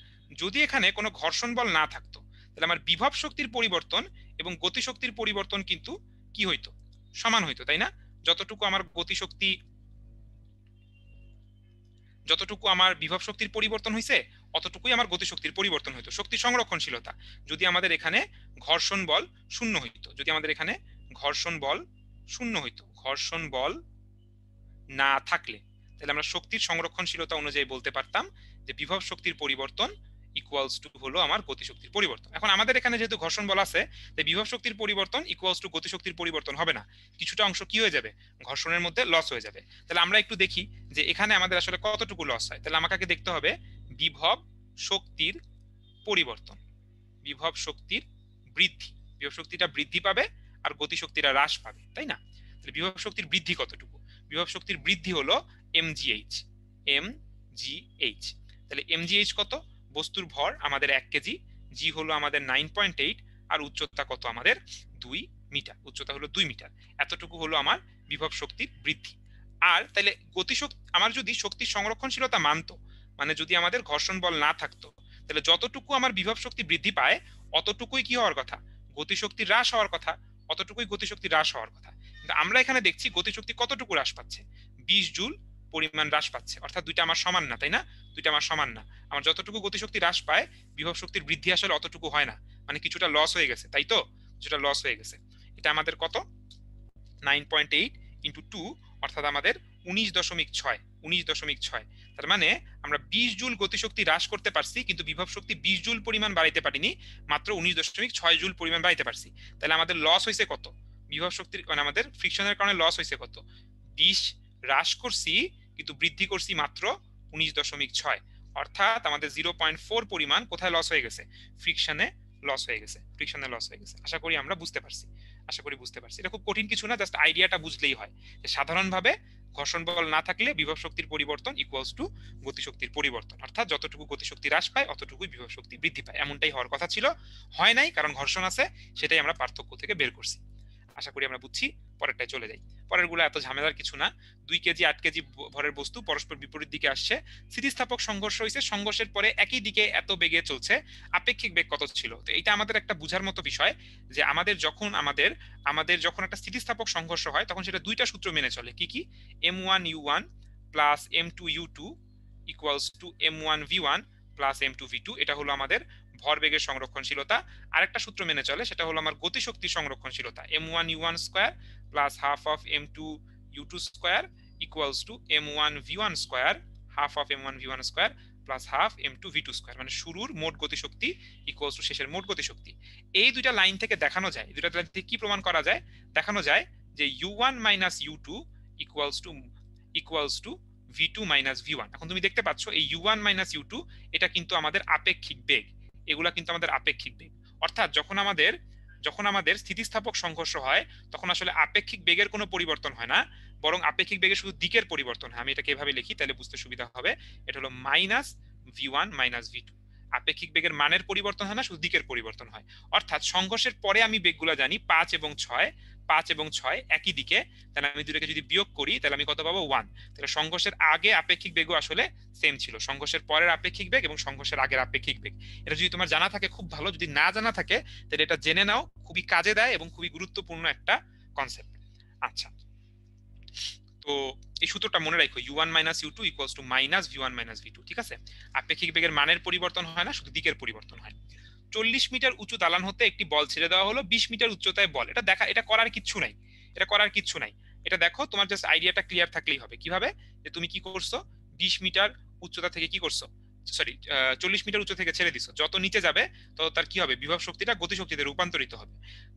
যদি এখানে কোনো ঘর্ষণ বল না থাকতো তাহলে আমার বিভব শক্তির পরিবর্তন এবং গতিশক্তির পরিবর্তন কিন্তু কি হইতো, সমান হইতো, তাই না? যতটুকু আমার গতিশক্তি, যতটুকু আমার বিভব শক্তির পরিবর্তন হয়েছে অতটুকুই আমার গতিশক্তির পরিবর্তন হইতো। শক্তি সংরক্ষণশীলতা যদি আমাদের এখানে ঘর্ষণ বল শূন্য হইতো, যদি আমাদের এখানে ঘর্ষণ বল শূন্য হইতো, ঘর্ষণ বল না থাকলে তাহলে আমরা শক্তির সংরক্ষণশীলতা অনুযায়ী বলতে পারতাম যে বিভব শক্তির পরিবর্তন ইকুয়ালস টু হলো আমার গতিশক্তির পরিবর্তন। এখন আমাদের এখানে যেহেতু ঘর্ষণ বল আছে, তাই বিভব শক্তির পরিবর্তন ইকুয়ালস টু গতিশক্তির পরিবর্তন হবে না, কিছুটা অংশ কি হয়ে যাবে, ঘর্ষণের মধ্যে লস হয়ে যাবে। তাহলে আমরা একটু দেখি যে এখানে আমাদের আসলে কতটুকু লস হয়। তাহলে আমাকে আগে দেখতে হবে বিভব শক্তির পরিবর্তন, বিভব শক্তির বৃদ্ধি, বিভব শক্তিটা বৃদ্ধি পাবে আর গতিশক্তিটা হ্রাস পাবে, তাই না? তাহলে বিভব শক্তির বৃদ্ধি কতটুকু, বিভব শক্তির বৃদ্ধি হলো mgh, mgh। তাহলে mgh কত, বস্তুর ভর আমাদের 1 কেজি, জি হলো আমাদের 9.8, আর উচ্চতা কত আমাদের 2 মিটার, উচ্চতা হলো 2 মিটার। এতটুকু হলো আমার বিভব শক্তির বৃদ্ধি। আর তাহলে গতিশক্তি আমার যদি শক্তির সংরক্ষণশীলতা মানতো, মানে যদি আমাদের ঘর্ষণ বল না থাকতো, তাহলে যতটুকু আমার বিভব শক্তি বৃদ্ধি পায় অতটুকুই কি হওয়ার কথা, গতিশক্তি হ্রাস হওয়ার কথা, অতটুকুই গতিশক্তি হ্রাস হওয়ার কথা। কিন্তু আমরা এখানে দেখছি গতিশক্তি কতটুকু হ্রাস পাচ্ছে, 20 জুল পরিমাণ হ্রাস পাচ্ছে, অর্থাৎ দুইটা আমার সমান না, তাই না? দুইটা আমার সমান না। আমার যতটুকু গতিশক্তি হ্রাস পায় বিভব শক্তির বৃদ্ধি আসলে অতটুকু হয় না, মানে কিছুটা লস হয়ে গেছে, তাই তো? কিছুটা লস হয়ে গেছে। এটা আমাদের কত, 9.8 ইন্টু 2, অর্থাৎ আমাদের 19.6, 19.6। তার মানে আমরা 20 জুল গতিশক্তি হ্রাস করতে পারছি, কিন্তু বিভব শক্তি 20 জুল পরিমাণ বাড়াইতে পারিনি, মাত্র 19.6 জুল পরিমাণ বাড়াইতে পারছি। তাহলে আমাদের লস হয়েছে কত, বিভব শক্তির মানে আমাদের ফ্রিকশনের কারণে লস হয়েছে কত, 20 হ্রাস করছি কিন্তু বৃদ্ধি করছি মাত্র 19.6, অর্থাৎ আমাদের 0.4 পরিমাণ কোথায় লস হয়ে গেছে, ফ্রিকশনে লস হয়ে গেছে, ফ্রিকশনে লস হয়ে গেছে। আশা করি আমরা বুঝতে পারছি, আশা করি বুঝতে পারছি। এটা খুব কঠিন কিছু না, জাস্ট আইডিয়াটা বুঝলেই হয় যে সাধারণভাবে ঘর্ষণ বল না থাকলে বিভব শক্তির পরিবর্তন ইকুয়ালস টু গতিশক্তির পরিবর্তন, অর্থাৎ যতটুকু গতিশক্তি হ্রাস পায় অতটুকুই বিভব শক্তি বৃদ্ধি পায়। এমনটাই হওয়ার কথা ছিল, হয় নাই কারণ ঘর্ষণ আছে, সেটাই আমরা পার্থক্য থেকে বের করছি। আশা করি আমরা বুঝছি। পরেরটায় চলে যাই। পরেরগুলো এত ঝামেলার কিছু না। 2 কেজি 8 কেজি ভরের বস্তু পরস্পর বিপরীত দিকে আসছে, স্থিতিস্থাপক সংঘর্ষ হয়েছে, সংঘর্ষের পরে একই দিকে এত বেগে চলছে, আপেক্ষিক বেগ কত ছিল। তো এটা আমাদের একটা বুঝার মতো বিষয় যে আমাদের যখন যখন একটা স্থিতিস্থাপক সংঘর্ষ হয় তখন সেটা দুইটা সূত্র মেনে চলে। কি কি, m1u1 plus m2u2 equals to m1v1 plus m2v2। এটা হলো আমাদের ভরবেগের সংরক্ষণশীলতা। আরেকটা সূত্র মেনে চলে, সেটা হলো আমার গতিশক্তির সংরক্ষণশীলতা, m1u1 square plus half of m2u2 square equals to m1v1 square half of m1v1 square plus half m2v2 square. মানে শুরুর মোট গতিশক্তি ইকুয়ালস টু শেষের মোট গতিশক্তি। এই দুইটা লাইন থেকে দেখানো যায়, দুইটা লাইন থেকে কি প্রমাণ করা যায়, দেখানো যায় যে u1 minus u2 equals to v2 minus v1। এখন তুমি দেখতে পাচ্ছ এই u1 মাইনাস u2 এটা কিন্তু আমাদের আপেক্ষিক বেগ, এগুলা কিন্তু আমাদের আপেক্ষিক বেগ। অর্থাৎ যখন আমাদের স্থিতিস্থাপক সংঘর্ষ হয় তখন আসলে আপেক্ষিক বেগের কোনো পরিবর্তন হয় না, বরং আপেক্ষিক বেগের শুধু দিকের পরিবর্তন হয়। আমি এটাকে এভাবে লিখি তাহলে বুঝতে সুবিধা হবে। এটা হলো মাইনাস v1 মাইনাস v2। আপেক্ষিক বেগের মানের পরিবর্তন হয় না, শুধু দিকের পরিবর্তন হয়। অর্থাৎ সংঘর্ষের পরে আমি বেগগুলো জানি 5 এবং 6, 5 এবং 6 একই দিকে, তাহলে আমি দুটোকে যদি বিয়োগ করি তাহলে আমি কত পাবো, 1। তাহলে সংঘর্ষের আগে আপেক্ষিক বেগও আসলে সেম ছিল, সংঘর্ষের পরের আপেক্ষিক বেগ এবং সংঘর্ষের আগের আপেক্ষিক বেগ। এটা যদি তোমার জানা থাকে খুব ভালো, যদি না জানা থাকে তাহলে এটা জেনে নাও, খুবই কাজে দেয় এবং খুবই গুরুত্বপূর্ণ একটা কনসেপ্ট। আচ্ছা, তো এই সূত্রটা মনে রাখো, u1 minus u2 equals to minus v1 minus v2। ঠিক আছে, আপেক্ষিক বেগের মানের পরিবর্তন হয় না, শুধু দিকের পরিবর্তন হয়। 40 মিটার উঁচু দালান হতে একটি বল ছেড়ে দেওয়া হলো, 20 মিটার উচ্চতায় বল। এটা দেখা, এটা করার কিচ্ছু নাই, এটা করার কিচ্ছু নাই। এটা দেখো, তোমার জাস্ট আইডিয়াটা ক্লিয়ার থাকলেই হবে। কিভাবে, যে তুমি কি করছো, 20 মিটার উচ্চতা থেকে কি করছো, সরি 40 মিটার উচ্চ থেকে ছেড়ে দিছো, যত নিচে যাবে তত তার কি হবে, বিভব শক্তিটা গতিশক্তিতে রূপান্তরিত হবে।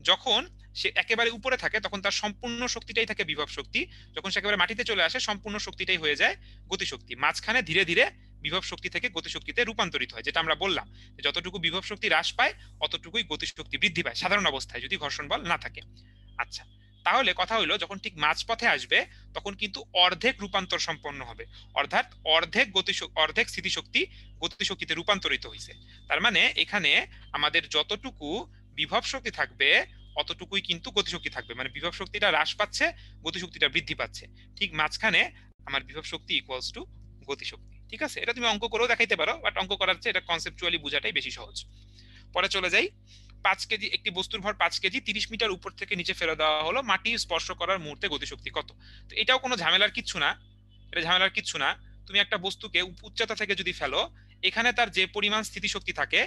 যখন সে একেবারে উপরে থাকে তখন তার সম্পূর্ণ শক্তিটাই থাকে বিভব শক্তি, যখন সে একেবারে মাটিতে চলে আসে সম্পূর্ণ শক্তিটাই হয়ে যায় গতিশক্তি। মাঝখানে ধীরে ধীরে বিভব শক্তি থেকে গতিশক্তিতে রূপান্তরিত হয়, যেটা আমরা বললাম যে যতটুকু বিভব শক্তি হ্রাস পায় অতটুকুই গতিশক্তি বৃদ্ধি পায় সাধারণ অবস্থায় যদি ঘর্ষণ বল না থাকে। আচ্ছা, তাহলে কথা হলো যখন ঠিক মাঝপথে আসবে তখন কিন্তু অর্ধেক রূপান্তর সম্পন্ন হবে, অর্থাৎ অর্ধেক স্থিতিশক্তি গতিশক্তিতে রূপান্তরিত হয়েছে। তার মানে এখানে আমাদের যতটুকু বিভব শক্তি থাকবে অতটুকুই কিন্তু গতিশক্তি থাকবে, মানে বিভব শক্তিটা হ্রাস পাচ্ছে, গতিশক্তিটা বৃদ্ধি পাচ্ছে। ঠিক মাঝখানে আমার বিভব শক্তি ইকুয়ালস টু গতিশক্তি। ঠিক আছে, এটা তুমি অঙ্ক করেও দেখাইতে পারো, বাট অঙ্ক করার চেয়ে এটা কনসেপচুয়ালি বোঝাটাই বেশি সহজ। পরে চলে যাই, 5 কেজি, একটি বস্তুর ভর 5 কেজি, 30 মিটার উপর থেকে নিচে ফেলে দেওয়া হলো, মাটি স্পর্শ করার মুহূর্তে গতিশক্তি কত? তো এটাও কোনো ঝামেলার কিচ্ছু না, এটা ঝামেলার কিচ্ছু না। তুমি একটা বস্তুকে উচ্চতা থেকে যদি ফেলো, এখানে তার যে পরিমাণ স্থিতিশক্তি থাকে,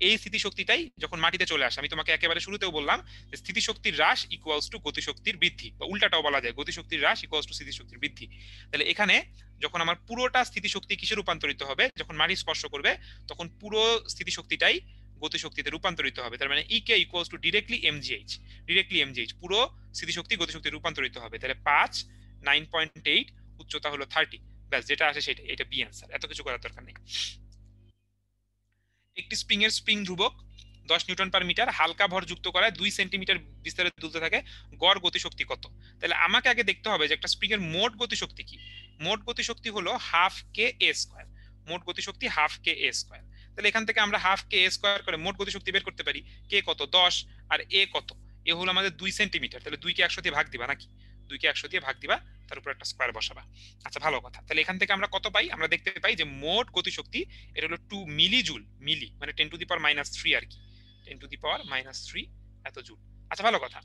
এই স্থিতিশক্তিটাই যখন মাটিতে চলে আসে, আমি তোমাকে একেবারে শুরুতেও বললাম যে স্থিতিশক্তির হ্রাস ইকুয়ালস টু গতিশক্তির বৃদ্ধি, বা উল্টাটাও বলা যায়, গতিশক্তির হ্রাস ইকুয়ালস টু স্থিতিশক্তির বৃদ্ধি। তাহলে এখানে যখন আমার পুরোটা স্থিতিশক্তি কিসে রূপান্তরিত হবে, যখন মাটি স্পর্শ করবে, তখন পুরো স্থিতিশক্তিটাই গতিশক্তিতে রূপান্তরিত হবে। তার মানে ইকে ইকুয়ালস টু ডিরেক্টলি এমজিএইচ, পুরো স্থিতিশক্তি গতিশক্তি রূপান্তরিত হবে। তাহলে 5, 9.8, উচ্চতা হলো 30। ব্যাস, যেটা আসে সেটা, এটা বি অ্যান্সার, এত কিছু করার দরকার নেই। একটি স্প্রিং এর স্প্রিং ধ্রুবক 10 নিউটন/মিটার, হালকা ভর যুক্ত করায় 2 সেন্টিমিটার বিস্তারে দুলতে থাকে, গড় গতিশক্তি কত? তাহলে আমাকে আগে দেখতে হবে যে একটা স্প্রিং এর মোট গতিশক্তি কি। মোট গতিশক্তি হলো হাফ কে এ স্কোয়ার, মোট গতিশক্তি হাফ কে এ স্কোয়ার। তাহলে এখান থেকে আমরা হাফ কে এ স্কোয়ার করে মোট গতিশক্তি বের করতে পারি। কে কত? 10, আর এ কত? এ হলো আমাদের 2 সেন্টিমিটার। তাহলে 2 কে 100 দিয়ে ভাগ দিবা নাকি, 2 কে 100 দিয়ে ভাগ দিবা, তার উপর একটা স্কোয়ার বসাবা। আচ্ছা, ভালো কথা। তাহলে এখান থেকে আমরা কত পাই? আমরা দেখতে পাই যে মোট গতিশক্তি এটা হলো 2 মিলি জুল, মিলি মানে 10⁻³ আর কি, 10⁻³ এত জুল। আচ্ছা, ভালো কথা।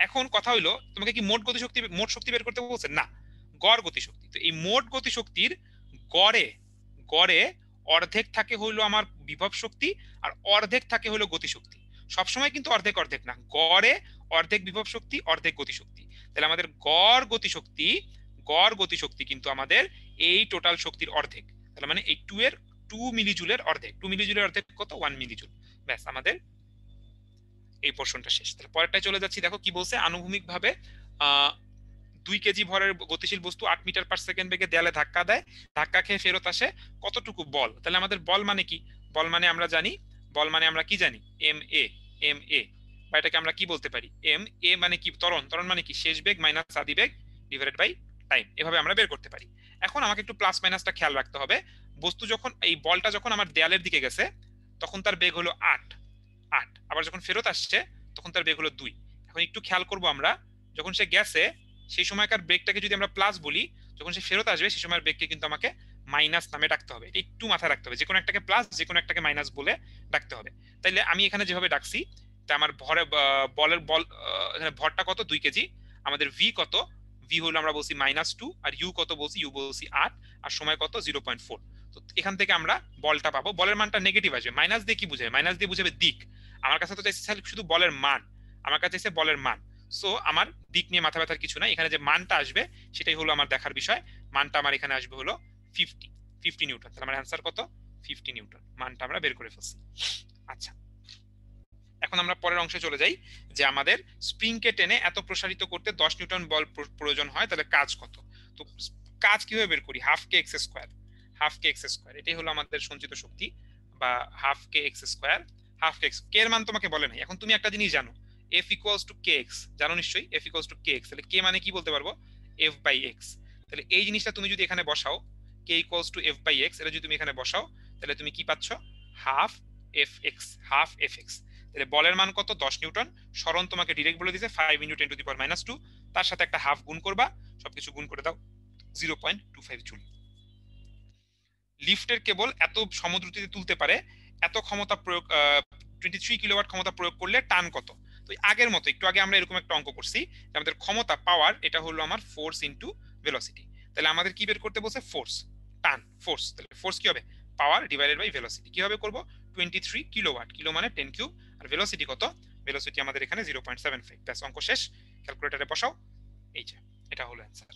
এখন কথা হইলো, তোমাকে কি মোট গতিশক্তি, মোট শক্তি বের করতে বলছে? না, গড় গতিশক্তি। তো এই মোট গতিশক্তির গড়ে, গড়ে অর্ধেক থাকে হইলো আমার বিভব শক্তি, আর অর্ধেক থাকে হইলো গতিশক্তি। সবসময় কিন্তু অর্ধেক অর্ধেক না, গড়ে অর্ধেক বিভব শক্তি, অর্ধেক গতিশক্তি। তাহলে আমাদের গড় গতিশক্তি, গড় গতিশক্তি কিন্তু আমাদের এই টোটাল শক্তির অর্ধেক। তাহলে মানে এই 2 মিলিজুলের অর্ধেক, 2 মিলিজুলের অর্ধেক কত? 1 মিলিজুল। ব্যাস, আমাদের এই পোর্শনটা শেষ। তাহলে পরেরটায় চলে যাচ্ছি, দেখো কি বলছে। আনুভূমিক ভাবে 2 কেজি ভরের গতিশীল বস্তু 8 মিটার/সেকেন্ড বেগে দেয়ালে ধাক্কা দেয়, ধাক্কা খেয়ে ফেরত আসে কতটুকু বল? তাহলে আমাদের বল মানে কি? বল মানে আমরা জানি, বল মানে আমরা কি জানি? এম এ, এম এ, বা এটাকে আমরা কি বলতে পারি? এম এ মানে কি? ত্বরণ। ত্বরণ মানে কি? শেষ বেগ মাইনাস আদি বেগ ডিভাইডেড বাই টাইম। এভাবে আমরা বের করতে পারি। এখন আমাকে একটু প্লাস মাইনাসটা খেয়াল রাখতে হবে। বস্তু যখন, এই বলটা যখন আমার দেয়ালের দিকে গেছে, তখন তার বেগ হলো 8, আবার যখন ফেরত আসছে তখন তার বেগ হলো 2। এখন একটু খেয়াল করব আমরা, যখন সে গেছে সেই সময়কার বেগটাকে যদি আমরা প্লাস বলি, যখন সে ফেরত আসবে সেই সময়ের বেগকে কিন্তু আমাকে মাইনাস নামে ডাকতে হবে। এটা একটু মাথায় রাখতে হবে, যে কোনো একটাকে প্লাস, যে কোনো একটাকে মাইনাস বলে ডাকতে হবে। তাইলে আমি এখানে যেভাবে ডাকছি, তা আমার ভরে বলের বল, এখানে ভরটা কত? 2 কেজি। আমাদের ভি কত? ভি হলো আমরা বলছি -2, আর ইউ কত বলছি? ইউ বলছি 8, আর সময় কত? 0.4। তো এখান থেকে আমরা বলটা পাবো। বলের মানটা নেগেটিভ আসবে। মাইনাস দিয়ে কি বুঝাবে? মাইনাস দিয়ে বুঝাবে দিক। আমার কাছে তো চাইছে শুধু বলের মান, আমার কাছে চাইছে বলের মান। সো আমার দিক নিয়ে মাথা ব্যথার কিছু নাই, এখানে যে মানটা আসবে সেটাই হলো আমার দেখার বিষয়। মানটা আমার এখানে আসবে হলো 50 নিউটন। তাহলে আমার অ্যান্সার কত? 50 নিউটন। মানটা আমরা বের করে ফেলছি। আচ্ছা, এখন আমরা পরের অংশে চলে যাই, যে আমাদের স্প্রিংকে টেনে এত প্রসারিত করতে 10 নিউটন বল প্রয়োজন হয়, তাহলে কাজ কত? তো কাজ কিভাবে বের করি? হাফ কে এক্স স্কোয়ার, হাফ কে এক্স স্কোয়ার, এটাই হলো আমাদের সঞ্চিত শক্তি, বা হাফ কে এক্স স্কোয়ার। হাফ কে এক্স, কে এর মান তোমাকে বলে নাই। এখন তুমি একটা জিনিস জানো, F equals to K X, জানো নিশ্চয়ই, F equals to K X. তাহলে কে মানে কি বলতে পারবো? F by X. তাহলে এই জিনিসটা তুমি যদি এখানে বসাও, K equals to F by X, এটা যদি তুমি এখানে বসাও, তাহলে তুমি কি পাচ্ছ? Half F X, half F X. তাহলে বলের মান কত? 10 নিউটন। সরণ তোমাকে ডিরেক্ট বলে দিয়েছে 5 × 10⁻², তার সাথে একটা হাফ গুণ করবা, সবকিছু গুণ করে দাও, 0.25 জুল। লিফটের কেবল এত সমদ্রুতিতে তুলতে পারে, এত ক্ষমতা প্রয়োগ, 23 কিলোওয়াট ক্ষমতা প্রয়োগ করলে টান কত? তো আগের মতো, একটু আগে আমরা এরকম একটা অঙ্ক করছি, আমাদের ক্ষমতা পাওয়ার এটা হলো আমার ফোর্স ইনটু ভেলোসিটি। তাহলে আমাদের কি বের করতে বলছে? ফোর্স, টান, ফোর্স। তাহলে ফোর্স কি হবে? Power divided by velocity. কিভাবে করব? 23 কিলোওয়াট, কিলো মানে 10³ আর ভেলোসিটি কত? ভেলোসিটি আমাদের এখানে 0.75। ব্যাস, অঙ্ক শেষ। ক্যালকুলেটরে বসাও, এই যে এটা হলো অ্যান্সার।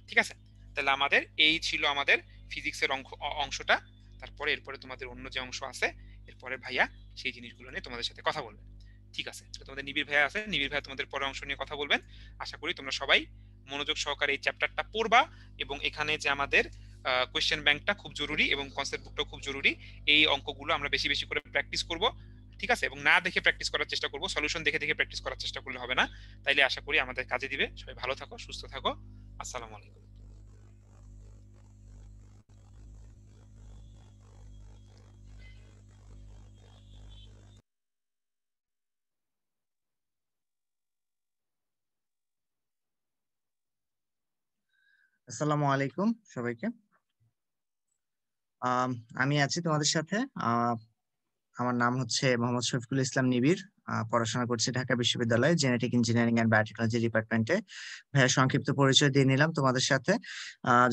ঠিক আছে, তাহলে আমাদের এই ছিল আমাদের ফিজিক্সের অংশটা। তারপরে এরপরে তোমাদের অন্য যে অংশ আছে, এরপরে ভাইয়া সেই জিনিসগুলো নিয়ে তোমাদের সাথে কথা বলবেন। ঠিক আছে, তোমাদের নিবিড় ভাইয়া আছে, নিবিড় ভাইয়া তোমাদের পরের অংশ নিয়ে কথা বলবেন। আশা করি তোমরা সবাই মনোযোগ সহকারে এই চ্যাপ্টারটা পড়বা, এবং এখানে যে আমাদের কোয়েশ্চেন ব্যাংকটা খুব জরুরি এবং কনসেপ্ট বুকটাও খুব জরুরি। এই অঙ্কগুলো আমরা বেশি বেশি করে প্র্যাকটিস করব। ঠিক আছে, এবং না দেখে প্র্যাকটিস করার চেষ্টা করব, সলিউশন দেখে দেখে প্র্যাকটিস করার চেষ্টা করলে হবে না। তাইলে আশা করি আমাদের কাজে দিবে। সবাই ভালো থাকো, সুস্থ থাকো। আসসালামু আলাইকুম। আসসালামু আলাইকুম সবাইকে। আম, আমি আছি তোমাদের সাথে। আমার নাম হচ্ছে মোহাম্মদ শফিকুল ইসলাম নিবিড়। পড়াশোনা করছি ঢাকা বিশ্ববিদ্যালয়ে জেনেটিক ইঞ্জিনিয়ারিং অ্যান্ড বায়োটেকনোলজি ডিপার্টমেন্টে। ভাইয়া সংক্ষিপ্ত পরিচয় দিয়ে নিলাম তোমাদের সাথে।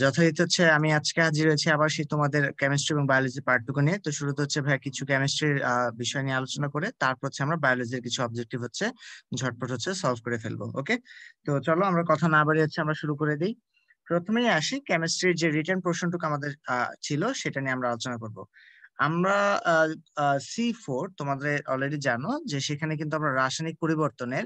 যথারীতি হচ্ছে আমি আজকে হাজির হয়েছি আবার সেই তোমাদের কেমিস্ট্রি এবং বায়োলজি পার্টটুকু নিয়ে। তো শুরুতে হচ্ছে ভাইয়া কিছু কেমিস্ট্রির বিষয় নিয়ে আলোচনা করে তারপর হচ্ছে আমরা বায়োলজির কিছু অবজেক্টিভ হচ্ছে ঝটপট হচ্ছে সলভ করে ফেলবো। ওকে, তো চলো আমরা কথা না বাড়িয়ে হচ্ছে আমরা শুরু করে দিই। প্রথমেই আসি, কেমিস্ট্রির যে রিটেন পোর্শনটুকু আমাদের ছিল সেটা নিয়ে আমরা আলোচনা করব। আমরা C4 তোমাদের অলরেডি জানো যে সেখানে কিন্তু আমরা রাসায়নিক পরিবর্তনের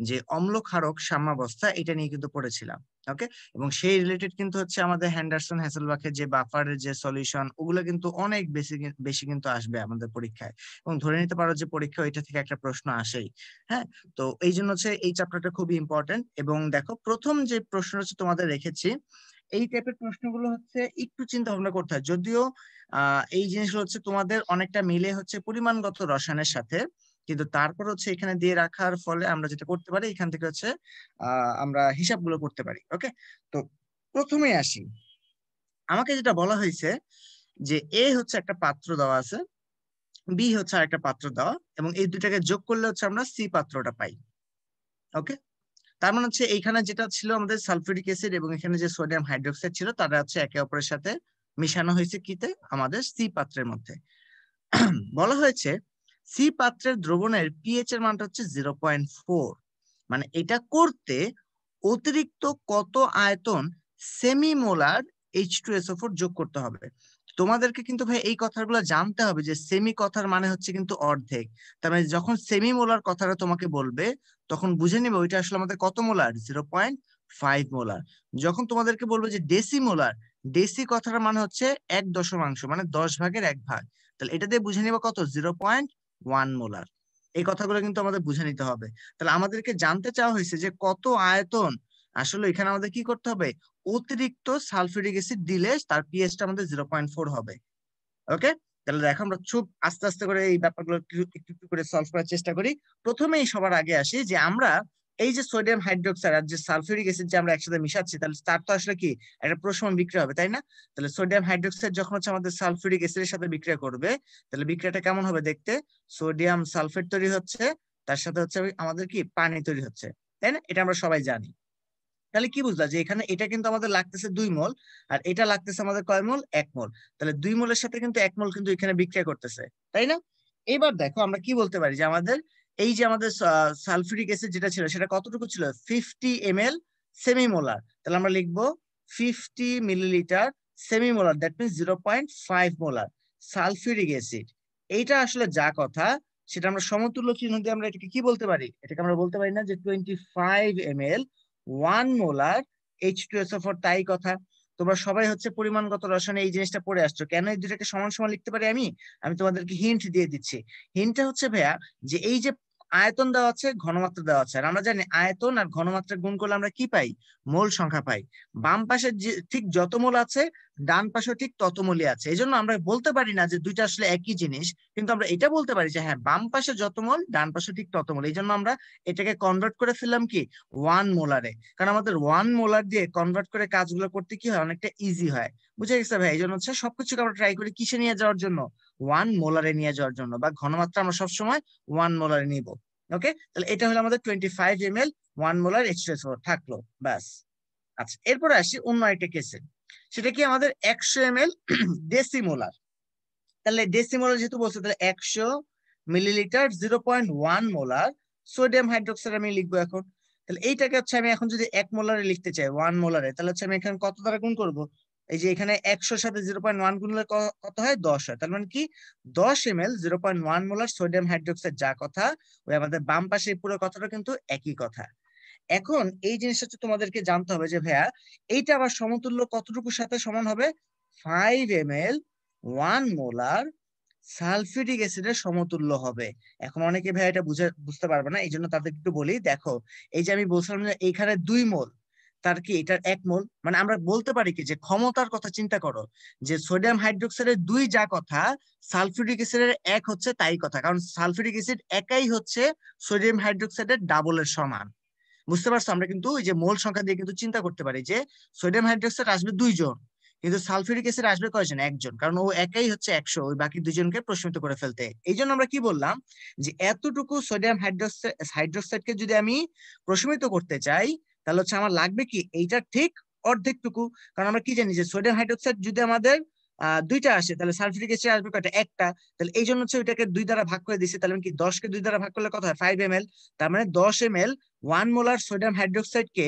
যে অম্ল ক্ষারক সাম্যাবস্থা এটা নিয়ে কিন্তু পড়েছিলাম। ওকে, এবং সেই রিলেটেড কিন্তু হচ্ছে আমাদের হ্যান্ডারসন হ্যাসেলবাখের যে বাফারের যে সলিউশন ওগুলো কিন্তু অনেক বেশি বেশি কিন্তু আসবে আমাদের পরীক্ষায়, এবং ধরে নিতে পারো যে পরীক্ষা এটা থেকে একটা প্রশ্ন আসেই। হ্যাঁ, তো এই জন্য হচ্ছে এই চ্যাপ্টারটা খুবই ইম্পর্টেন্ট। এবং দেখো প্রথম যে প্রশ্ন হচ্ছে তোমাদের রেখেছি, এই টাইপের প্রশ্নগুলো হচ্ছে একটু চিন্তা ভাবনা করতে হয়, যদিও এই জিনিসগুলো হচ্ছে তোমাদের অনেকটা মিলে হচ্ছে পরিমাণগত রসায়নের সাথে, কিন্তু তারপর হচ্ছে এখানে দিয়ে রাখার ফলে আমরা যেটা করতে পারি এখান থেকে হচ্ছে আমরা হিসাবগুলো করতে পারি। ওকে, তো প্রথমে আসি, আমাকে যেটা বলা হয়েছে যে এ হচ্ছে একটা পাত্র দেওয়া আছে, বি হচ্ছে আরেকটা পাত্র দেওয়া, এবং এই দুটাকে যোগ করলে হচ্ছে আমরা সি পাত্রটা পাই। ওকে, তার মানে হচ্ছে এইখানে যেটা ছিল আমাদের সালফিউরিক অ্যাসিড এবং এখানে যে সোডিয়াম হাইড্রোক্সাইড ছিল তারা হচ্ছে একে অপরের সাথে মিশানো হয়েছে কিতে, আমাদের সি পাত্রের মধ্যে। বলা হয়েছে সি পাত্রের দ্রবণের পিএইচ এর মানটা হচ্ছে 0.4। মানে এটা করতে অতিরিক্ত কত আয়তন সেমিমোলার H2SO4 যোগ করতে হবে। তোমাদেরকে কিন্তু ভাই এই কথাগুলো জানতে হবে যে সেমি কথার মানে হচ্ছে কিন্তু অর্ধেক। তার মানে যখন সেমিমোলার কথাটা তোমাকে বলবে তখন বুঝে নিবে ওইটা আসলে আমাদের কত মোলার, 0.5 মোলার। যখন তোমাদেরকে বলবে যে ডেসিমোলার, ডেসি কথার মানে হচ্ছে 1/10, মানে 10 ভাগের 1 ভাগ। তাহলে এটা দিয়ে বুঝে নিবা কত, 0.1 মোলার। এই কথাগুলো কিন্তু আমাদের বুঝে নিতে হবে। তাহলে আমাদেরকে জানতে চাওয়া হয়েছে যে কত আয়তন। আসলে এখানে আমাদের কি করতে হবে, অতিরিক্ত সালফিউরিক অ্যাসিড দিলে তার পিএইচটা আমাদের 0.4 হবে। ওকে, তাহলে দেখো আমরা খুব আস্তে আস্তে করে এই ব্যাপারগুলো একটু একটু একটু করে সলভ করার চেষ্টা করি। প্রথমেই সবার আগে আসি যে আমরা এই যে সোডিয়াম হাইড্রোক্সাইড আর যে সালফিউরিক অ্যাসিড যে আমরা একসাথে মিশাচ্ছি, তাহলে তার তো আসলে কি একটা প্রশমন বিক্রিয়া হবে, তাই না? তাহলে সোডিয়াম হাইড্রোক্সাইড যখন হচ্ছে আমাদের সালফিউরিক অ্যাসিডের সাথে বিক্রিয়া করবে, তাহলে বিক্রিয়াটা কেমন হবে দেখতে, সোডিয়াম সালফেট তৈরি হচ্ছে, তার সাথে হচ্ছে আমাদের কি পানি তৈরি হচ্ছে, তাই না? এটা আমরা সবাই জানি। তাহলে কি বুঝলা যে এখানে এটা কিন্তু আমাদের লাগতেছে 2 মোল, আর এটা লাগতেছে আমাদের কয় মোল, 1 মোল। তাহলে 2 মোলের সাথে কিন্তু 1 মোল কিন্তু এখানে বিক্রিয়া করতেছে, তাই না? এবার দেখো আমরা কি বলতে পারি যে আমাদের এই যে আমাদের সালফিউরিক অ্যাসিড যেটা ছিল সেটা কতটুকু ছিল, 50 ml সেমিমোলার। তাহলে আমরা লিখবো 50 millilitre semimolar, that means 0.5 molar sulphuric acid. এইটা আসলে যা কথা সেটা আমরা সমতুল্য চিহ্ন দিয়ে আমরা এটাকে কি বলতে পারি, এটাকে আমরা বলতে পারি না যে 25 ml 1 মোলার H2SO4, তাই কথা। তোমরা সবাই হচ্ছে পরিমাণগত রসায়নে এই জিনিসটা পড়ে আসছো। কেন এই দুটাকে সমান সমান লিখতে পারি আমি আমি তোমাদেরকে হিন্ট দিয়ে দিচ্ছি। হিন্টটা হচ্ছে ভাইয়া যে এই যে আয়তন দেওয়া আছে, ঘনমাত্রা দেওয়া আছে, আর আমরা জানি আয়তন আর ঘনমাত্রা গুণ করলে আমরা কি পাই, মোল সংখ্যা পাই। বাম পাশে ঠিক যত মোল আছে ডান পাশে ঠিক তত মোলই আছে। এই জন্য আমরা বলতে পারি না যে দুইটা আসলে একই জিনিস, কিন্তু আমরা এটা বলতে পারি যে হ্যাঁ বাম পাশে যত মোল ডান পাশে ঠিক তত মোল। এই জন্য আমরা এটাকে কনভার্ট করে ফেললাম কি 1 মোলারে, কারণ আমাদের 1 মোলার দিয়ে কনভার্ট করে কাজগুলো করতে কি হয়, অনেকটা ইজি হয়। বুঝে গেছে ভাই? এই জন্য হচ্ছে সবকিছুকে আমরা ট্রাই করি কিসে নিয়ে যাওয়ার জন্য, 1 মোলারে নিয়ে যাওয়ার জন্য, বা ঘনমাত্রা আমরা সবসময় 1 মোলারে নিব। ওকে, তাহলে এটা হলো আমাদের 25 ml 1 মোলার H2SO4 থাকলো, ব্যাস। আচ্ছা, এরপরে আসি অন্য একটা কেসে, সেটা কি আমাদের 100 ml ডেসিমোলার। তাহলে ডেসিমোলার যেহেতু বলছে, তাহলে 100 মিলিলিটার 0.1 মোলার সোডিয়াম হাইড্রোক্সাইড আমি লিখবো এখন। তাহলে এইটাকে হচ্ছে আমি এখন যদি 1 মোলারে লিখতে চাই, 1 মোলারে, তাহলে হচ্ছে আমি এখানে কত দ্বারা গুণ করব, এই যে এখানে 100 সাথে 0.1 গুণলে কত হয়, 10 হয়। তার মানে কি 10 ml 0.1 মোলার সোডিয়াম হাইড্রোক্সাইড যা কথা, ওই আমাদের বাম পাশে পুরো কথাটা কিন্তু একই কথা। এখন এই জিনিসটা হচ্ছে তোমাদেরকে জানতে হবে যে ভাইয়া এইটা আবার সমতুল্য কতটুকুর সাথে সমান হবে, 5 ml 1 মোলার সালফিউরিক অ্যাসিডের সমতুল্য হবে। এখন অনেকে ভাই এটা বুঝতে পারবে না, এই জন্য তাদের একটু বলি। দেখো এই যে আমি বলছিলাম যে এইখানে 2 মোল, তার কি এটার 1 মোল, মানে আমরা বলতে পারি কি যে ক্ষমতার কথা চিন্তা করো, যে সোডিয়াম হাইড্রোক্সাইডের 2 যা কথা, সালফিউরিক অ্যাসিডের 1 হচ্ছে তাই কথা, কারণ সালফিউরিক অ্যাসিড একাই হচ্ছে সোডিয়াম হাইড্রোক্সাইডের ডাবলের সমান। বুঝতে পারছো? আমরা কিন্তু ওই যে মোল সংখ্যা দিয়ে কিন্তু চিন্তা করতে পারি যে সোডিয়াম হাইড্রোক্সাইড আসবে 2 জন, কিন্তু সালফিউরিক অ্যাসিড আসবে কয়জন? একজন, কারণ ও একাই হচ্ছে 100, ওই বাকি দুজনকে প্রশমিত করে ফেলতে। এই জন্য আমরা কি বললাম যে এতটুকু সোডিয়াম হাইড্রোক্সাইডকে যদি আমি প্রশমিত করতে চাই তাহলে হচ্ছে আমার লাগবে কি এইটা ঠিক অর্ধেকটুকু। কারণ আমরা কি জানি যে সোডিয়াম হাইড্রোক্সাইড যদি আমাদের দুইটা আসে তাহলে সালফিউরিক অ্যাসিড আসবে কয়টা? একটা। তাহলে এই জন্য হচ্ছে ওইটাকে 2 দ্বারা ভাগ করে দিচ্ছি। তাহলে কি 10 কে 2 দ্বারা ভাগ করলে কত হয়? 5 ml। তার মানে 10 ml 1 মোলার সোডিয়াম হাইড্রোক্সাইডকে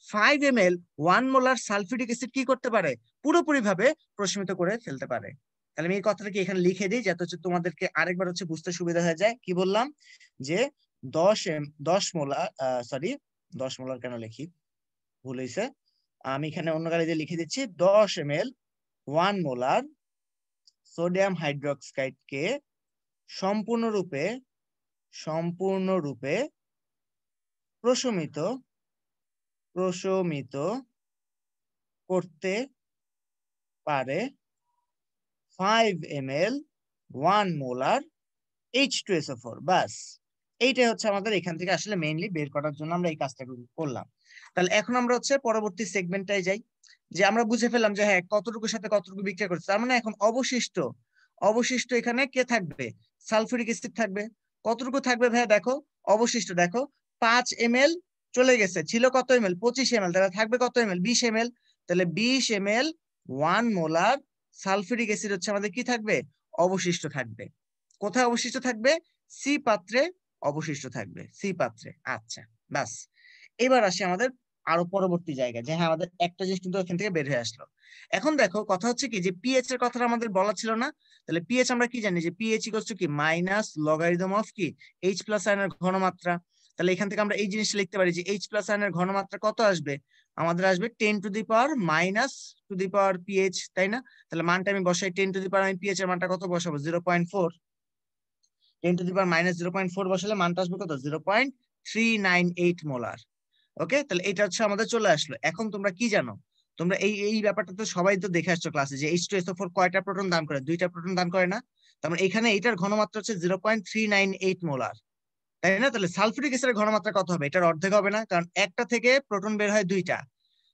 5 ml 1 মোলার সালফিউরিক অ্যাসিড কি করতে পারে? পুরোপুরি ভাবে প্রশমিত করে ফেলতে পারে। তাহলে আমি এই কথাটা কি এখানে লিখে দিই যাতে হচ্ছে তোমাদেরকে আরেকবার হচ্ছে বুঝতে সুবিধা হয়ে যায়। কি বললাম যে 10 মোলার, সরি 10 মোলার কেন লিখি, ভুল হয়েছে, আমি এখানে অন্য গাড়ি দিয়ে লিখে দিচ্ছি 10 ml 1 মোলার সোডিয়াম হাইড্রোক্সাইডকে সম্পূর্ণরূপে প্রশমিত করতে পারে 5 ml 1 মোলার H2SO4। বাস এইটাই হচ্ছে আমাদের এখান থেকে আসলে মেইনলি বের করার জন্য আমরা এই কাজটা করলাম। তাহলে এখন আমরা হচ্ছে পরবর্তী সেগমেন্টটায় যাই, যে আমরা বুঝে ফেললাম যে হ্যাঁ কতটুকুর সাথে কতটুকু বিক্রিয়া করছে। তার মানে এখন অবশিষ্ট এখানে কে থাকবে? সালফিউরিক অ্যাসিড থাকবে। কতটুকু থাকবে ভাইয়া? দেখো অবশিষ্ট, দেখো 5 ml চলে গেছে, ছিল কত ml? 25 ml। তাহলে থাকবে কত ml? 20 ml। তাহলে 20 ml 1 মোলার সালফিউরিক অ্যাসিড হচ্ছে আমাদের কি থাকবে? অবশিষ্ট থাকবে। কোথায় অবশিষ্ট থাকবে? সি পাত্রে অবশিষ্ট থাকবে, সি পাত্রে। আচ্ছা, বাস এবার আসি আমাদের আরো পরবর্তী জায়গায়, যে হ্যাঁ আমাদের একটা জিনিস কিন্তু এখান থেকে বের হয়ে আসলো। এখন দেখো কথা হচ্ছে কি যে পিএইচ এর কথাটা আমাদের বলা ছিল না? তাহলে পিএইচ আমরা কি জানি যে পিএইচ ইকুয়ালস টু কি মাইনাস লগারিদম অফ কি এইচ প্লাস আয়নের ঘনমাত্রা। তাহলে এখান থেকে আমরা এই জিনিসটা লিখতে পারি যে এইচ প্লাস আয়নের ঘনমাত্রা কত আসবে? আমাদের আসবে 10 to the power minus to the power pH, তাই না? তাহলে মানটা আমি বসাই 10 টু দি পাওয়ার, আমি পিএইচ এর মানটা কত বসাবো? 0.4। 10 টু দি পাওয়ার মাইনাস 0.4 বসালে মানটা আসবে কত? 0.398 মোলার। ওকে, তাহলে এটা হচ্ছে আমাদের চলে আসলো। এখন তোমরা কি জানো? তোমরা এই ব্যাপারটা তো সবাই তো দেখে আসছো ক্লাসে, যে H2SO4 কয়টা প্রোটন দান করে? 2টা প্রোটন দান করে না? তার মানে এখানে এটার ঘনমাত্রা হচ্ছে 0.398 মোলার, তাই না? তাহলে সালফিউরিক অ্যাসিডের ঘনমাত্রা কত হবে? এটার অর্ধেক হবে না, কারণ একটা থেকে প্রোটন বের হয় 2টা।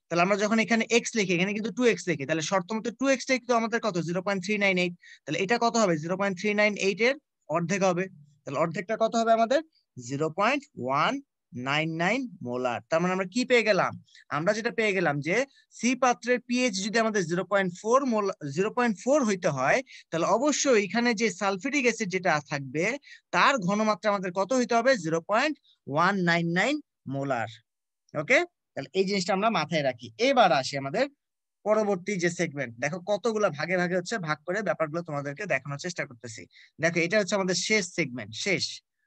তাহলে আমরা যখন এখানে এক্স লিখি, এখানে কিন্তু 2x লিখি, তাহলে শর্ত মতো 2x টা কিন্তু আমাদের কত? 0.398। তাহলে এটা কত হবে? 0.398 এর অর্ধেক হবে। তাহলে অর্ধেকটা কত হবে আমাদের? 0.199 মোলার। তার মানে আমরা কি পেয়ে গেলাম? আমরা যেটা পেয়ে গেলাম যে সি পাত্রের পিএইচ যদি আমাদের 0.4 হইতে হয়, তাহলে অবশ্যই এখানে যে সালফিউরিক অ্যাসিড যেটা থাকবে তার ঘনমাত্রা আমাদের কত হইতে হবে? 0.199 মোলার। ওকে, তাহলে এই জিনিসটা আমরা মাথায় রাখি। এবার আসি আমাদের পরবর্তী যে সেগমেন্ট। দেখো কতগুলো ভাগে ভাগে হচ্ছে ভাগ করে ব্যাপারগুলো তোমাদেরকে দেখানোর চেষ্টা করতেছি। দেখো এটা হচ্ছে আমাদের শেষ সেগমেন্ট,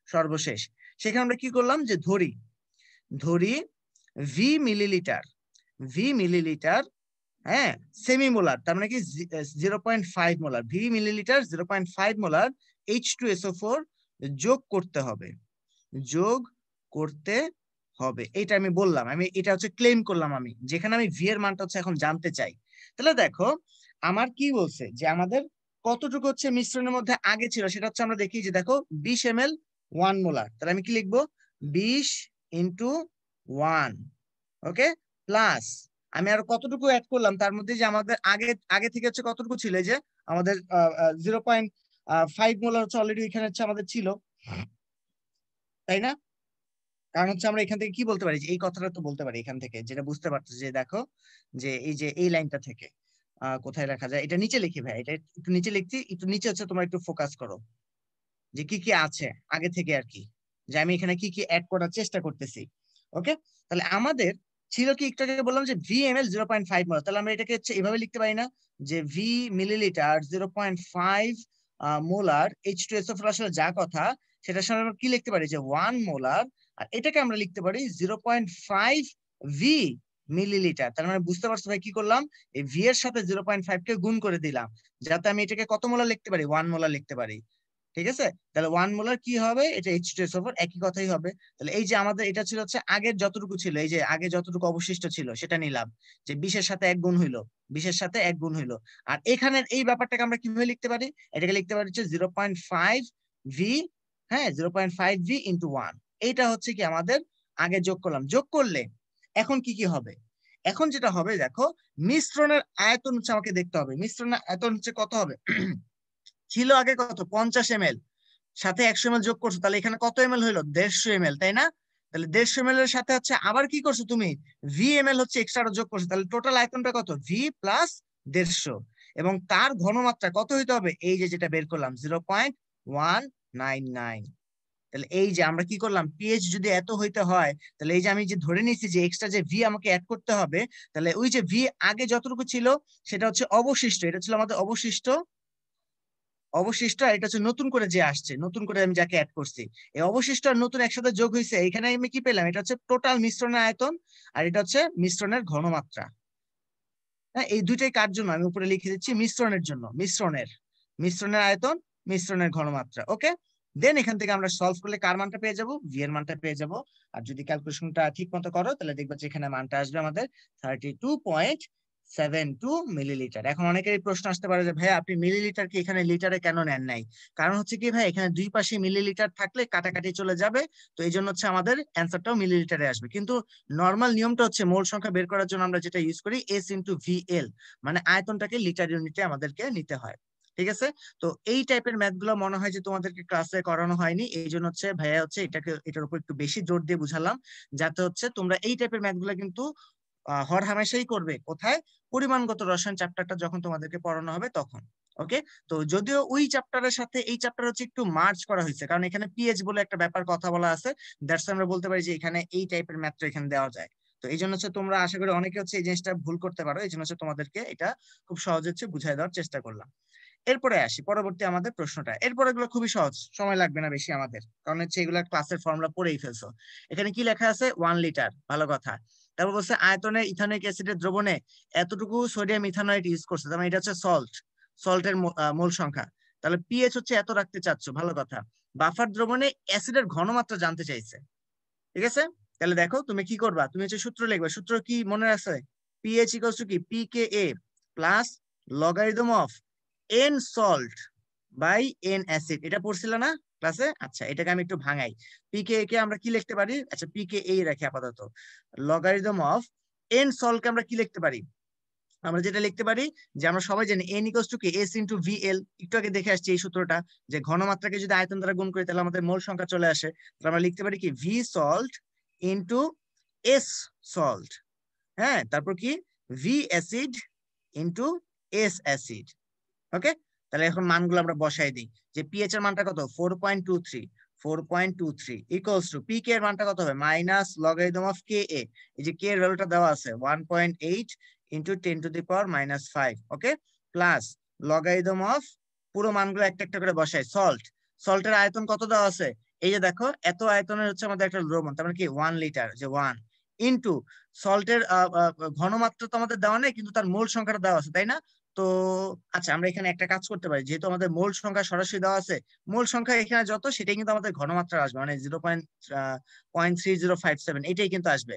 সর্বশেষ। সেখানে আমরা কি করলাম যে ধরি ভি মিলিলিটার, হ্যাঁ সেমি মোলার, তার মানে কি 0.5 molar, V millilitre 0.5 molar H2SO4 যোগ করতে হবে। এটা আমি বললাম, আমি এটা হচ্ছে ক্লেম করলাম, আমি যেখানে আমি ভি এর মানটা হচ্ছে এখন জানতে চাই। তাহলে দেখো আমার কি বলছে যে আমাদের কতটুকু হচ্ছে মিশ্রণের মধ্যে আগে ছিল, সেটা হচ্ছে আমরা দেখি যে দেখো 20 ml 1 মোলার। তাহলে আমি কি লিখবো? 20 ইন্টু 1, ওকে, প্লাস আমি আর কতটুকু অ্যাড করলাম তার মধ্যে, যে আমাদের আগে থেকে হচ্ছে কতটুকু ছিল, যে আমাদের 0.5 মোলার হচ্ছে অলরেডি এখানে হচ্ছে আমাদের ছিল, তাই না? কারণ হচ্ছে আমরা এখান থেকে কি বলতে পারি, যে এই কথাটা তো বলতে পারি এখান থেকে, যেটা বুঝতে পারছো যে দেখো যে এই লাইনটা থেকে কোথায় রাখা যায়, এটা নিচে লিখি ভাই, এটা একটু নিচে লিখছি, একটু নিচে হচ্ছে তোমরা একটু ফোকাস করো যে কি কি আছে আগে থেকে আর কি, যে আমি এখানে কি কি অ্যাড করার চেষ্টা করতেছি। ওকে, তাহলে আমাদের ছিল কি, একটু আগে বললাম যে ভি এম এল 0.5 মোলার। তাহলে আমরা এটাকে হচ্ছে এভাবে লিখতে পারি না, যে ভি মিলিলিটার 0.5 মোলার H2SO4 আসলে যা কথা সেটার সঙ্গে আমরা কি লিখতে পারি, যে 1 মোলার, আর এটাকে আমরা লিখতে পারি 0.5 ভি মিলিলিটার। তার মানে বুঝতে পারছো ভাই কি করলাম? এই ভি এর সাথে 0.5 কে গুণ করে দিলাম, যাতে আমি এটাকে কত মোলার লিখতে পারি? 1 মোলার লিখতে পারি। ঠিক আছে, তাহলে 1 মোলার কি হবে? এটা H2SO4, একই কথাই হবে। তাহলে এই যে আমাদের এটা ছিল হচ্ছে আগের যতটুকু ছিল, এই যে আগে যতটুকু অবশিষ্ট ছিল সেটা নিলাম, যে 20 এর সাথে 1 গুণ হইলো, 20 এর সাথে 1 গুণ হইলো। আর এখানের এই ব্যাপারটাকে আমরা কিভাবে লিখতে পারি? এটাকে লিখতে পারি হচ্ছে 0.5 ভি, হ্যাঁ 0.5 ভি ইন্টু 1। এইটা হচ্ছে কি আমাদের আগে যোগ করলাম। যোগ করলে এখন কি কি হবে? এখন যেটা হবে দেখো, মিশ্রণের আয়তন হচ্ছে আমাকে দেখতে হবে। মিশ্রণের আয়তন হচ্ছে কত হবে? ছিল আগে কত, 50 ml, সাথে 100 ml যোগ করছো, তাহলে এখানে কত ml হইলো? 150 ml, তাই না? তাহলে 150 ml এর সাথে হচ্ছে আবার কি করছো তুমি, VML হচ্ছে এক্সট্রা যোগ করছো, তাহলে টোটাল আয়তনটা কত? V প্লাস 150, এবং তার ঘনমাত্রা কত হইতে হবে? এই যে যেটা বের করলাম 0.199। তাহলে এই যে আমরা কি করলাম, পিএইচ যদি এত হইতে হয়, তাহলে এই যে আমি যে ধরে নিয়েছি যে এক্সট্রা যে ভি আমাকে অ্যাড করতে হবে, তাহলে ওই যে ভি আগে যতটুকু ছিল সেটা হচ্ছে অবশিষ্ট, এটা ছিল আমাদের অবশিষ্ট, আর এটা হচ্ছে নতুন করে যে আসছে, নতুন করে আমি যাকে অ্যাড করছি, এই অবশিষ্ট আর নতুন একসাথে যোগ হয়েছে, এখানে আমি কি পেলাম? এটা হচ্ছে টোটাল মিশ্রণের আয়তন, আর এটা হচ্ছে মিশ্রণের ঘনমাত্রা। হ্যাঁ, এই দুইটাই কার জন্য আমি উপরে লিখে দিচ্ছি, মিশ্রণের জন্য, মিশ্রণের আয়তন, মিশ্রণের ঘনমাত্রা। ওকে, দেন এখান থেকে আমরা সলভ করলে কার মানটা পেয়ে যাব? ভি এর মানটা পেয়ে যাব। আর যদি ক্যালকুলেশনটা ঠিক মতো করো তাহলে দেখবে যে এখানে মানটা আসবে আমাদের 32.72 মিলিলিটার। এখন অনেকেরই প্রশ্ন আসতে পারে যে ভাই আপনি মিলিলিটার কি এখানে লিটারে কেন নেন নাই? কারণ হচ্ছে কি ভাই, এখানে দুই পাশে মিলিলিটার থাকলে কাটাকাটি চলে যাবে, তো এই জন্য হচ্ছে আমাদের অ্যান্সারটাও মিলিলিটারে আসবে। কিন্তু নর্মাল নিয়মটা হচ্ছে মোল সংখ্যা বের করার জন্য আমরা যেটা ইউজ করি, এস ইন্টু ভিএল, মানে আয়তনটাকে লিটার ইউনিটে আমাদেরকে নিতে হয়। ঠিক আছে? তো এই টাইপের ম্যাথ গুলো মনে হয় যে তোমাদেরকে ক্লাসে করানো হয়নি, এই জন্য হচ্ছে ভাইয়া হচ্ছে এটার উপর একটু বেশি জোর দিয়ে বুঝালাম, যাতে হচ্ছে তোমরা এই টাইপের ম্যাথ গুলো কিন্তু হর হামেশাই করবে। কোথায়? পরিমাণগত রসায়ন চ্যাপ্টারটা যখন তোমাদেরকে পড়ানো হবে তখন। ওকে, তো যদিও ওই চ্যাপ্টারের সাথে এই চ্যাপ্টার হচ্ছে একটু মার্জ করা হয়েছে, কারণ এখানে পিএইচ বলে একটা ব্যাপার কথা বলা আছে, দ্যাটস আমরা বলতে পারি যে এখানে এই টাইপের ম্যাথটা এখানে দেওয়া যায়। তো এই জন্য হচ্ছে তোমরা আশা করি অনেকে হচ্ছে এই জিনিসটা ভুল করতে পারো, এই জন্য হচ্ছে তোমাদেরকে এটা খুব সহজ হচ্ছে বুঝাই দেওয়ার চেষ্টা করলাম। এরপরে আসি পরবর্তী আমাদের প্রশ্নটা। এরপরে এগুলো খুবই সহজ, সময় লাগবে না বেশি আমাদের, কারণ হচ্ছে এগুলা ক্লাসের ফর্মুলা পড়েই ফেলছো। এখানে কি লেখা আছে? 1 লিটার, ভালো কথা। তারপর বলছে আয়তনে ইথানোয়িক অ্যাসিডের দ্রবণে এতটুকু সোডিয়াম ইথানয়েড ইউজ করছে, তার মানে এটা হচ্ছে সল্টের মোল সংখ্যা। তাহলে পিএইচ হচ্ছে এত রাখতে চাচ্ছ, ভালো কথা। বাফার দ্রবণে অ্যাসিডের ঘনমাত্রা জানতে চাইছে। ঠিক আছে, তাহলে দেখো তুমি কি করবা, তুমি হচ্ছে সূত্র লিখবে। সূত্র কি মনে আছে? পিএইচ ইকুয়ালস টু কি, pKa plus logarithm of N salt by N acid. এটা পড়ছিল না ক্লাসে? আচ্ছা, এটাকে আমি একটু ভাঙাই। পিকে কে আমরা কি লিখতে পারি? আচ্ছা, পিকে এই রাখি আপাতত। লগারিদম অফ এন সল্ট কে আমরা কি লিখতে পারি? আমরা যেটা লিখতে পারি যে আমরা সবাই জানি এন ইকুয়ালস টু কি, এস ইনটু ভিএল। একটু আগে দেখে আসছি এই সূত্রটা, যে ঘনমাত্রাকে যদি আয়তন দ্বারা গুণ করি তাহলে আমাদের মোল সংখ্যা চলে আসে। তাহলে আমরা লিখতে পারি কি, V salt into S salt. হ্যাঁ, তারপর কি, V acid into S acid. Okay, তাহলে এখন মানগুলো আমরা বসাই দিই, যে পিএইচ এর মানটা কত? 4.23 ইকুয়ালস টু পিকে এর মানটা কত হবে? মাইনাস লগারিদম অফ কে এ, এই যে কে এর ভ্যালুটা দেওয়া আছে 1.8 into 10⁵ okay, plus logarithm of, পুরো মানগুলো একটা একটা করে বসাই, সল্টের আয়তন কত দেওয়া আছে? এই যে দেখো, এত আয়তনের হচ্ছে আমাদের একটা দ্রবণ, তার মানে কি 1 লিটার, যে 1 ইন্টু সল্টের ঘনমাত্রা তো আমাদের দেওয়া নেই, কিন্তু তার মোল সংখ্যাটা দেওয়া আছে, তাই না? তো আচ্ছা, আমরা এখানে একটা কাজ করতে পারি, যেহেতু আমাদের মোল সংখ্যা সরাসরি দেওয়া আছে, মোল সংখ্যা এখানে যত সেটাই কিন্তু আমাদের ঘনমাত্রা আসবে, মানে 0.3057 এটাই কিন্তু আসবে।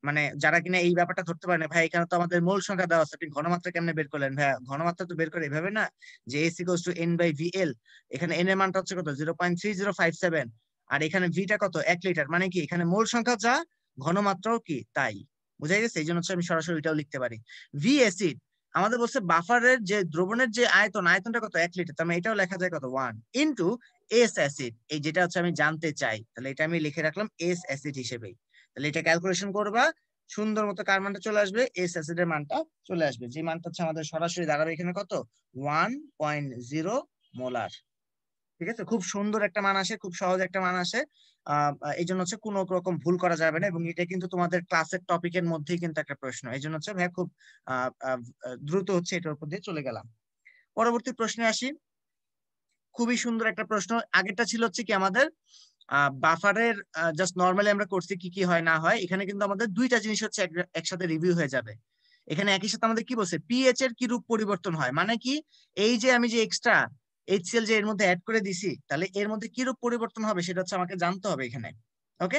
মানে যারা কিনা এই ব্যাপারটা ধরতে পারে না, ভাই এখানে তো আমাদের মোল সংখ্যা দেওয়া আছে, আপনি ঘনমাত্রা কেমনে বের করলেন? ভাই ঘনমাত্রা তো বের করে এভাবে না, যে S equals to N by VL. এখানে এন এর মানটা হচ্ছে কত? 0.3057, আর এখানে ভিটা কত? 1 লিটার। মানে কি, এখানে মোল সংখ্যা যা, ঘনমাত্রাও কি তাই। বুঝা গেছে? এই জন্য হচ্ছে আমি সরাসরি এটাও লিখতে পারি। ভি অ্যাসিড, আমাদের বলছে বাফারের যে দ্রবণের যে আয়তনটা কত? 1 লিটার, তার মানে এটাও লেখা যায় কত? 1 ইন্টু এস অ্যাসিড, এই যেটা হচ্ছে আমি জানতে চাই, তাহলে এটা আমি লিখে রাখলাম এস অ্যাসিড হিসেবেই। তাহলে এটা ক্যালকুলেশন করবা, সুন্দর মতো কার মানটা চলে আসবে? এস অ্যাসিডের মানটা চলে আসবে, যে মানটা হচ্ছে আমাদের সরাসরি দাঁড়াবে এখানে কত? 1.0 মোলার। ঠিক আছে, খুব সুন্দর একটা মান আসে, খুব সহজ একটা মান আসে। এই জন্য হচ্ছে কোনো রকম ভুল করা যাবে না, এবং এটা কিন্তু তোমাদের ক্লাসের টপিকের মধ্যেই কিন্তু একটা প্রশ্ন, এই জন্য হচ্ছে ভাই খুব দ্রুত হচ্ছে এটার উপর দিয়ে চলে গেলাম। পরবর্তী প্রশ্নে আসি। খুবই সুন্দর একটা প্রশ্ন। আগেরটা ছিল হচ্ছে কি আমাদের বাফারের, জাস্ট নর্মালি আমরা করছি কি কি হয় না হয়, এখানে কিন্তু আমাদের দুইটা জিনিস হচ্ছে একসাথে রিভিউ হয়ে যাবে। এখানে একই সাথে আমাদের কি বলছে, পিএইচ এর কি রূপ পরিবর্তন হয়, মানে কি, এই যে আমি যে এক্সট্রা এইচসিএল যে এর মধ্যে অ্যাড করে দিছি, তাহলে এর মধ্যে কি রূপ পরিবর্তন হবে সেটা হচ্ছে আমাকে জানতে হবে এখানে। ওকে,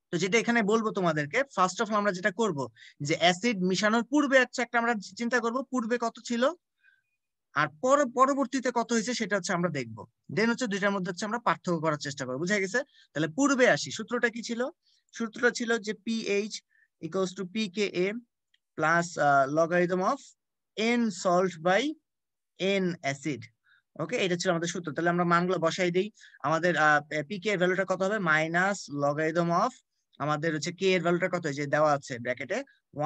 তো যেটা এখানে বলবো তোমাদেরকে, ফার্স্ট অফ অল আমরা যেটা করব, যে অ্যাসিড মিশানোর পূর্বে একটা আমরা চিন্তা করব পূর্বে কত ছিল, আর পরবর্তীতে কত হয়েছে সেটা হচ্ছে আমরা দেখবো। দেন হচ্ছে দুইটার মধ্যে হচ্ছে আমরা পার্থক্য করার চেষ্টা করবো। বুঝা গেছে? তাহলে পূর্বে আসি, সূত্রটা কি ছিল? সূত্রটা ছিল যে pH equals to pKa plus logarithm of n salt by n acid। ওকে, এটা ছিল আমাদের সূত্র। তাহলে আমরা মানগুলো বসাই দিই। আমাদের পিকে এর ভ্যালুটা কত হবে? মাইনাস লগারিদম অফ আমাদের হচ্ছে কে এর ভ্যালুটা কত, যে দেওয়া আছে ব্র্যাকেটে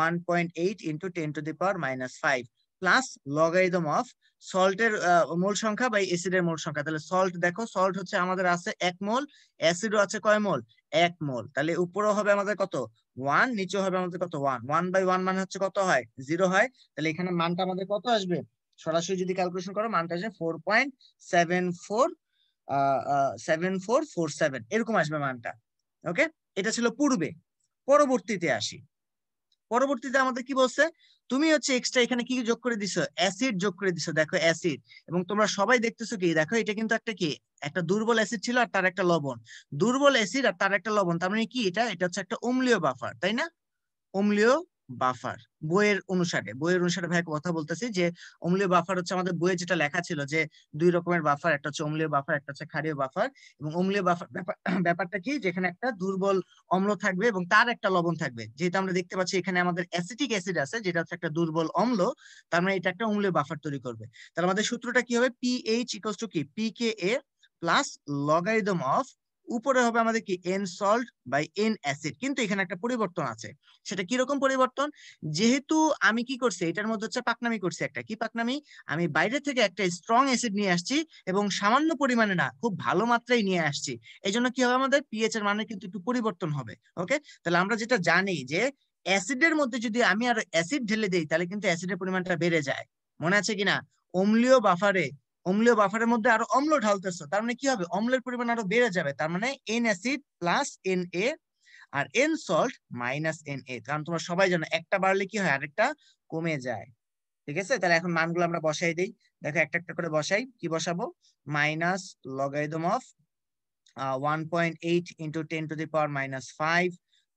1.8 ইন্টু 10⁻⁻5 প্লাস লগারিদম অফ সল্টের মোল সংখ্যা বাই অ্যাসিডের মোল সংখ্যা। তাহলে সল্ট দেখো, সল্ট হচ্ছে আমাদের আছে 1 মোল, অ্যাসিডও আছে কয় মোল? 1 মোল। তাহলে উপরেও হবে আমাদের কত? 1, নিচেও হবে আমাদের কত? 1। 1/1 মানে হচ্ছে কত হয়? 0 হয়। তাহলে এখানে মানটা আমাদের কত আসবে? সরাসরি যদি ক্যালকুলেশন করো মানটা আসবে 4.7447 এরকম আসবে মানটা। ওকে, এটা ছিল পূর্বে। পরবর্তীতে আসি। পরবর্তীতে আমাদের কি বলছে? তুমি হচ্ছে এক্সট্রা এখানে কি যোগ করে দিছো? অ্যাসিড যোগ করে দিছো। দেখো অ্যাসিড, এবং তোমরা সবাই দেখতেছো কি, দেখো এটা কিন্তু একটা কি, একটা দুর্বল অ্যাসিড ছিল আর তার একটা লবণ। দুর্বল অ্যাসিড আর তার একটা লবণ, তার মানে কি এটা হচ্ছে একটা অম্লীয় বাফার, তাই না? অম্লীয় বাফার। বইয়ের অনুসারে ভাই কথা বলতেছি যে অম্লীয় বাফার হচ্ছে আমাদের বইয়ে যেটা লেখা ছিল যে 2 রকমের বাফার, একটা হচ্ছে অম্লীয় বাফার, একটা হচ্ছে ক্ষারীয় বাফার। এবং অম্লীয় বাফার ব্যাপারটা কি, যেখানে একটা দুর্বল অম্ল থাকবে এবং তার একটা লবণ থাকবে। যেহেতু আমরা দেখতে পাচ্ছি এখানে আমাদের অ্যাসিটিক অ্যাসিড আছে, যেটা হচ্ছে একটা দুর্বল অম্ল, তার মানে এটা একটা অম্লীয় বাফার তৈরি করবে। তাহলে আমাদের সূত্রটা কি হবে? পিএইচ ইকুয়ালস টু কি, pKa প্লাস লগারিদম অফ, উপরে হবে আমাদের কি, n salt by n acid. কিন্তু এখানে একটা পরিবর্তন আছে। সেটা কিরকম পরিবর্তন? যেহেতু আমি কি করছি, এটার মধ্যে হচ্ছে পাকনামি করছি। একটা কি পাকনামি? আমি বাইরে থেকে একটা স্ট্রং অ্যাসিড নিয়ে আসছি এবং সামান্য পরিমাণে না, খুব ভালো মাত্রায় নিয়ে আসছি। এই জন্য কি হবে, আমাদের পিএইচ এর মানে কিন্তু একটু পরিবর্তন হবে। ওকে, তাহলে আমরা যেটা জানি যে অ্যাসিডের মধ্যে যদি আমি আর অ্যাসিড ঢেলে দেই তাহলে কিন্তু অ্যাসিডের পরিমাণটা বেড়ে যায়। মনে আছে কিনা? অম্লীয় বাফারের মধ্যে আরো অম্ল ঢালতেছো, তার মানে কি হবে? অম্লের পরিমাণ আরো বেড়ে যাবে। তার মানে N acid plus N A R N salt minus N A. কারণ তোমরা সবাই জানো একটা বাড়লে কি হয়, আরেকটা কমে যায়। ঠিক আছে, তাহলে এখন মানগুলো আমরা বসাই দিই। দেখো একটা একটা করে বসাই। কি বসাবো? Minus logarithm of 1.8 into 10⁻⁻5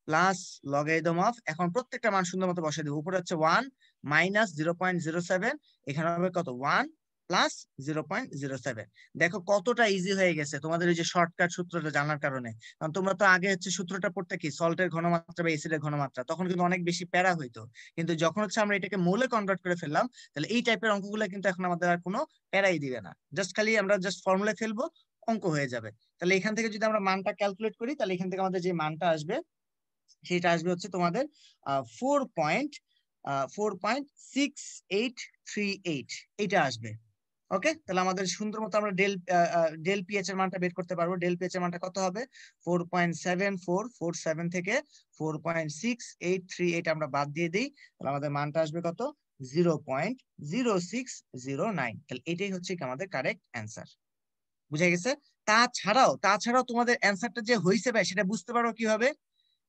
plus logarithm of, এখন প্রত্যেকটা মান সুন্দর মতো বসাই দেবো। উপরে হচ্ছে 1 মাইনাস 0.07, এখানে হবে কত? 1 প্লাস 0.07। দেখো কতটা ইজি হয়ে গেছে তোমাদের এই যে শর্টকাট সূত্রটা জানার কারণে। কারণ তোমরা তো আগে হচ্ছে সূত্রটা পড়তে কি, সল্টের ঘনমাত্রা বা অ্যাসিডের ঘনমাত্রা, তখন কিন্তু অনেক বেশি প্যারা হইতো। কিন্তু যখন হচ্ছে আমরা এটাকে মোলে কনভার্ট করে ফেললাম, তাহলে এই টাইপের অঙ্কগুলো কিন্তু এখন আমাদের আর কোনো প্যারাই দিবে না। জাস্ট খালি আমরা জাস্ট ফর্মুলা ফেলবো, অঙ্ক হয়ে যাবে। তাহলে এখান থেকে যদি আমরা মানটা ক্যালকুলেট করি, তাহলে এখান থেকে আমাদের যে মানটা আসবে সেটা আসবে হচ্ছে তোমাদের 4.6838 এটা আসবে। ওকে, তাহলে আমাদের সুন্দর মতো আমরা ডেল পিএইচ এর মানটা বের করতে পারবো। ডেল পিএইচ এর মানটা কত হবে? 4.7447 থেকে 4.6838 আমরা বাদ দিয়ে দিই, তাহলে আমাদের মানটা আসবে কত? 0.0609। তাহলে এটাই হচ্ছে কি আমাদের কারেক্ট অ্যান্সার। বুঝা গেছে? তাছাড়াও তোমাদের অ্যান্সারটা যে হয়েছে ভাই, সেটা বুঝতে পারো কিভাবে?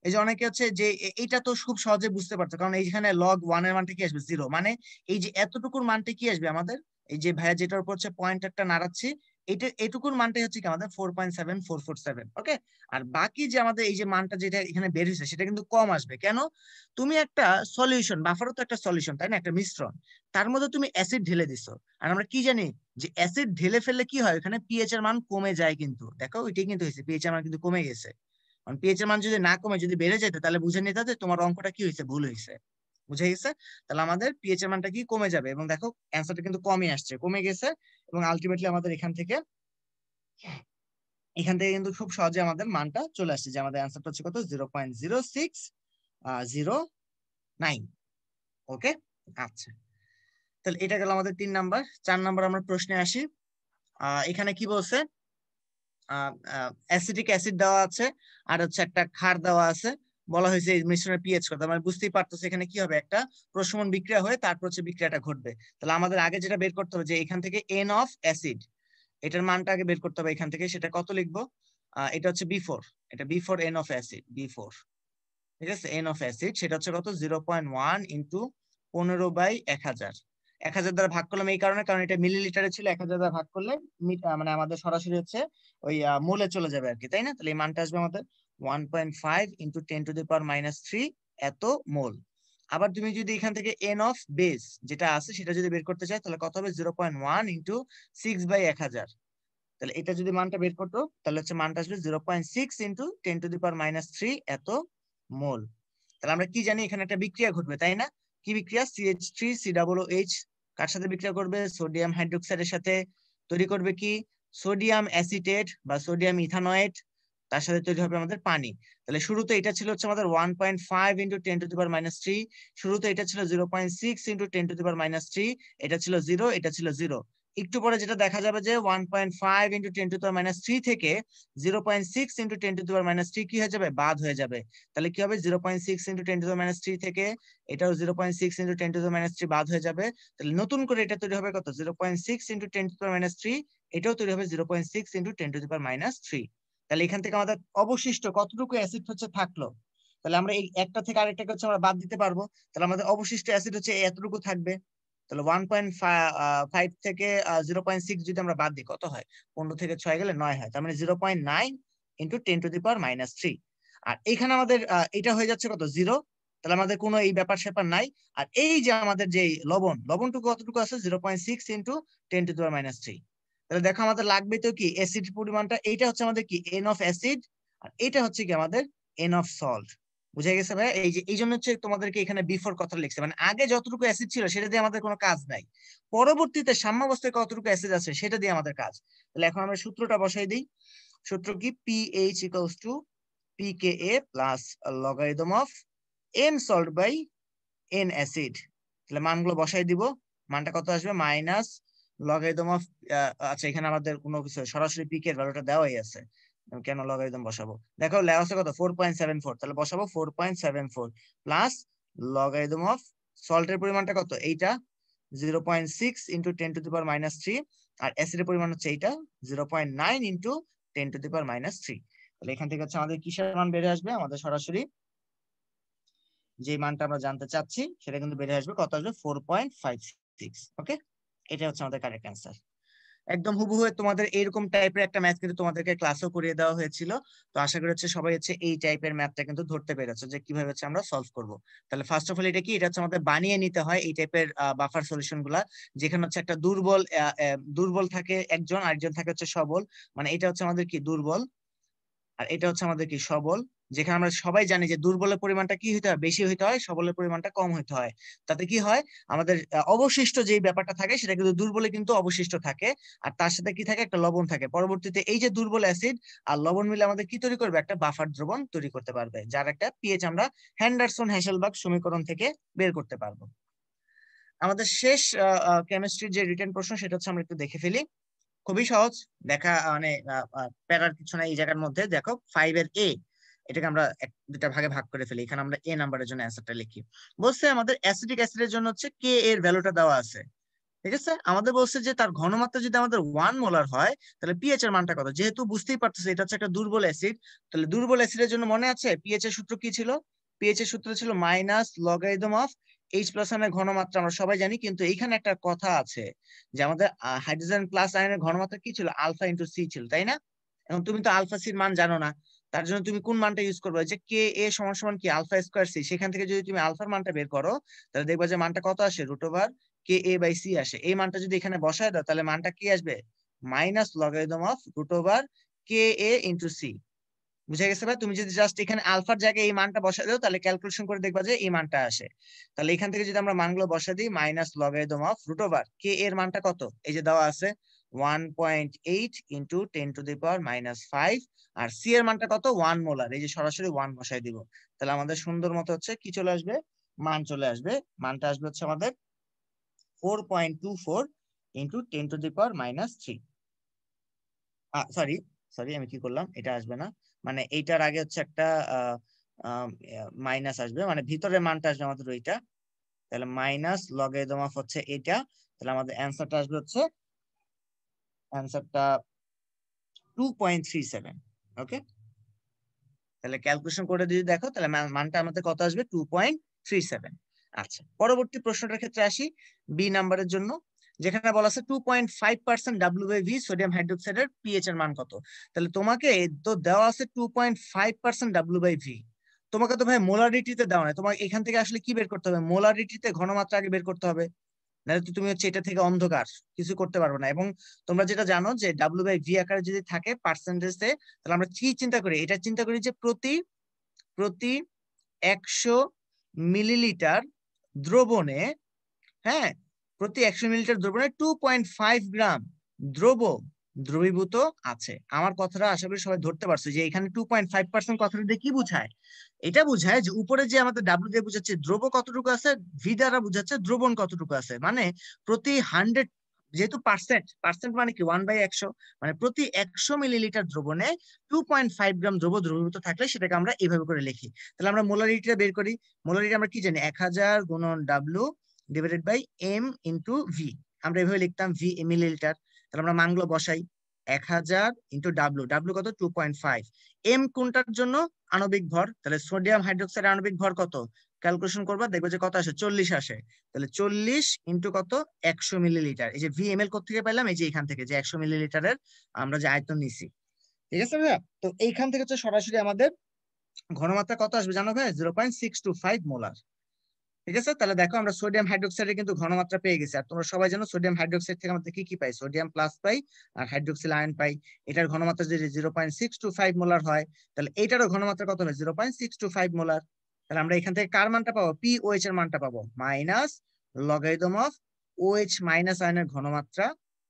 এই যে অনেকে হচ্ছে যে এইটা তো খুব সহজে বুঝতে পারতো, কারণ এইখানে log 1 এর মানটা কি আসবে? 0। মানে এই যে এতটুকুর মানটা কি আসবে আমাদের? এই যে ভাইয়া যেটার উপর হচ্ছে পয়েন্টারটা নাড়াচ্ছি, এটুকুর মানটাই হচ্ছে কি আমাদের 4.7447। ওকে, আর বাকি যে আমাদের এই যে মানটা যেটা এখানে বের হয়েছে সেটা কিন্তু কম আসবে। কেন? তুমি একটা সলিউশন, বাফারও তো একটা সলিউশন, তাই না? একটা মিশ্রণ, তার মধ্যে তুমি অ্যাসিড ঢেলে দিছো। আর আমরা কি জানি যে অ্যাসিড ঢেলে ফেললে কি হয়, এখানে পিএইচ এর মান কমে যায়। কিন্তু দেখো এটাই কিন্তু হয়েছে, পিএইচ এর মান কিন্তু কমে গেছে। কারণ পিএইচ এর মান যদি না কমে, যদি বেড়ে যেত, তাহলে বুঝে নিতে যে তোমার অঙ্কটা কি হয়েছে, ভুল হয়েছে। বুঝে গেছে? তাহলে আমাদের পিএইচ এর মানটা কি কমে যাবে, এবং দেখো অ্যান্সারটা কিন্তু কমই আসছে, কমে গেছে। এবং আলটিমেটলি আমাদের এখান থেকে কিন্তু খুব সহজে আমাদের মানটা চলে আসছে, যে আমাদের অ্যান্সারটা হচ্ছে কত? 0.0609। ওকে, আচ্ছা, তাহলে এটা গেল আমাদের 3 নাম্বার। 4 নাম্বার আমরা প্রশ্নে আসি। এখানে কি বলছে? অ্যাসিটিক অ্যাসিড দেওয়া আছে আর হচ্ছে একটা ক্ষার দেওয়া আছে। বলা হয়েছে এই মিশ্রণের পিএইচ কত। মানে বুঝতেই পারতেছে এখানে কি হবে, একটা প্রশমন বিক্রিয়া হয়ে তারপর হচ্ছে বিক্রিয়াটা ঘটবে। তাহলে আমাদের আগে যেটা বের করতে হবে, যে এখান থেকে এন অফ অ্যাসিড, এটার মানটা আগে বের করতে হবে এখান থেকে। সেটা কত লিখবো? এটা হচ্ছে বিফোর, এটা before N of acid, before. ঠিক আছে, এন অফ অ্যাসিড সেটা হচ্ছে কত? 0.1 ইন্টু 15/1000। 1000 দ্বারা ভাগ করলাম এই কারণে, কারণ এটা মিলিলিটারে ছিল। 1000 দ্বারা ভাগ করলে মানে আমাদের সরাসরি হচ্ছে ওই মোলে চলে যাবে আর কি, তাই না? তাহলে এই মানটা আসবে আমাদের 1.5 ইন্টু 10⁻³ এত মোল। আবার তুমি যদি এখান থেকে এন অফ বেস যেটা আছে সেটা যদি বের করতে চাই, তাহলে কত হবে? 0.1 ইন্টু 6/1000। তাহলে এটা যদি মানটা বের করতো, তাহলে হচ্ছে মানটা আসবে 0.6 ইন্টু 10⁻³ এত মোল। তাহলে আমরা কি জানি এখানে একটা বিক্রিয়া ঘটবে, তাই না? কি বিক্রিয়া? CH3COOH কার সাথে বিক্রিয়া করবে? সোডিয়াম হাইড্রোক্সাইডের সাথে। তৈরি করবে কি? সোডিয়াম অ্যাসিটেট বা সোডিয়াম ইথানয়েট, তার সাথে তৈরি হবে আমাদের পানি। তাহলে শুরুতে এটা ছিল হচ্ছে আমাদের 1.5 × 10⁻³ শুরুতে এটা ছিল 0.6 × 10⁻³, এটা ছিল 0, এটা ছিল 0। একটু পরে যেটা দেখা যাবে যে 1.5 × 10⁻³ থেকে 0.6 × 10⁻³ কি হয়ে যাবে? বাদ হয়ে যাবে। তাহলে কি হবে? 0.6 × 10⁻³ থেকে এটাও 0.6 × 10⁻³ বাদ হয়ে যাবে। তাহলে নতুন করে এটা তৈরি হবে কত? 0.6 × 10⁻³, এটাও তৈরি হবে 0.6 × 10⁻³ তাহলে এখান থেকে আমাদের অবশিষ্ট কতটুকু অ্যাসিড হচ্ছে থাকলো? তাহলে আমরা এই একটা থেকে আরেকটাকে হচ্ছে আমরা বাদ দিতে পারবো। তাহলে আমাদের অবশিষ্ট অ্যাসিড হচ্ছে এতটুকু থাকবে। তাহলে 1.5 থেকে 0.6 যদি আমরা বাদ দিই কত হয়? 15 থেকে 6 গেলে 9 হয়। তার মানে 0.9 × 10⁻³ আর এখানে আমাদের এটা হয়ে যাচ্ছে কত? 0। তাহলে আমাদের কোনো এই ব্যাপার স্যাপার নাই। আর এই যে আমাদের যে লবণটুকু কতটুকু আছে? 0.6 × 10⁻³ তাহলে দেখো আমাদের লাগবে তো কি অ্যাসিড পরিমাণটা, এইটা হচ্ছে আমাদের কি এন অফ অ্যাসিড, আর এটা হচ্ছে কি আমাদের এন অফ সল্ট। বুঝা গেছে ভাই? এই যে এই জন্য হচ্ছে তোমাদেরকে এখানে বিফোর কথা লিখছে, মানে আগে যতটুকু অ্যাসিড ছিল সেটা দিয়ে আমাদের কোনো কাজ নাই, পরবর্তীতে সাম্যাবস্থায় কতটুকু অ্যাসিড আছে সেটা দিয়ে আমাদের কাজ। তাহলে এখন আমরা সূত্রটা বসাই দিই। সূত্র কি? PH equals to pKa plus logarithm of N salt by N acid. তাহলে মানগুলো বসাই দিব। মানটা কত আসবে? মাইনাস লগারিদম অফ, আচ্ছা এখানে আমাদের কোনো কিছু সরাসরি পিক এর ভ্যালুটা দেওয়াই আছে, কেন লগারিদম বসাবো? দেখো লেওয়া আছে কত? 4.74, তাহলে বসাবো 4.74 প্লাস লগারিদম অফ সল্টের পরিমাণটা কত? এইটা 0.6 × 10⁻³ আর অ্যাসিডের পরিমাণ হচ্ছে এইটা 0.9 × 10⁻³। তাহলে এখান থেকে হচ্ছে আমাদের কিসের মান বেড়ে আসবে? আমাদের সরাসরি যে মানটা আমরা জানতে চাচ্ছি সেটা কিন্তু বেড়ে আসবে কত? আসবে 4.56। ওকে, এটা হচ্ছে আমাদের কারেক্ট অ্যান্সার। একদম হুবহু তোমাদের এরকম টাইপের একটা ম্যাথ কিন্তু তোমাদেরকে ক্লাসও করিয়ে দেওয়া হয়েছিল। তো আশা করি হচ্ছে সবাই হচ্ছে এই টাইপের ম্যাথটা কিন্তু ধরতে পেরেছো যে কিভাবে হচ্ছে আমরা সলভ করব। তাহলে ফার্স্ট অফ অল এটা কি? এটা হচ্ছে আমাদের বানিয়ে নিতে হয় এই টাইপের বাফার সলিউশন গুলা, যেখানে হচ্ছে একটা দুর্বল থাকে একজন, আরেকজন থাকে হচ্ছে সবল। মানে এটা হচ্ছে আমাদের কি দুর্বল আর এটা হচ্ছে আমাদের কি সবল। যেখানে আমরা সবাই জানি যে দুর্বলের পরিমাণটা কি হইতে হয়? বেশি হইতে হয়, সবলের পরিমাণটা কম হইতে হয়। তাতে কি হয়? আমাদের অবশিষ্ট যেই ব্যাপারটা থাকে সেটা কিন্তু দুর্বলে কিন্তু অবশিষ্ট থাকে, আর তার সাথে কি থাকে? একটা লবণ থাকে। পরবর্তীতে এই যে দুর্বল অ্যাসিড আর লবণ মিলে আমাদের কি তৈরি করবে? একটা বাফার দ্রবণ তৈরি করতে পারবে, যার একটা পিএইচ আমরা হেন্ডারসন-হ্যাসেলবার্গ সমীকরণ থেকে বের করতে পারবো। আমাদের শেষ কেমিস্ট্রির যে রিটেন প্রশ্ন সেটা হচ্ছে আমরা একটু দেখে ফেলি। খুবই সহজ, দেখা মানে প্যারার কিছু না। এই জায়গার মধ্যে দেখো 5 এর এ, এটাকে আমরা দুটা ভাগে ভাগ করে ফেলি। এখানে আমরা এ নাম্বারের জন্য অ্যান্সারটা লিখি। বলছে আমাদের অ্যাসিটিক অ্যাসিডের জন্য হচ্ছে কে এর ভ্যালুটা দেওয়া আছে, ঠিক আছে? আমাদের বলছে যে তার ঘনমাত্রা যদি আমাদের 1 মোলার হয় তাহলে পিএইচ এর মানটা কত? যেহেতু বুঝতেই পারতেছে এটা হচ্ছে একটা দুর্বল অ্যাসিড, তাহলে দুর্বল অ্যাসিডের জন্য মনে আছে পিএইচ এর সূত্র কি ছিল? পিএইচ এর সূত্র ছিল minus logarithm of H plus আয়নের ঘনমাত্রা, আমরা সবাই জানি। কিন্তু এইখানে একটা কথা আছে যে আমাদের হাইড্রোজেন প্লাস আয়নের ঘনমাত্রা কি ছিল? আলফা ইন্টু সি ছিল, তাই না? এখন তুমি তো আলফা সির মান জানো না, তার জন্য তুমি কোন মানটা ইউজ করবে? যে কে এ সমান সমান কি আলফা স্কয়ার সি, সেখান থেকে যদি তুমি আলফার মানটা বের করো তাহলে দেখবা যে মানটা কত আসে? √, কে এ বাই সি আসে। এই মানটা যদি এখানে বসায় দাও তাহলে মানটা কি আসবে? Minus logarithm of √, K A into C. বুঝে গেছে ভাই? তুমি যদি জাস্ট এখানে আলফার জায়গায় এই মানটা বসায় দাও তাহলে ক্যালকুলেশন করে দেখবা যে এই মানটা আসে। তাহলে এখান থেকে যদি আমরা মানগুলো বসাই দিই, মাইনাস লগারিদম অফ √, কে এর মানটা কত? এই যে দেওয়া আছে 1.8 × 10⁻⁵, আর সি এর মানটা কত? 1 মোলার। এই যে সরাসরি 1 বসাই দিব। তাহলে আমাদের সুন্দর মতো হচ্ছে কি চলে আসবে? মান চলে আসবে। মানটা আসবে হচ্ছে আমাদের 4.24 × 10⁻⁻3। সরি সরি, আমি কি করলাম? এটা আসবে না, মানে এইটার আগে হচ্ছে একটা মাইনাস আসবে, মানে ভিতরের মানটা আসবে আমাদের ওইটা। তাহলে মাইনাস লগারিদম অফ হচ্ছে এটা। তাহলে আমাদের অ্যান্সারটা আসবে হচ্ছে অ্যান্সারটা 2.37। ওকে, তাহলে ক্যালকুলেশন করে যদি দেখো তাহলে মানটা আমাদের কত আসবে? 2.37। আচ্ছা, পরবর্তী প্রশ্নটার ক্ষেত্রে আসি, বি নাম্বারের জন্য, যেখানে বলা আছে 2.5% W/V সোডিয়াম হাইড্রোক্সাইডের পিএইচ এর মান কত? তাহলে তোমাকে তো দেওয়া আছে 2.5% W/V, তোমাকে তো ভাই মোলারিটিতে দেওয়া নাই। তোমাকে এখান থেকে আসলে কি বের করতে হবে? মোলারিটিতে ঘনমাত্রা আগে বের করতে হবে, নাহলে তো তুমি হচ্ছে এটা থেকে অন্ধকার কিছু করতে পারবে না। এবং তোমরা যেটা জানো যে W/V আকারে যদি থাকে পার্সেন্টেজে, তাহলে আমরা কি চিন্তা করি? এটা চিন্তা করি যে প্রতি প্রতি 100 মিলিলিটার দ্রবণে, হ্যাঁ, প্রতি 100 মিলিলিটার দ্রবণে 2.5 গ্রাম দ্রবীভূত আছে। আমার কথাটা আশা করি সবাই ধরতে পারছো যে এখানে 2.5% কথাটা দিয়ে কি বোঝায়? এটা বোঝায় যে উপরে যে আমাদের ডাব্লিউ দিয়ে বোঝাচ্ছে দ্রব কতটুকু আছে, ভি দ্বারা বোঝাচ্ছে দ্রবণ কতটুকু আছে। মানে প্রতি 100, যেহেতু পার্সেন্ট মানে কি 1/100, মানে প্রতি 100 মিলিলিটার দ্রবণে 2.5 গ্রাম দ্রবীভূত থাকলে সেটাকে আমরা এইভাবে করে লিখি। তাহলে আমরা মোলারিটিটা বের করি। মোলারিটি আমরা কি জানি? 1000 গুণন W divided by M into V. আমরা এভাবে লিখতাম ভি মিলিলিটার। তাহলে আমরা মানগুলো বসাই। 1000 ইন্টু ডাব্লিউ কত? 2.5। এম কোনটার জন্য? আণবিক ভর। তাহলে সোডিয়াম হাইড্রোক্সাইড আণবিক ভর কত? ক্যালকুলেশন করবা, দেখবে যে কত আসে? 40 আসে। তাহলে 40 ইন্টু কত? 100 মিলিলিটার। এই যে ভি এম এল কোথেকে পাইলাম? এই যে এখান থেকে, যে 100 মিলিলিটারের আমরা যে আয়তন নিছি। ঠিক আছে ভাইয়া? তো এইখান থেকে হচ্ছে সরাসরি আমাদের ঘনমাত্রা কত আসবে জানো ভাই? 0.625 মোলার। ঠিক আছে, তাহলে দেখো আমরা সোডিয়াম হাইড্রোক্সাইডের কিন্তু ঘনমাত্রা পেয়ে গেছি। আর তোমরা সবাই জানো সোডিয়াম হাইড্রোক্সাইড থেকে আমাদের কি কি পাই? সোডিয়াম প্লাস পাই আর হাইড্রোক্সিল আয়ন পাই। এটার ঘনমাত্রা যদি 0.625 মোলার হয়, তাহলে এইটারও ঘনমাত্রা কত হবে? 0.625 মোলার। তাহলে আমরা এখান থেকে কার মানটা পাবো? পি ও এইচ এর মানটা পাবো, minus logarithm of O H minus আয়নের ঘনমাত্রা।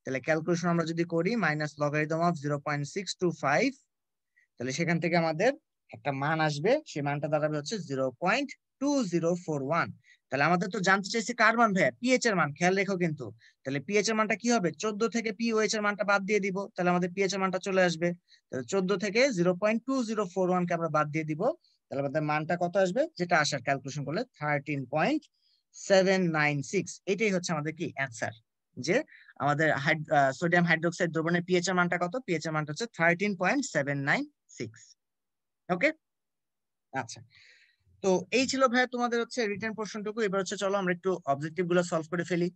তাহলে ক্যালকুলেশন আমরা যদি করি, মাইনাস লগারিদম অফ 0.625, তাহলে সেখান থেকে আমাদের একটা মান আসবে, সেই মানটা দাঁড়াবে হচ্ছে 0.2041। তাহলে আমাদের তো জানতে চাইছে কার মান ভাইয়া? পিএইচ এর মান। খেয়াল রেখো কিন্তু, তাহলে পিএইচ এর মানটা কি হবে? 14 থেকে পিওএইচ এর মানটা বাদ দিয়ে দিব, তাহলে আমাদের পিএইচ এর মানটা চলে আসবে। তাহলে 14 থেকে 0.2041 কে আমরা বাদ দিয়ে দিব, তাহলে আমাদের মানটা কত আসবে? যেটা আসার ক্যালকুলেশন করলে 13.796। এটাই হচ্ছে আমাদের কি অ্যান্সার, যে আমাদের সোডিয়াম হাইড্রোক্সাইড দ্রবণের পিএইচ এর মানটা কত? পিএইচ এর মানটা হচ্ছে 13.796। ওকে, আচ্ছা। তো এই ছিল ভাইয়া তোমাদের হচ্ছে রিটেন পোর্শনটুকু। এবার হচ্ছে চলো আমরা একটু অবজেক্টিভ গুলো সলভ করে ফেলি।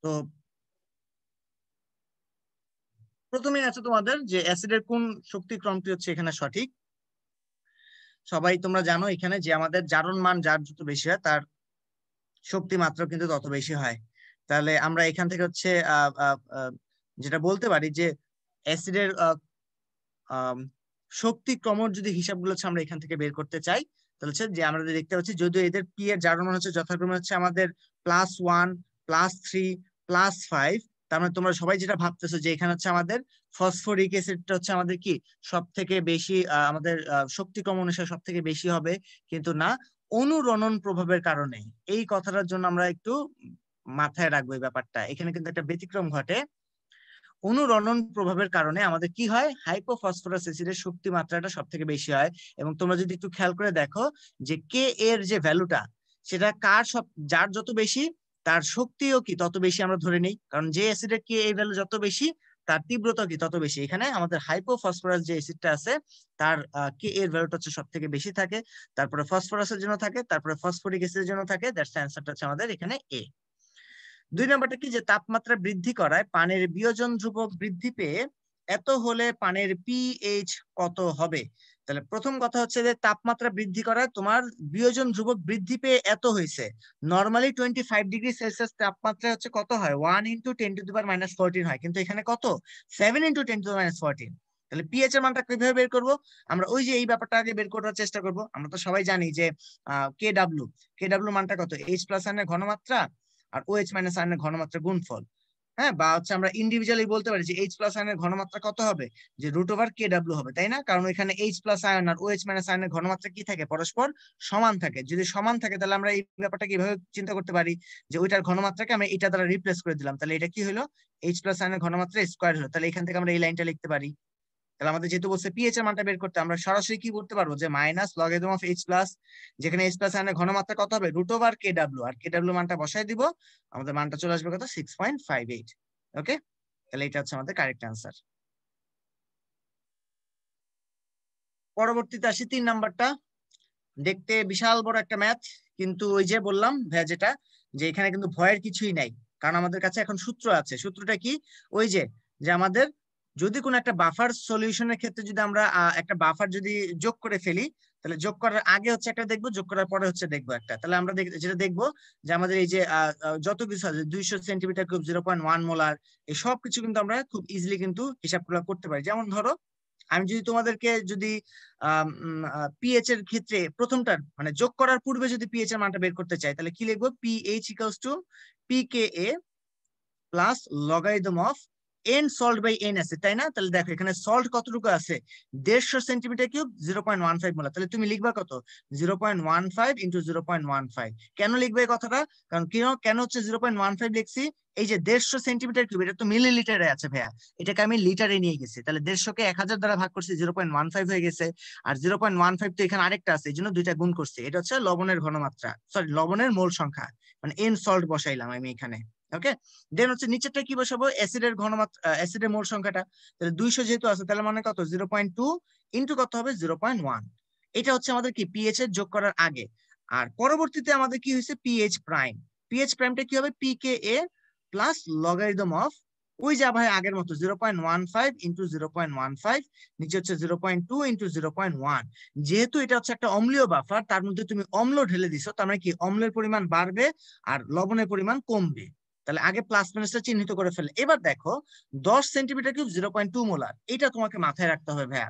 তো প্রথমে আছে তোমাদের যে অ্যাসিডের কোন শক্তি ক্রমটি হচ্ছে এখানে সঠিক। সবাই তোমরা জানো এখানে যে আমাদের জারণ মান যার যত বেশি হয় তার শক্তি মাত্রা কিন্তু তত বেশি হয়। তাহলে আমরা এখান থেকে হচ্ছে যেটা বলতে পারি যে অ্যাসিডের শক্তি ক্রমর যদি হিসাবগুলো হচ্ছে আমরা এখান থেকে বের করতে চাই, তাহলে হচ্ছে যে আমরা দেখতে পাচ্ছি যদিও এদের পি এর জারণ মান হচ্ছে যথাক্রমে হচ্ছে আমাদের +1 +3 +5। তার মানে তোমরা সবাই যেটা ভাবতেছো যে এখানে হচ্ছে আমাদের ফসফরিক অ্যাসিডটা হচ্ছে আমাদের কি সব থেকে বেশি, আমাদের শক্তি ক্রম অনুসারে সব থেকে বেশি হবে, কিন্তু না, অনুরণন প্রভাবের কারণে। এই কথাটার জন্য আমরা একটু মাথায় রাখবো এই ব্যাপারটা। এখানে কিন্তু একটা ব্যতিক্রম ঘটে। অনুরণন প্রভাবের কারণে আমাদের কি হয়? হাইপোফসফরাস অ্যাসিডের শক্তি মাত্রাটা সব থেকে বেশি হয়। এবং তোমরা যদি একটু খেয়াল করে দেখো যে কে এর যে ভ্যালুটা, সেটা যার যত বেশি তার শক্তিও কি তত বেশি আমরা ধরে নিই, কারণ যে অ্যাসিডের কে এর ভ্যালু যত বেশি তার তীব্রতা কি তত বেশি। এখানে আমাদের হাইপোফসফরাস যে অ্যাসিডটা আছে তার কে এর ভ্যালুটা হচ্ছে সব থেকে বেশি থাকে, তারপরে ফসফরাসের জন্য থাকে, তারপরে ফসফরিক অ্যাসিডের জন্য থাকে। দ্যাটস অ্যান্সারটা হচ্ছে আমাদের এখানে এ। 2 নম্বরটা কি? যে তাপমাত্রা বৃদ্ধি করায় পানির বিয়োজন ধ্রুবক বৃদ্ধি পেয়ে এত হলে পানির পিএইচ কত হবে? তাহলে প্রথম কথা হচ্ছে যে তাপমাত্রা বৃদ্ধি করায় তোমার বিয়োজন ধ্রুবক বৃদ্ধি পেয়ে এত হয়েছে। নর্মালি 25°C তাপমাত্রা হচ্ছে কত হয়? 1 × 10⁻⁻14 হয়, কিন্তু এখানে কত? 7 × 10⁻14। তাহলে পিএইচ এর মানটা কিভাবে বের করব? আমরা ওই যে এই ব্যাপারটা আগে বের করার চেষ্টা করব। আমরা তো সবাই জানি যে কেডব্লিউ মানটা কত? H+ আয়নের ঘনমাত্রা আর OH- আয়নের ঘনমাত্রা গুণফল। হ্যাঁ, বা হচ্ছে আমরা ইন্ডিভিজুয়ালি বলতে পারি যে H+ আয়নের ঘনমাত্রা কত হবে? যে √KW হবে, তাই না? কারণ এখানে H+ আয়ন আর OH- আয়নের ঘনমাত্রা কি থাকে? পরস্পর সমান থাকে। যদি সমান থাকে তাহলে আমরা এই ব্যাপারটা কিভাবে চিন্তা করতে পারি যে ওইটার ঘনমাত্রাকে আমরা এটা দ্বারা রিপ্লেস করে দিলাম, তাহলে এটা কি হলো? H+ আয়নের ঘনমাত্রা স্কয়ার হলো। তাহলে এখান থেকে আমরা এই লাইনটা লিখতে পারি। তাহলে আমাদের যেহেতু বলছে পিএইচ এর মানটা বের করতে, আমরা সরাসরি কি করতে পারবো? যে মাইনাস লগারিদম অফ H+, যেখানে H+ আয়নের ঘনমাত্রা কত হবে? √KW, আর KW মানটা বসাই দিব, আমাদের মানটা চলে আসবে কত? 6.58। ওকে, তাহলে এটা হচ্ছে আমাদের কারেক্ট অ্যান্সার। পরবর্তীতে আসি 3 নাম্বারটা। দেখতে বিশাল বড় একটা ম্যাথ, কিন্তু ওই যে বললাম ভাইয়া যেটা, যে এখানে কিন্তু ভয়ের কিছুই নাই, কারণ আমাদের কাছে এখন সূত্র আছে। সূত্রটা কি? ওই যে আমাদের যদি কোনো একটা বাফার সলিউশনের ক্ষেত্রে যদি আমরা একটা বাফার যদি যোগ করে ফেলি, তাহলে যোগ করার আগে হচ্ছে একটা দেখবো, যোগ করার পরে হচ্ছে দেখবো একটা। তাহলে আমরা যেটা দেখবো যে আমাদের এই যে যত কিছু আছে 200 সেন্টিমিটার কিউব, 0.1 মোলার, এই সব কিছু কিন্তু আমরা খুব ইজিলি কিন্তু হিসাব করতে পারি। যেমন ধরো আমি যদি তোমাদেরকে যদি পিএইচ এর ক্ষেত্রে প্রথমটার মানে যোগ করার পূর্বে যদি পিএইচ এর মানটা বের করতে চাই তাহলে কি লিখবো, pH equals to pKa plus logarithm of N salt by N acid, তাই না? তাহলে দেখো এখানে সল্ট কতটুকু আছে, 150 সেন্টিমিটার কিউব, 0.15 মোলার। তাহলে তুমি লিখবা কত, 0.15 ইন্টু 0.15। কেন লিখবে এই কথাটা? কারণ কেন হচ্ছে 0.15 লিখছি, এই যে 150 সেন্টিমিটার কিউব এটা তো মিলিলিটারে আছে ভাইয়া, এটাকে আমি লিটারে নিয়ে গেছি, তাহলে 150কে 1000 দ্বারা ভাগ করছি, 0.15 হয়ে গেছে। আর 0.15 তো এখানে আরেকটা আছে, এই জন্য দুইটা গুণ করছি। এটা হচ্ছে লবণের ঘনমাত্রা, সরি লবণের মোল সংখ্যা, মানে এন সল্ট বসাইলাম আমি এখানে। ওকে, দেন হচ্ছে নিচেরটা কি বসাবো, অ্যাসিডের ঘনমাত্রা, অ্যাসিডের মোল সংখ্যাটা। তাহলে 200 যেহেতু আছে তাহলে মানে কত, 0.2 ইন্টু কত হবে, 0.1। এটা হচ্ছে আমাদের কি পিএইচ এর যোগ করার আগে। আর পরবর্তীতে আমাদের কি হয়েছে, পিএইচ প্রাইম। পিএইচ প্রাইমটা কি হবে, পিকেএ প্লাস লগারিদম অফ ওই যা ভাই আগের মতো 0.15 ইন্টু 0.15, নিচে হচ্ছে 0.2 ইন্টু 0.1। যেহেতু এটা হচ্ছে একটা অম্লীয় বাফার, তার মধ্যে তুমি অম্ল ঢেলে দিছো, তার মানে কি অম্লের পরিমাণ বাড়বে আর লবণের পরিমাণ কমবে। তাহলে আগে প্লাস মাইনাসটা চিহ্নিত করে ফেলে। এবার দেখো 10 সেন্টিমিটার কিউব 0.2 মোলার, এটা তোমাকে মাথায় রাখতে হবে ভাইয়া।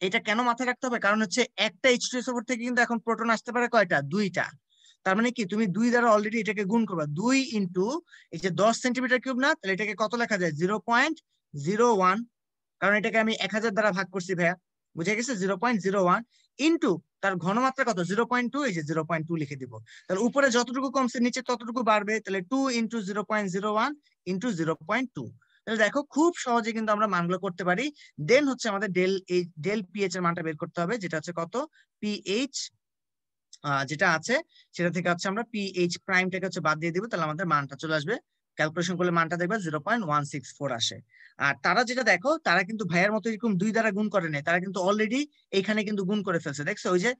এটা কেন মাথায় রাখতে হবে, কারণ হচ্ছে একটা H2SO4 থেকে কিন্তু এখন প্রোটন আসতে পারে কয়টা, 2টা। তার মানে কি তুমি 2 দ্বারা অলরেডি এটাকে গুণ করবা, 2 ইন্টু এই যে 10 সেন্টিমিটার কিউব না, তাহলে এটাকে কত লেখা যায়, 0.01, কারণ এটাকে আমি 1000 দ্বারা ভাগ করছি ভাইয়া, বুঝে গেছে, 0.01 ইন্টু তার ঘনমাত্রা কত, 0.2, এই যে 0.2 লিখে দিব। তাহলে উপরে যতটুকু কমছে নিচে ততটুকু বাড়বে, তাহলে 2 ইন্টু 0.01 ইন্টু 0.2। তাহলে দেখো খুব সহজে কিন্তু আমরা মানগুলো করতে পারি। দেন হচ্ছে আমাদের ডেল পিএইচ এর মানটা বের করতে হবে, যেটা হচ্ছে কত, পিএইচ যেটা আছে সেটা থেকে হচ্ছে আমরা পিএইচ প্রাইমটাকে হচ্ছে বাদ দিয়ে দিব, তাহলে আমাদের মানটা চলে আসবে। ক্যালকুলেশন করলে মানটা দেখবে 0.164 আসে। আর তারা যেটা দেখো, তারা কিন্তু ভাইয়ের মতো এরকম 2 দ্বারা গুণ করে নেয়, তারা কিন্তু অলরেডি এখানে কিন্তু গুণ করে ফেলছে, দেখছো ওই যে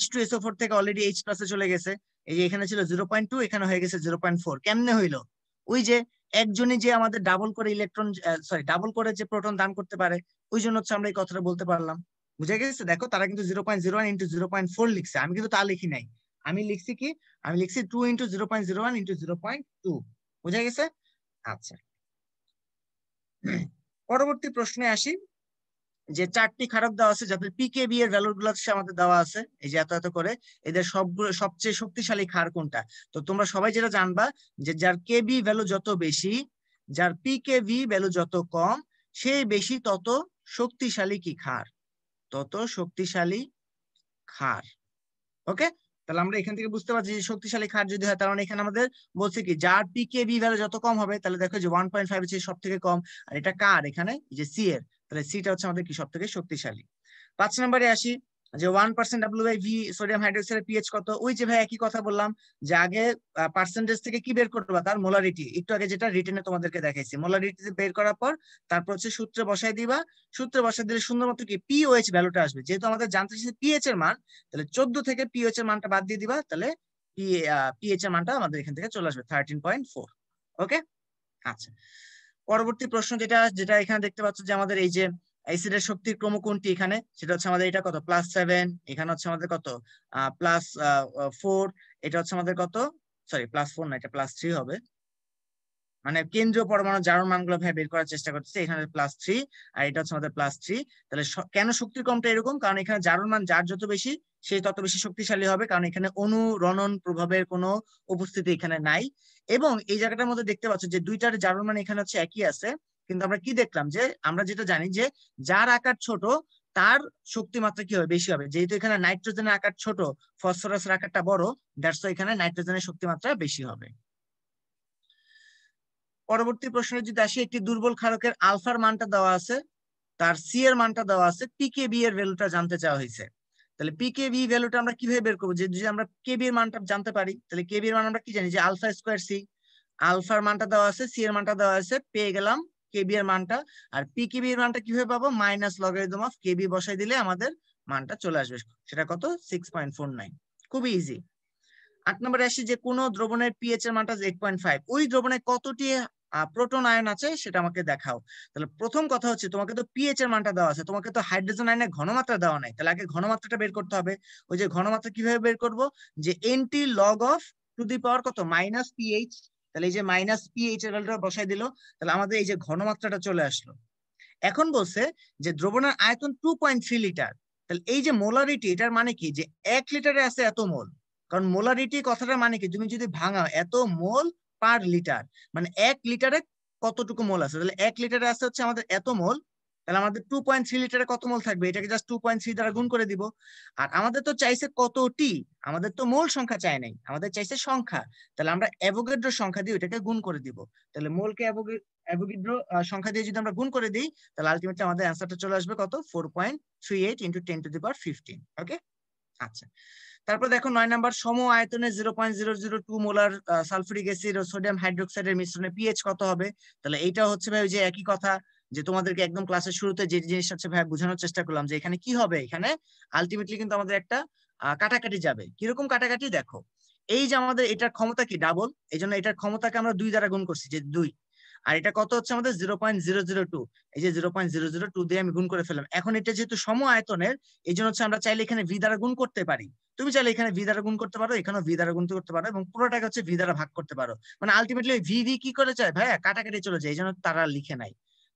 H2SO4 থেকে অলরেডি H প্লাসে চলে গেছে। এই যে এখানে ছিল 0.2, এখানে হয়ে গেছে 0.4। কেমনে হইলো, ওই যে একজনই যে আমাদের ডাবল করে ইলেকট্রন, সরি ডাবল করে যে প্রোটন দান করতে পারে, ওই জন্য হচ্ছে আমরা এই কথাটা বলতে পারলাম। বুঝে গেছে? দেখো তারা কিন্তু 0.01 ইন্টু 0.4 লিখছে, আমি কিন্তু তা লিখি নাই। আমি লিখছি কি, আমি লিখছি 2 ইন্টু 0.01 ইন্টু 0.2। বুঝে গেছে? আচ্ছা, পরবর্তী প্রশ্নে আসি। যে 4টি ক্ষারক দেওয়া আছে, যাদের পিকেবি এর ভ্যালু গুলো আমাদের দেওয়া আছে, এই যে এত এত করে, এদের সবগুলো সবচেয়ে শক্তিশালী ক্ষার কোনটা? তো তোমরা সবাই যেটা জানবা যে যার কেবি ভ্যালু যত বেশি, যার পিকেভি ভ্যালু যত কম, সে বেশি তত শক্তিশালী কি ক্ষার, তত শক্তিশালী ক্ষার। ওকে, তাহলে আমরা এখান থেকে বুঝতে পারছি যে শক্তিশালী ক্ষার যদি হয়, তার মানে এখানে আমাদের বলছে কি যার পিকেবি ভ্যালু যত কম হবে, তাহলে দেখো যে 1.5 হচ্ছে সব থেকে কম, আর এটা কার, এখানে যে সি এর, তাহলে সিটা হচ্ছে আমাদের কি সব থেকে শক্তিশালী। 5 নম্বরে আসি, যে 1% WV সোডিয়াম হাইড্রোক্সাইডের পিএইচ কত? ওই যে ভাই একই কথা বললাম, যে আগে পার্সেন্টেজ থেকে কি বের করবা, তার মোলারিটি, একটু আগে যেটা রিটেনে তোমাদেরকে দেখাইছি, মোলারিটি বের করার পর তারপর হচ্ছে সূত্রে বসাই দিবা, সূত্রে বসাই দিলে সুন্দর মতো কি পিওএইচ ভ্যালুটা আসবে। যেহেতু আমাদের জানতে চাইছি পিএইচ এর মান, তাহলে 14 থেকে পিওএইচ এর মানটা বাদ দিয়ে দিবা, তাহলে পিএইচ এর মানটা আমাদের এখান থেকে চলে আসবে 13.4। ওকে, আচ্ছা, পরবর্তী প্রশ্ন যেটা যেটা এখানে দেখতে পাচ্ছ যে আমাদের এই যে অ্যাসিডের শক্তির ক্রম কোনটি, এখানে সেটা হচ্ছে আমাদের এটা কত, +7, এখানে হচ্ছে আমাদের কত, +4, এটা হচ্ছে আমাদের কত, সরি +4 না, এটা +3 হবে, মানে কেন্দ্রীয় পরমাণু জারণ মানগুলো ভাই বের করার চেষ্টা করতেছে, এখানে +3 আর এটা হচ্ছে আমাদের +3। তাহলে কেন শক্তির ক্রমটা এরকম, কারণ এখানে জারণ মান যার যত বেশি সে তত বেশি শক্তিশালী হবে, কারণ এখানে অনুরণন প্রভাবের কোনো উপস্থিতি এখানে নাই। এবং এই জায়গাটার মধ্যে দেখতে পাচ্ছ যে দুইটার জারণ মান এখানে হচ্ছে একই আছে, কিন্তু আমরা কি দেখলাম, যে আমরা যেটা জানি যে যার আকার ছোট তার শক্তি মাত্রা কি হবে, বেশি হবে। যেহেতু এখানে নাইট্রোজেনের আকার ছোট, ফসফরাসের আকারটা বড়, দ্যাটস ওয়াই এখানে নাইট্রোজেনের শক্তি মাত্রা বেশি হবে। পরবর্তী প্রশ্নে যদি আসি, একটি দুর্বল ক্ষারকের আলফার মানটা দেওয়া আছে, তার সি এর মানটা দেওয়া আছে, পিকেবি এর ভ্যালুটা জানতে চাওয়া হয়েছে। তাহলে পিকেবি ভ্যালুটা আমরা কিভাবে বের করবো, যে যদি আমরা কেবি এর মানটা জানতে পারি, তাহলে কেবি এর মান আমরা কি জানি, যে আলফা স্কোয়ার সি, আলফার মানটা দেওয়া আছে, সি এর মানটা দেওয়া আছে, পেয়ে গেলাম কেবি এর মানটা। আর পিকেবি এর মানটা কিভাবে পাবো, মাইনাস লগারিদম অফ কেবি বসাই দিলে আমাদের মানটা চলে আসবে, সেটা কত, 6.49। খুবই ইজি। 8 নম্বরে আসি, যে কোন দ্রবণের পিএইচ এর মানটা 8.5, ওই দ্রবণে কতটি প্রোটন আয়ন আছে সেটা আমাকে দেখাও। তাহলে প্রথম কথা হচ্ছে, তোমাকে তো পিএইচ এর মানটা দেওয়া আছে, তোমাকে তো হাইড্রোজেন আয়নের ঘনমাত্রা দেওয়া নাই, তাহলে আগে ঘনমাত্রাটা বের করতে হবে। ওই যে ঘনমাত্রা কিভাবে বের করব, যে N T log of to the পাওয়ার কত, মাইনাস পিএইচ, তাহলে এই যে মাইনাস পিএইচ এর ভ্যালুটা বসাই দিল, তাহলে আমাদের এই যে ঘনমাত্রাটা চলে আসলো। এখন বলছে যে দ্রবণের আয়তন 2.3 লিটার। তাহলে এই যে মোলারিটি, এটার মানে কি যে 1 লিটারে আছে এত মোল। কারণ মোলারিটি কথাটা মানে কি, তুমি যদি ভাঙাও এত মোল পার লিটার, মানে 1 লিটারে কতটুকু মোল আছে, তাহলে 1 লিটারে আছে হচ্ছে আমাদের এত মোল। তাহলে আমাদের 2.3 লিটারে কত মোল থাকবে, এটাকে জাস্ট 2.3 দ্বারা গুণ করে দিব। আর আমাদের তো চাইছে কতটি, আমাদের তো মোল সংখ্যা চাই নাই, আমাদের চাইছে সংখ্যা। তাহলে আমরা অ্যাভোগাড্রো সংখ্যা দিয়ে ওটাকে গুণ করে দিব। তাহলে মোলকে অ্যাভোগাড্রো সংখ্যা দিয়ে যদি আমরা গুণ করে দিই, তাহলে আলটিমেটলি আমাদের অ্যান্সারটা চলে আসবে কত, 4.38 ইন্টু 10⁻15। ওকে, আচ্ছা। তারপর দেখো 9 নাম্বার, সম আয়তনে 0.002 মোলার সালফুরিক অ্যাসিড ও সোডিয়াম হাইড্রোক্সাইডের মিশ্রণে পিএইচ কত হবে। তাহলে এইটা হচ্ছে ভাই ওই যে একই কথা, যে তোমাদেরকে একদম ক্লাসের শুরুতে যে জিনিসটা হচ্ছে ভাই বোঝানোর চেষ্টা করলাম, যে এখানে কি হবে, এখানে আলটিমেটলি কিন্তু আমাদের একটা কাটাকাটি যাবে। কিরকম কাটাকাটি দেখো, এই যে আমাদের এটার ক্ষমতা কি ডাবল, এই জন্য এটার ক্ষমতাকে আমরা 2 দ্বারা গুণ করছি, যে 2। আর এটা কত হচ্ছে আমাদের 0.002, এই যে 0.002 দিয়ে আমি গুণ করে ফেললাম। এখন এটা যেহেতু সম আয়তনের, এই জন্য হচ্ছে আমরা চাইলে এখানে ভি দ্বারা গুণ করতে পারি। তুমি চাইলে এখানে ভি দ্বারা গুণ করতে পারো, এখানেও ভি দ্বারা গুণ করতে পারো, এবং পুরোটাকে হচ্ছে ভি দ্বারা ভাগ করতে পারো। মানে আলটিমেটলি ভি ভি কি করে যায় ভাইয়া, কাটাকাটি চলে যায়, এই জন্য তারা লিখে নাই।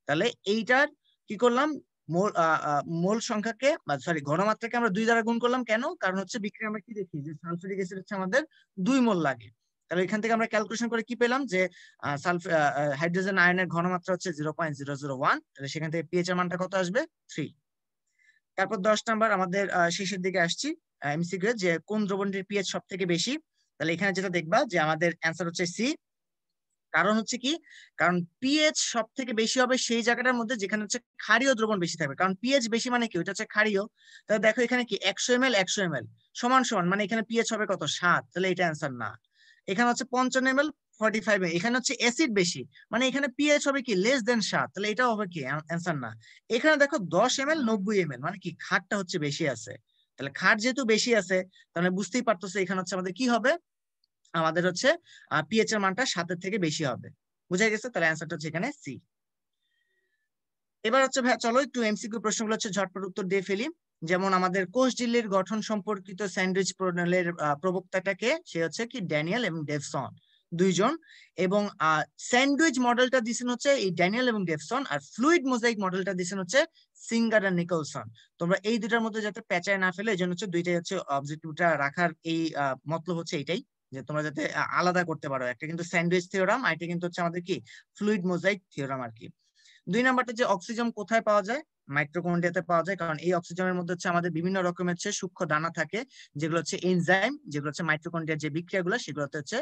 তাহলে এইটার কি করলাম, মোল মোল সংখ্যাকে, সরি ঘনমাত্রাকে আমরা 2 দ্বারা গুণ করলাম। কেন, কারণ হচ্ছে বিক্রিয়া আমরা কি দেখি যে সালফিউরিক অ্যাসিড হচ্ছে আমাদের 2 মোল লাগে। তাহলে এখান থেকে আমরা ক্যালকুলেশন করে কি পেলাম, যে হাইড্রোজেন আয়নের ঘনমাত্রা হচ্ছে 0.001। তাহলে সেখান থেকে পিএইচ এর মানটা কত আসবে, 3। তারপর 10 নাম্বার, আমাদের শেষের দিকে আসছি, এমসিকিউ, যে কোন দ্রবণটির পিএইচ সব থেকে বেশি। তাহলে এখানে যেটা দেখবা যে আমাদের অ্যান্সার হচ্ছে সি। কারণ হচ্ছে কি, কারণ পিএইচ সব থেকে বেশি হবে সেই জায়গাটার মধ্যে যেখানে হচ্ছে ক্ষারীয় দ্রবণ বেশি থাকবে। কারণ পিএইচ বেশি মানে কি, ওটা হচ্ছে ক্ষারীয়। তাহলে দেখো এখানে কি 100 ml 100 ml সমান সমান, মানে এখানে পিএইচ হবে কত, 7। তাহলে এটা অ্যান্সার না। এখানে হচ্ছে 55 ml 45, এখানে হচ্ছে অ্যাসিড বেশি, মানে এখানে পিএইচ হবে কি লেস দেন 7। তাহলে এটাও হবে কি অ্যান্সার না। এখানে দেখো 10 ml 90 ml, মানে কি ক্ষারটা হচ্ছে বেশি আছে। তাহলে ক্ষার যেহেতু বেশি আছে, তাহলে বুঝতেই পারতেছো এখানে হচ্ছে আমাদের কি হবে, আমাদের হচ্ছে পিএইচ এর মানটা 7-এর থেকে বেশি হবে। বুঝা গেছে, তাহলে অ্যান্সারটা হচ্ছে এখানে সি। এবার হচ্ছে ভাই চলো একটু এমসিকিউ প্রশ্নগুলো হচ্ছে ঝটপট উত্তর দিয়ে ফেলি। যেমন আমাদের কোষ ঝিল্লির গঠন সম্পর্কিত স্যান্ডউইচ প্রণালীর প্রবক্তাটাকে, সে হচ্ছে কি ড্যানিয়েল এবং ডেভসন, দুইজন। এবং স্যান্ডউইচ মডেলটা দিয়েছেন হচ্ছে এই ড্যানিয়েল এবং ডেভসন, আর ফ্লুইড মোজাইক মডেলটা দিয়েছেন হচ্ছে সিঙ্গার আর নিকলসন। তোমরা এই দুটার মধ্যে যাতে পেঁচায় না ফেলে, এই জন্য হচ্ছে দুইটাই হচ্ছে অবজেক্টিভটা রাখার এই মতলব হচ্ছে এইটাই, যে তোমরা যাতে আলাদা করতে পারো। একটা কিন্তু স্যান্ডউইচ থিওরাম, আর এটা কিন্তু হচ্ছে আমাদের কি ফ্লুইড মোজাইক থিওরাম আর কি। 2 নাম্বারটা, যে অক্সিজেন কোথায় পাওয়া যায়, মাইটোকন্ড্রিয়াতে পাওয়া যায়। কারণ এই অক্সিজেনের মধ্যে হচ্ছে আমাদের বিভিন্ন রকমের হচ্ছে সূক্ষ্ম দানা থাকে, যেগুলো হচ্ছে এনজাইম, যেগুলো হচ্ছে মাইটোকন্ড্রিয়ার যে বিক্রিয়াগুলো সেগুলোতে হচ্ছে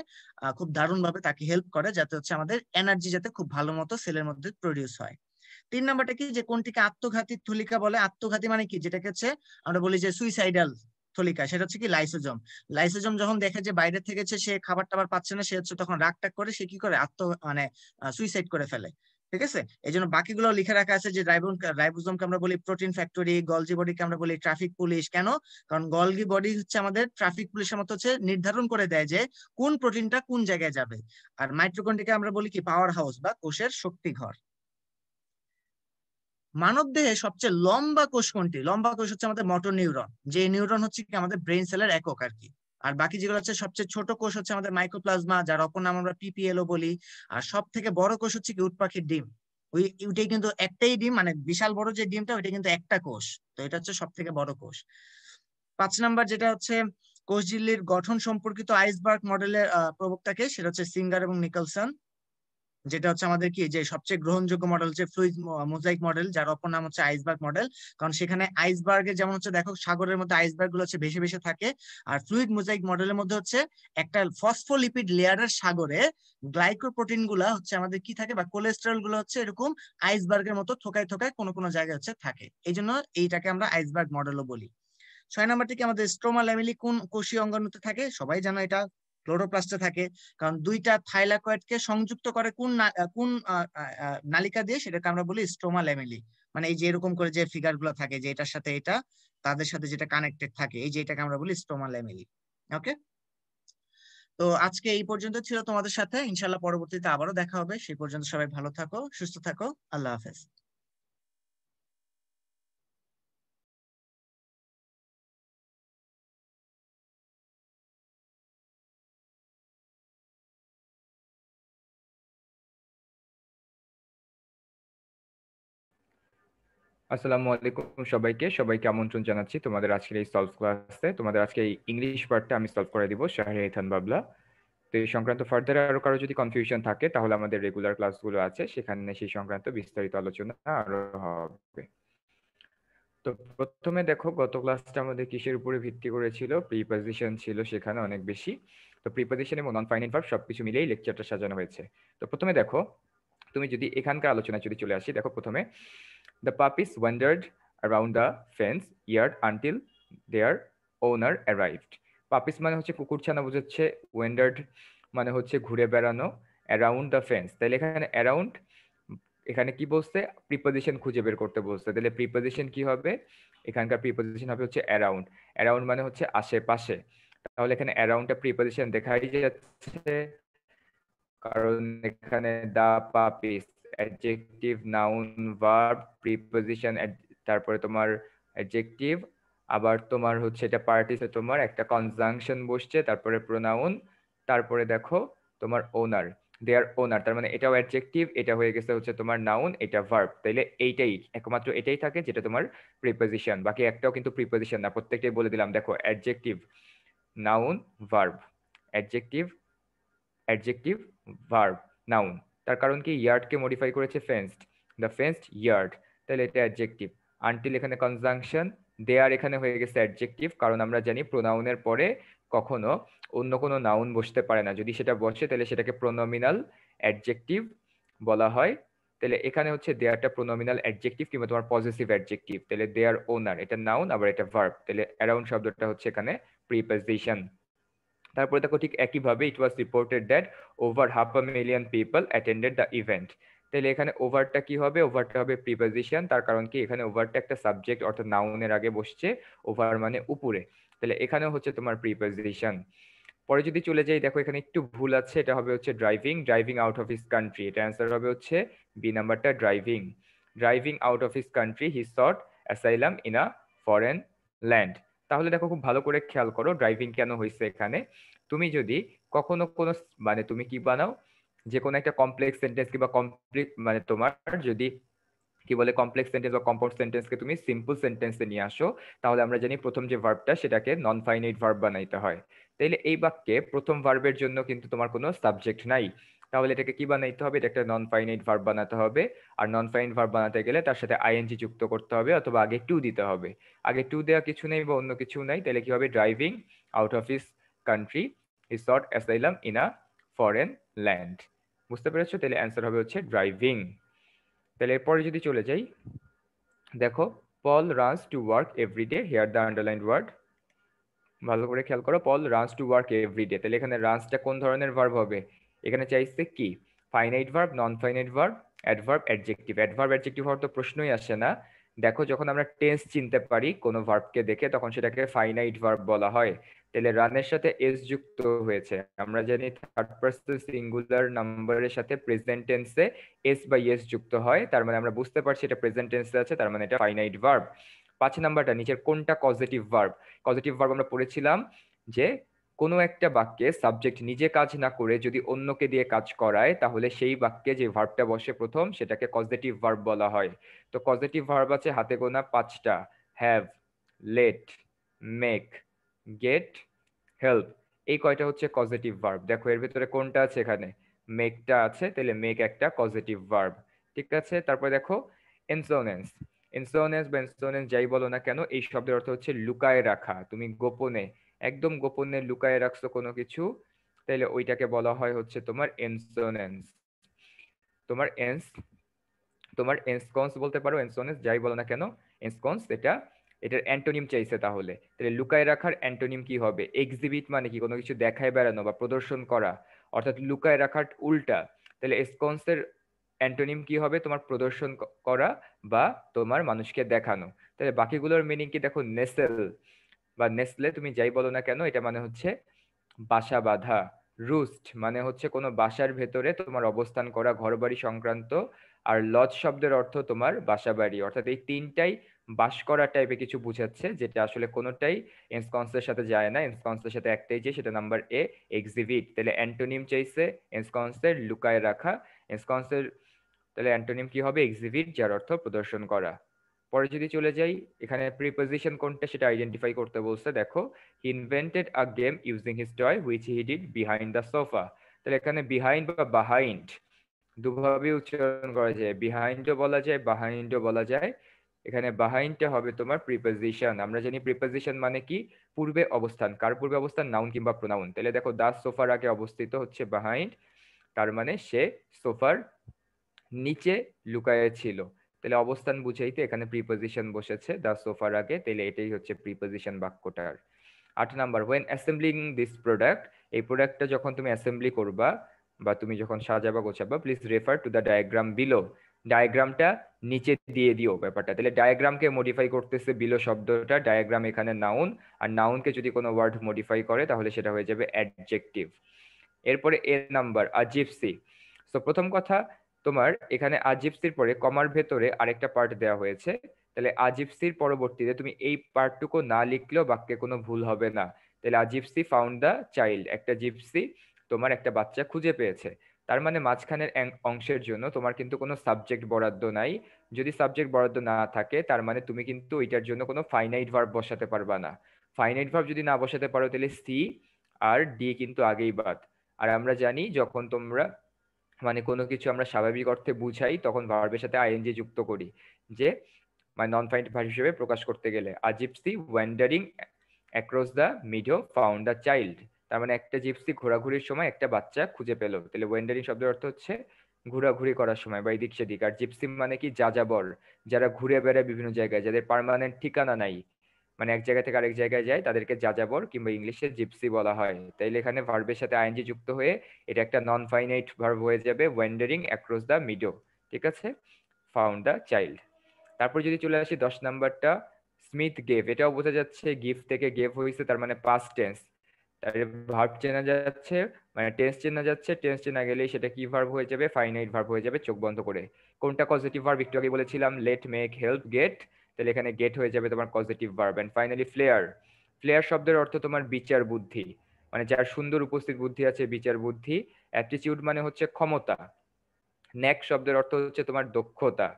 খুব দারুণ ভাবে তাকে হেল্প করে, যাতে হচ্ছে আমাদের এনার্জি যাতে খুব ভালো মতো সেলের মধ্যে প্রডিউস হয়। 3 নাম্বারটা কি, যে কোনটিকে আত্মঘাতী থলিকা বলে। আত্মঘাতী মানে কি, যেটাকে হচ্ছে আমরা বলি যে সুইসাইডাল থলিকা, সেটা হচ্ছে কি লাইসোজোম। লাইসোজোম যখন দেখে যে বাইরে থেকে সে খাবার টাবার পাচ্ছে না, সে হচ্ছে তখন রাগ টাগ করে, সে কি করে মানে সুইসাইড করে ফেলে। ঠিক আছে, এই জন্য বাকিগুলো লিখে রাখা আছে, যে রাইবোজোমকে আমরা বলি প্রোটিন ফ্যাক্টরি, গলজি বডিকে আমরা বলি ট্রাফিক পুলিশ। কেন, কারণ গলগি বডি হচ্ছে আমাদের ট্রাফিক পুলিশের মতো হচ্ছে নির্ধারণ করে দেয় যে কোন প্রোটিনটা কোন জায়গায় যাবে। আর মাইটোকন্ড্রিয়াকে আমরা বলি কি পাওয়ার হাউস বা কোষের শক্তি ঘর। মানব দেহে সবচেয়ে লম্বা কোষ কোনটি, লম্বা কোষ হচ্ছে আমাদের মোটর নিউরন, যে নিউরন হচ্ছে কি আমাদের ব্রেন সেলের একক আর কি। আর বাকি যেগুলো হচ্ছে সবচেয়ে ছোট কোষ হচ্ছে আমাদের মাইক্রোপ্লাজমা, যার অপর নাম আমরা পিপিএলও বলি। আর সব থেকে বড় কোষ হচ্ছে কি উট পাখির ডিম। ওইটাই কিন্তু একটাই ডিম, মানে বিশাল বড় যে ডিমটা ওইটা কিন্তু একটা কোষ। তো এটা হচ্ছে সব থেকে বড় কোষ। 5 নাম্বার, যেটা হচ্ছে কোষ ঝিল্লির গঠন সম্পর্কিত আইসবার্গ মডেলের প্রবক্তাকে, সেটা হচ্ছে সিঙ্গার এবং নিকলসন। যেটা হচ্ছে আমাদের কি, যে সবচেয়ে গ্রহণযোগ্য মডেল হচ্ছে ফ্লুইড মোজাইক মডেল, যার অপর নাম হচ্ছে আইসবার্গ মডেল। কারণ সেখানে আইসবার্গে যেমন হচ্ছে দেখো সাগরের মধ্যে আইসবার্গ গুলো হচ্ছে ভেসে ভেসে থাকে, আর ফ্লুইড মোজাইক মডেলের মধ্যে হচ্ছে একটা ফসফোলিপিড লেয়ারের সাগরে গ্লাইকোপ্রোটিন গুলা হচ্ছে আমাদের কি থাকে, বা কোলেস্টেরল গুলো হচ্ছে এরকম আইসবার্গের মতো থোকায় থোকায় কোনো কোনো জায়গায় হচ্ছে থাকে, এই জন্য এইটাকে আমরা আইসবার্গ মডেলও বলি। 6 নাম্বারটি কি, আমাদের স্ট্রোমা ল্যামেলি কোন কোষীয় অঙ্গাণুতে থাকে, সবাই জানো এটা ক্লোরোপ্লাস্টে থাকে। কারণ দুইটা থাইলাকয়েডকে সংযুক্ত করে কোন নালিকা দিয়ে, সেটাকে আমরা বলি স্ট্রোমা ল্যামেলি। মানে এই যে এরকম করে যে ফিগার গুলো থাকে, যে এটার সাথে এটা তাদের সাথে যেটা কানেক্টেড থাকে, এই যে এটাকে আমরা বলি স্ট্রোমা ল্যামেলি। ওকে, তো আজকে এই পর্যন্ত ছিল তোমাদের সাথে, ইনশাল্লাহ পরবর্তীতে আবারও দেখা হবে। সেই পর্যন্ত সবাই ভালো থাকো, সুস্থ থাকো, আল্লাহ হাফেজ। আসসালামু আলাইকুম সবাইকে আমন্ত্রণ জানাচ্ছি তোমাদের আজকের এই সলভ ক্লাসে। তোমাদের আজকে এই ইংলিশ পার্টটা আমি সলভ করে দিব, শাহরিয়ার ইথান বাবলা। তো এই সংক্রান্ত ফার্দার আরো কারো যদি কনফিউশন থাকে তাহলে আমাদের রেগুলার ক্লাসগুলো আছে, সেখানে সেই সংক্রান্ত বিস্তারিত আলোচনা আরো হবে। তো প্রথমে দেখো, গত ক্লাসটা আমাদের কিসের উপরে ভিত্তি করেছিল? প্রিপজিশন ছিল সেখানে অনেক বেশি। তো প্রিপজিশন এবং নন ফাইনাল ভার্ব সবকিছু মিলেই লেকচারটা সাজানো হয়েছে। তো প্রথমে দেখো, তুমি যদি এখানকার আলোচনায় যদি চলে আসি, দেখো প্রথমে the puppies wandered around the fence yard until their owner arrived. Puppies মানে হচ্ছে কুকুরছানা বোঝাচ্ছে, ওয়েন্ডার্ড মানে হচ্ছে ঘুরে বেড়ানো, অ্যারাউন্ড দ্য ফেন্স। তাহলে এখানে অ্যারাউন্ড, এখানে কি বলছে? প্রিপজিশন খুঁজে বের করতে বলছে। তাহলে প্রিপজিশন কি হবে? এখানকার প্রিপজিশন হবে হচ্ছে অ্যারাউন্ড। অ্যারাউন্ড মানে হচ্ছে আশেপাশে। তাহলে এখানে অ্যারাউন্ডটা প্রিপজিশন দেখাই যাচ্ছে, কারণ এখানে দা পাপিস অ্যাডজেক্টিভ, নাউন, ভার্ব, প্রিপজিশন, তারপরে তোমার অ্যাডজেক্টিভ, আবার তোমার হচ্ছে এটা পার্টিসে তোমার একটা কনজাংশন বসছে, তারপরে প্রোনাউন, তারপরে দেখো তোমার ওনার, দেয়ার ওনার, তার মানে এটাও অ্যাডজেক্টিভ, এটা হয়ে গেছে হচ্ছে তোমার নাউন, এটা ভার্ব। তাইলে এইটাই একমাত্র এটাই থাকে যেটা তোমার প্রিপজিশন, বাকি একটাও কিন্তু প্রিপজিশন না। প্রত্যেকটাই বলে দিলাম, দেখো adjective, noun, verb, adjective, adjective, verb, noun. তার কারণ কি? ইয়ার্ডকে মডিফাই করেছে ফেন্সড, দ্য ফেন্সড ইয়ার্ড, তাহলে এটা অ্যাডজেক্টিভ। আনটিল এখানে কনজাংশন, দেয়ার এখানে হয়ে গেছে অ্যাডজেক্টিভ, কারণ আমরা জানি প্রোনাউনের পরে কখনো অন্য কোনো নাউন বসতে পারে না, যদি সেটা বসে তাহলে সেটাকে প্রোনোমিনাল অ্যাডজেক্টিভ বলা হয়। তাহলে এখানে হচ্ছে দেয়ারটা প্রোনোমিনাল অ্যাডজেক্টিভ কিংবা তোমার পজিটিভ অ্যাডজেক্টিভ। তাহলে দেয়ার ওনার এটা নাউন, আবার এটা ভার্ব। তাহলে অ্যারাউন্ড শব্দটা হচ্ছে এখানে প্রিপজিশন। তারপরে দেখো ঠিক একইভাবে it was reported that over 500,000 people attended the event. তাহলে এখানে ওভারটা কি হবে? ওভারটা হবে প্রিপজিশন। তার কারণ কি? এখানে ওভারটা একটা সাবজেক্ট অর্থাৎ নাউনের আগে বসছে, ওভার মানে উপরে। তাহলে এখানেও হচ্ছে তোমার প্রিপজিশন। পরে যদি চলে যাই, দেখো এখানে একটু ভুল আছে, এটা হবে হচ্ছে driving, driving out of his country. এটা অ্যান্সার হবে হচ্ছে বি নাম্বারটা, driving. Driving out of his country he thought asylum in a foreign land. তাহলে দেখো খুব ভালো করে খেয়াল করো ড্রাইভিং কেন হয়েছে এখানে। তুমি যদি কখনো কোনো মানে তুমি কি বানাও, যে কোনো একটা কমপ্লেক্স সেন্টেন্স কিংবা কমপ্লিট মানে তোমার যদি কি বলে কমপ্লেক্স সেন্টেন্স বা কম্পাউন্ড সেন্টেন্সকে তুমি সিম্পল সেন্টেন্সে নিয়ে আসো, তাহলে আমরা জানি প্রথম যে ভার্বটা সেটাকে নন ফাইনাইট ভার্ব বানাইতে হয়। তাইলে এই বাক্যে প্রথম ভার্বের জন্য কিন্তু তোমার কোনো সাবজেক্ট নাই, তাহলে এটাকে কি বানাইতে হবে? এটা একটা নন ফাইনাইট ভার্ব বানাতে হবে। আর নন ফাইনাইট ভার্ব বানাতে গেলে তার সাথে আইএনজি যুক্ত করতে হবে অথবা আগে টু দিতে হবে। আগে টু দেওয়া কিছু নেই বা অন্য কিছু নাই, তাহলে কি হবে? Driving out of his country he thought asylum in a foreign land. বুঝতে পেরেছো? তাহলে অ্যান্সার হবে হচ্ছে ড্রাইভিং। তাহলে এরপরে যদি চলে যাই, দেখো Paul runs to work everyday, here the underlined word. ভালো করে খেয়াল করো, Paul runs to work everyday. তাহলে এখানে রানসটা কোন ধরনের ভার্ব হবে? এখানে চাইছে কি? Finite verb, non finite verb, adverb, adjective. Adverb adjective হওয়ার তো প্রশ্নই আসে না। দেখো যখন আমরা টেন্স চিনতে পারি কোনো ভার্বকে দেখে, তখন সেটাকে ফাইনাইট ভার্ব বলা হয়। তাহলে রানের সাথে এস যুক্ত হয়েছে, আমরা জানি থার্ড পারসন সিঙ্গুলার নাম্বারের সাথে প্রেজেন্ট টেন্সে এস বা ইয়েস যুক্ত হয়, তার মানে আমরা বুঝতে পারছি এটা প্রেজেন্ট টেন্সে আছে, তার মানে এটা ফাইনাইট ভার্ব। 5 নাম্বারটা নিচের কোনটা পজিটিভ ভার্ব? পজিটিভ ভার্ব আমরা পড়েছিলাম যে কোনো একটা বাক্যে সাবজেক্ট নিজে কাজ না করে যদি অন্যকে দিয়ে কাজ করায়, তাহলে সেই বাক্যে যে ভার্বটা বসে প্রথম সেটাকে পজিটিভ ভার্ব বলা হয়। তো পজিটিভ ভার্ব আছে হাতে গোনা 5টা, have, let, make, get, help. এই কয়টা হচ্ছে পজিটিভ ভার্ব। দেখো এর ভিতরে কোনটা আছে? এখানে মেকটা আছে, তাহলে মেক একটা পজিটিভ ভার্ব। ঠিক আছে, তারপরে দেখো ইনসোনেন্স। ইনসোনেন্স বা ইনসোনেন্স যাই বলো না কেন, এই শব্দের অর্থ হচ্ছে লুকায় রাখা। তুমি গোপনে, একদম গোপনে লুকায় রাখছো কোনো কিছু, তাহলে ওইটাকে বলা হয় হচ্ছে তোমার ইনসোনেন্স। তোমার তোমার এনসকন্স বলতে পারো, এনসোনেন্স যাই বলো না কেন। এনসকন্স এটার অ্যান্টোনিম চাইছে, তাহলে লুকায় রাখার অ্যান্টোনিম কি হবে? এক্সিবিট মানে কি? কোনো কিছু দেখায় বেড়ানো বা প্রদর্শন করা, অর্থাৎ লুকায় রাখার উল্টা। তাহলে এনসকন্সের অ্যান্টোনিম কি হবে? তোমার প্রদর্শন করা বা তোমার মানুষকে দেখানো। তাহলে বাকিগুলোর মিনিং কি? দেখো নেসেল বা নেসলে তুমি যাই বলো না কেন, এটা মানে হচ্ছে বাসা বাঁধা। রুস্ট মানে হচ্ছে কোনো বাসার ভেতরে তোমার অবস্থান করা, ঘরবাড়ি সংক্রান্ত। আর লজ শব্দের অর্থ তোমার বাসা বাড়ি, অর্থাৎ এই তিনটাই বাস করা টাইপে কিছু বুঝাচ্ছে, যেটা আসলে কোনোটাই এনসকন্সের সাথে যায় না। এনসকন্সের সাথে একটাই যে, সেটা নাম্বার এ, এক্সিবিট। তাহলে অ্যান্টোনিম চাইছে এনসকন্সের লুকায় রাখা। এনসকন্সের তাহলে অ্যান্টোনিম কি হবে? এক্সিবিট, যার অর্থ প্রদর্শন করা। পরে যদি চলে যাই, এখানে প্রিপজিশন কোনটা সেটা আইডেন্টিফাই করতে বলছে। দেখো, he invented a game using his toy which he did behind the sofa. তাহলে এখানে বিহাইন্ড বা বাহাইন্ড দুভাবে উচ্চারণ করা যায়, বিহাইন্ডও বলা যায়, বাহাইন্ডও বলা যায়। এখানে বাহাইন্ডটা হবে তোমার প্রিপজিশন। আমরা জানি প্রিপজিশন মানে কি, পূর্বে অবস্থান। কার পূর্বে অবস্থান? নাউন কিংবা প্রোনাউন। তাহলে দেখো, দা সোফার আগে অবস্থিত হচ্ছে বাহাইন্ড, তার মানে সে সোফার নিচে লুকায়ে ছিল। তাহলে অবস্থান বুঝাইতে এখানে প্রিপজিশন বসেছে দা সোফার আগে, তাহলে এটাই হচ্ছে প্রিপজিশন বাক্যটার। 8 number, when assembling this product, এই প্রোডাক্টটা যখন তুমি অ্যাসেম্বলি করবা বা তুমি যখন সাজাবা গোছাবা, please refer to the diagram below. ডায়াগ্রামটা নিচে দিয়ে দিও ব্যাপারটা। তাহলে ডায়াগ্রামকে মডিফাই করতেছে বিলো শব্দটা। ডায়াগ্রাম এখানে নাউন, আর নাউনকে যদি কোনো ওয়ার্ড মডিফাই করে তাহলে সেটা হয়ে যাবে অ্যাডজেক্টিভ। এরপরে এ নাম্বার, আজিপসি। সো প্রথম কথা, তোমার এখানে আজিপসির পরে কমার ভেতরে আরেকটা পার্ট দেওয়া হয়েছে। তাহলে আজিপসির পরবর্তীতে তুমি এই পার্টটুকু না লিখলেও বাক্যে কোনো ভুল হবে না। তাহলে আজিপসি ফাউন্ড দ্য চাইল্ড, একটা জিপসি তোমার একটা বাচ্চা খুঁজে পেয়েছে। তার মানে মাঝখানের অংশের জন্য তোমার কিন্তু কোনো সাবজেক্ট বরাদ্দ নাই। যদি সাবজেক্ট বরাদ্দ না থাকে তার মানে তুমি কিন্তু ওইটার জন্য কোনো ফাইনাইট ভার্ব বসাতে পারবা না। ফাইনাইট ভার্ব যদি না বসাতে পারো তাহলে সি আর ডি কিন্তু আগেই বাদ। আর আমরা জানি যখন তোমরা মানে কোনো কিছু আমরা স্বাভাবিক অর্থে বুঝাই তখন ভার্বের সাথে আইএনজি যুক্ত করি, যে মানে নন ফাইনাইট ভার্ব হিসেবে প্রকাশ করতে গেলে। A gypsy wandering across the meadow found the child. তার মানে একটা জিপসি ঘোরাঘুরির সময় একটা বাচ্চা খুঁজে পেল। তাহলে ওয়ান্ডারিং শব্দের অর্থ হচ্ছে ঘোরাঘুরি করার সময় বা এদিক সেদিক। আর জিপসি মানে কি, যাযাবর, যারা ঘুরে বেড়ায় বিভিন্ন জায়গায়, যাদের পার্মানেন্ট ঠিকানা নাই, মানে এক জায়গা থেকে আরেক জায়গায় যায়, তাদেরকে যাযাবর কিংবা ইংলিশে জিপসি বলা হয়। তাইলে এখানে ভার্বের সাথে আইএনজি যুক্ত হয়ে এটা একটা নন ফাইনাইট ভার্ব হয়ে যাবে, ওয়ান্ডারিং অ্যাক্রস দ্য মিডো। ঠিক আছে, ফাউন্ড দ্য চাইল্ড। তারপর যদি চলে আসি 10 নাম্বারটা, স্মিথ গেভ। এটাও বোঝা যাচ্ছে গিভ থেকে গেভ হয়েছে, তার মানে পাস্ট টেন্স। তাহলে ভার্ব চেনা যাচ্ছে, মানে টেন্স চেনা যাচ্ছে। টেন্স চেনা গেলেই সেটা কি ভার্ব হয়ে যাবে? ফাইনাইট ভার্ব হয়ে যাবে চোখ বন্ধ করে। কোনটা পজিটিভ ভার্ব? একটু আগে বলেছিলাম লেট, মেক, হেল্প, গেট। তাহলে এখানে গেট হয়ে যাবে তোমার positive verb. And finally flair. Flair শব্দের অর্থ তোমার বিচার বুদ্ধি, মানে যার সুন্দর উপস্থিত বুদ্ধি আছে, বিচার বুদ্ধি। অ্যাটিটিউড মানে হচ্ছে ক্ষমতা। ন্যাক শব্দের অর্থ হচ্ছে তোমার দক্ষতা।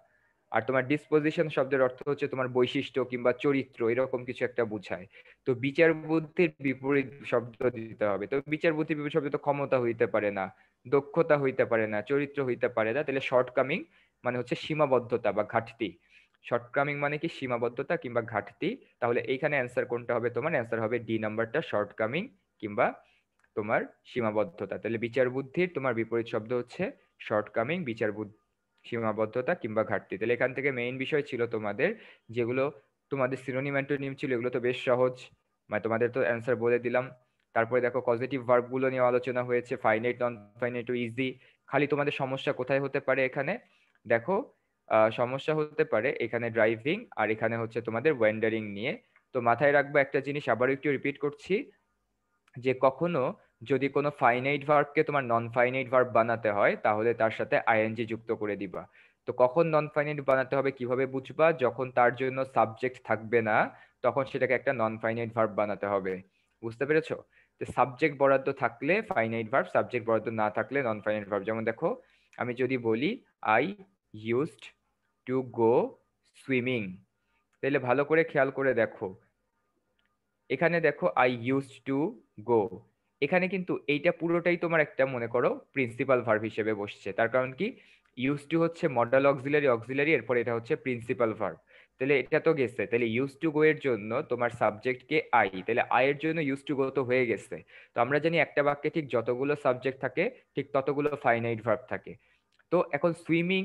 আর তোমার ডিসপোজিশন শব্দের অর্থ হচ্ছে তোমার বৈশিষ্ট্য কিংবা চরিত্র, এরকম কিছু একটা বোঝায়। তো বিচার বুদ্ধির বিপরীত শব্দ দিতে হবে। তো বিচার বুদ্ধির বিপরীত শব্দ তো ক্ষমতা হইতে পারে না, দক্ষতা হইতে পারে না, চরিত্র হইতে পারে না। তাহলে শর্টকামিং মানে হচ্ছে সীমাবদ্ধতা বা ঘাটতি। শর্টকামিং মানে কি? সীমাবদ্ধতা কিংবা ঘাটতি। তাহলে এইখানে অ্যান্সার কোনটা হবে? তোমার অ্যান্সার হবে ডি নাম্বারটা, শর্টকামিং কিংবা তোমার সীমাবদ্ধতা। তাহলে বিচার বুদ্ধির তোমার বিপরীত শব্দ হচ্ছে শর্টকামিং, বিচার বুদ্ধি, সীমাবদ্ধতা কিংবা ঘাটতি। তাহলে এখান থেকে মেইন বিষয় ছিল তোমাদের, যেগুলো তোমাদের সিনোনিম অ্যান্টোনিম ছিল, এগুলো তো বেশ সহজ, মানে তোমাদের তো অ্যান্সার বলে দিলাম। তারপরে দেখো পজিটিভ ভার্ব গুলো নিয়ে আলোচনা হয়েছে, ফাইনাইট, নন ফাইনাইট, ইজি। খালি তোমাদের সমস্যা কোথায় হতে পারে এখানে দেখো, সমস্যা হতে পারে এখানে ড্রাইভিং আর এখানে হচ্ছে তোমাদের ওয়ান্ডারিং নিয়ে। তো মাথায় রাখবো একটা জিনিস, আবার একটু রিপিট করছি, যে কখনো যদি কোনো ফাইনাইট ভার্বকে তোমার নন ফাইনাইট ভার্ব বানাতে হয় তাহলে তার সাথে আইএনজি যুক্ত করে দিবা। তো কখন নন ফাইনাইট বানাতে হবে কিভাবে বুঝবা? যখন তার জন্য সাবজেক্ট থাকবে না তখন সেটাকে একটা নন ফাইনাইট ভার্ব বানাতে হবে। বুঝতে পেরেছো? তো সাবজেক্ট বরাদ্দ থাকলে ফাইনাইট ভার্ব, সাবজেক্ট বরাদ্দ না থাকলে নন ফাইনাইট ভার্ব। যেমন দেখো, আমি যদি বলি I used to go swimming, তাহলে ভালো করে খেয়াল করে দেখো, এখানে দেখো আই ইউজড টু গো, এখানে কিন্তু এইটা পুরোটাই তোমার একটা মনে করো প্রিন্সিপাল ভার্ব হিসেবে বসছে। তার কারণ কি, ইউজ টু হচ্ছে মডাল অক্সিলারি, অক্সিলারি, এরপর এটা হচ্ছে প্রিন্সিপাল ভার্ব। তাহলে এটা তো গেছে, তাহলে ইউজ টু গো এর জন্য তোমার সাবজেক্ট কে আই, তাহলে আই এর জন্য ইউজ টু গো তো হয়ে গেছে। তো আমরা জানি একটা বাক্যে ঠিক যতগুলো সাবজেক্ট থাকে ঠিক ততগুলো ফাইনাইট ভার্ব থাকে। তো এখন সুইমিং,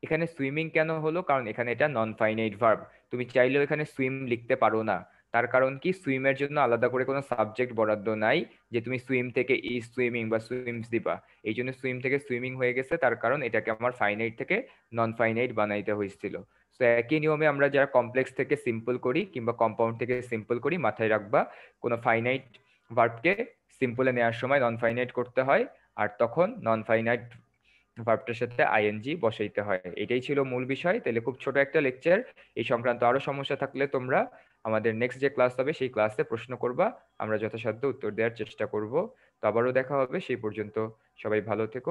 এখানে সুইমিং কেন হলো? কারণ এখানে এটা নন ফাইনাইট ভার্ব। তুমি চাইলেও এখানে সুইম লিখতে পারো না। তার কারণ কি, সুইমের জন্য আলাদা করে কোনো সাবজেক্ট বরাদ্দ নাই যে তুমি সুইম থেকে ইজ সুইমিং বা সুইমস দিবা। এই জন্য সুইম থেকে সুইমিং হয়ে গেছে, তার কারণ এটাকে আমার ফাইনাইট থেকে নন ফাইনাইট বানাইতে হয়েছিল। তো একই নিয়মে আমরা যারা কমপ্লেক্স থেকে সিম্পল করি কিংবা কম্পাউন্ড থেকে সিম্পল করি, মাথায় রাখবা কোনো ফাইনাইট ভার্বকে সিম্পলে নেওয়ার সময় নন ফাইনাইট করতে হয়, আর তখন নন ফাইনাইট ভার্বটার সাথে আইএনজি বসাইতে হয়। এটাই ছিল মূল বিষয়। তাহলে খুব ছোট একটা লেকচার, এই সংক্রান্ত আরো সমস্যা থাকলে তোমরা আমাদের নেক্সট যে ক্লাস হবে সেই ক্লাসে প্রশ্ন করবা, আমরা যথাসাধ্য উত্তর দেওয়ার চেষ্টা করব। তো আবারও দেখা হবে, সেই পর্যন্ত সবাই ভালো থেকো।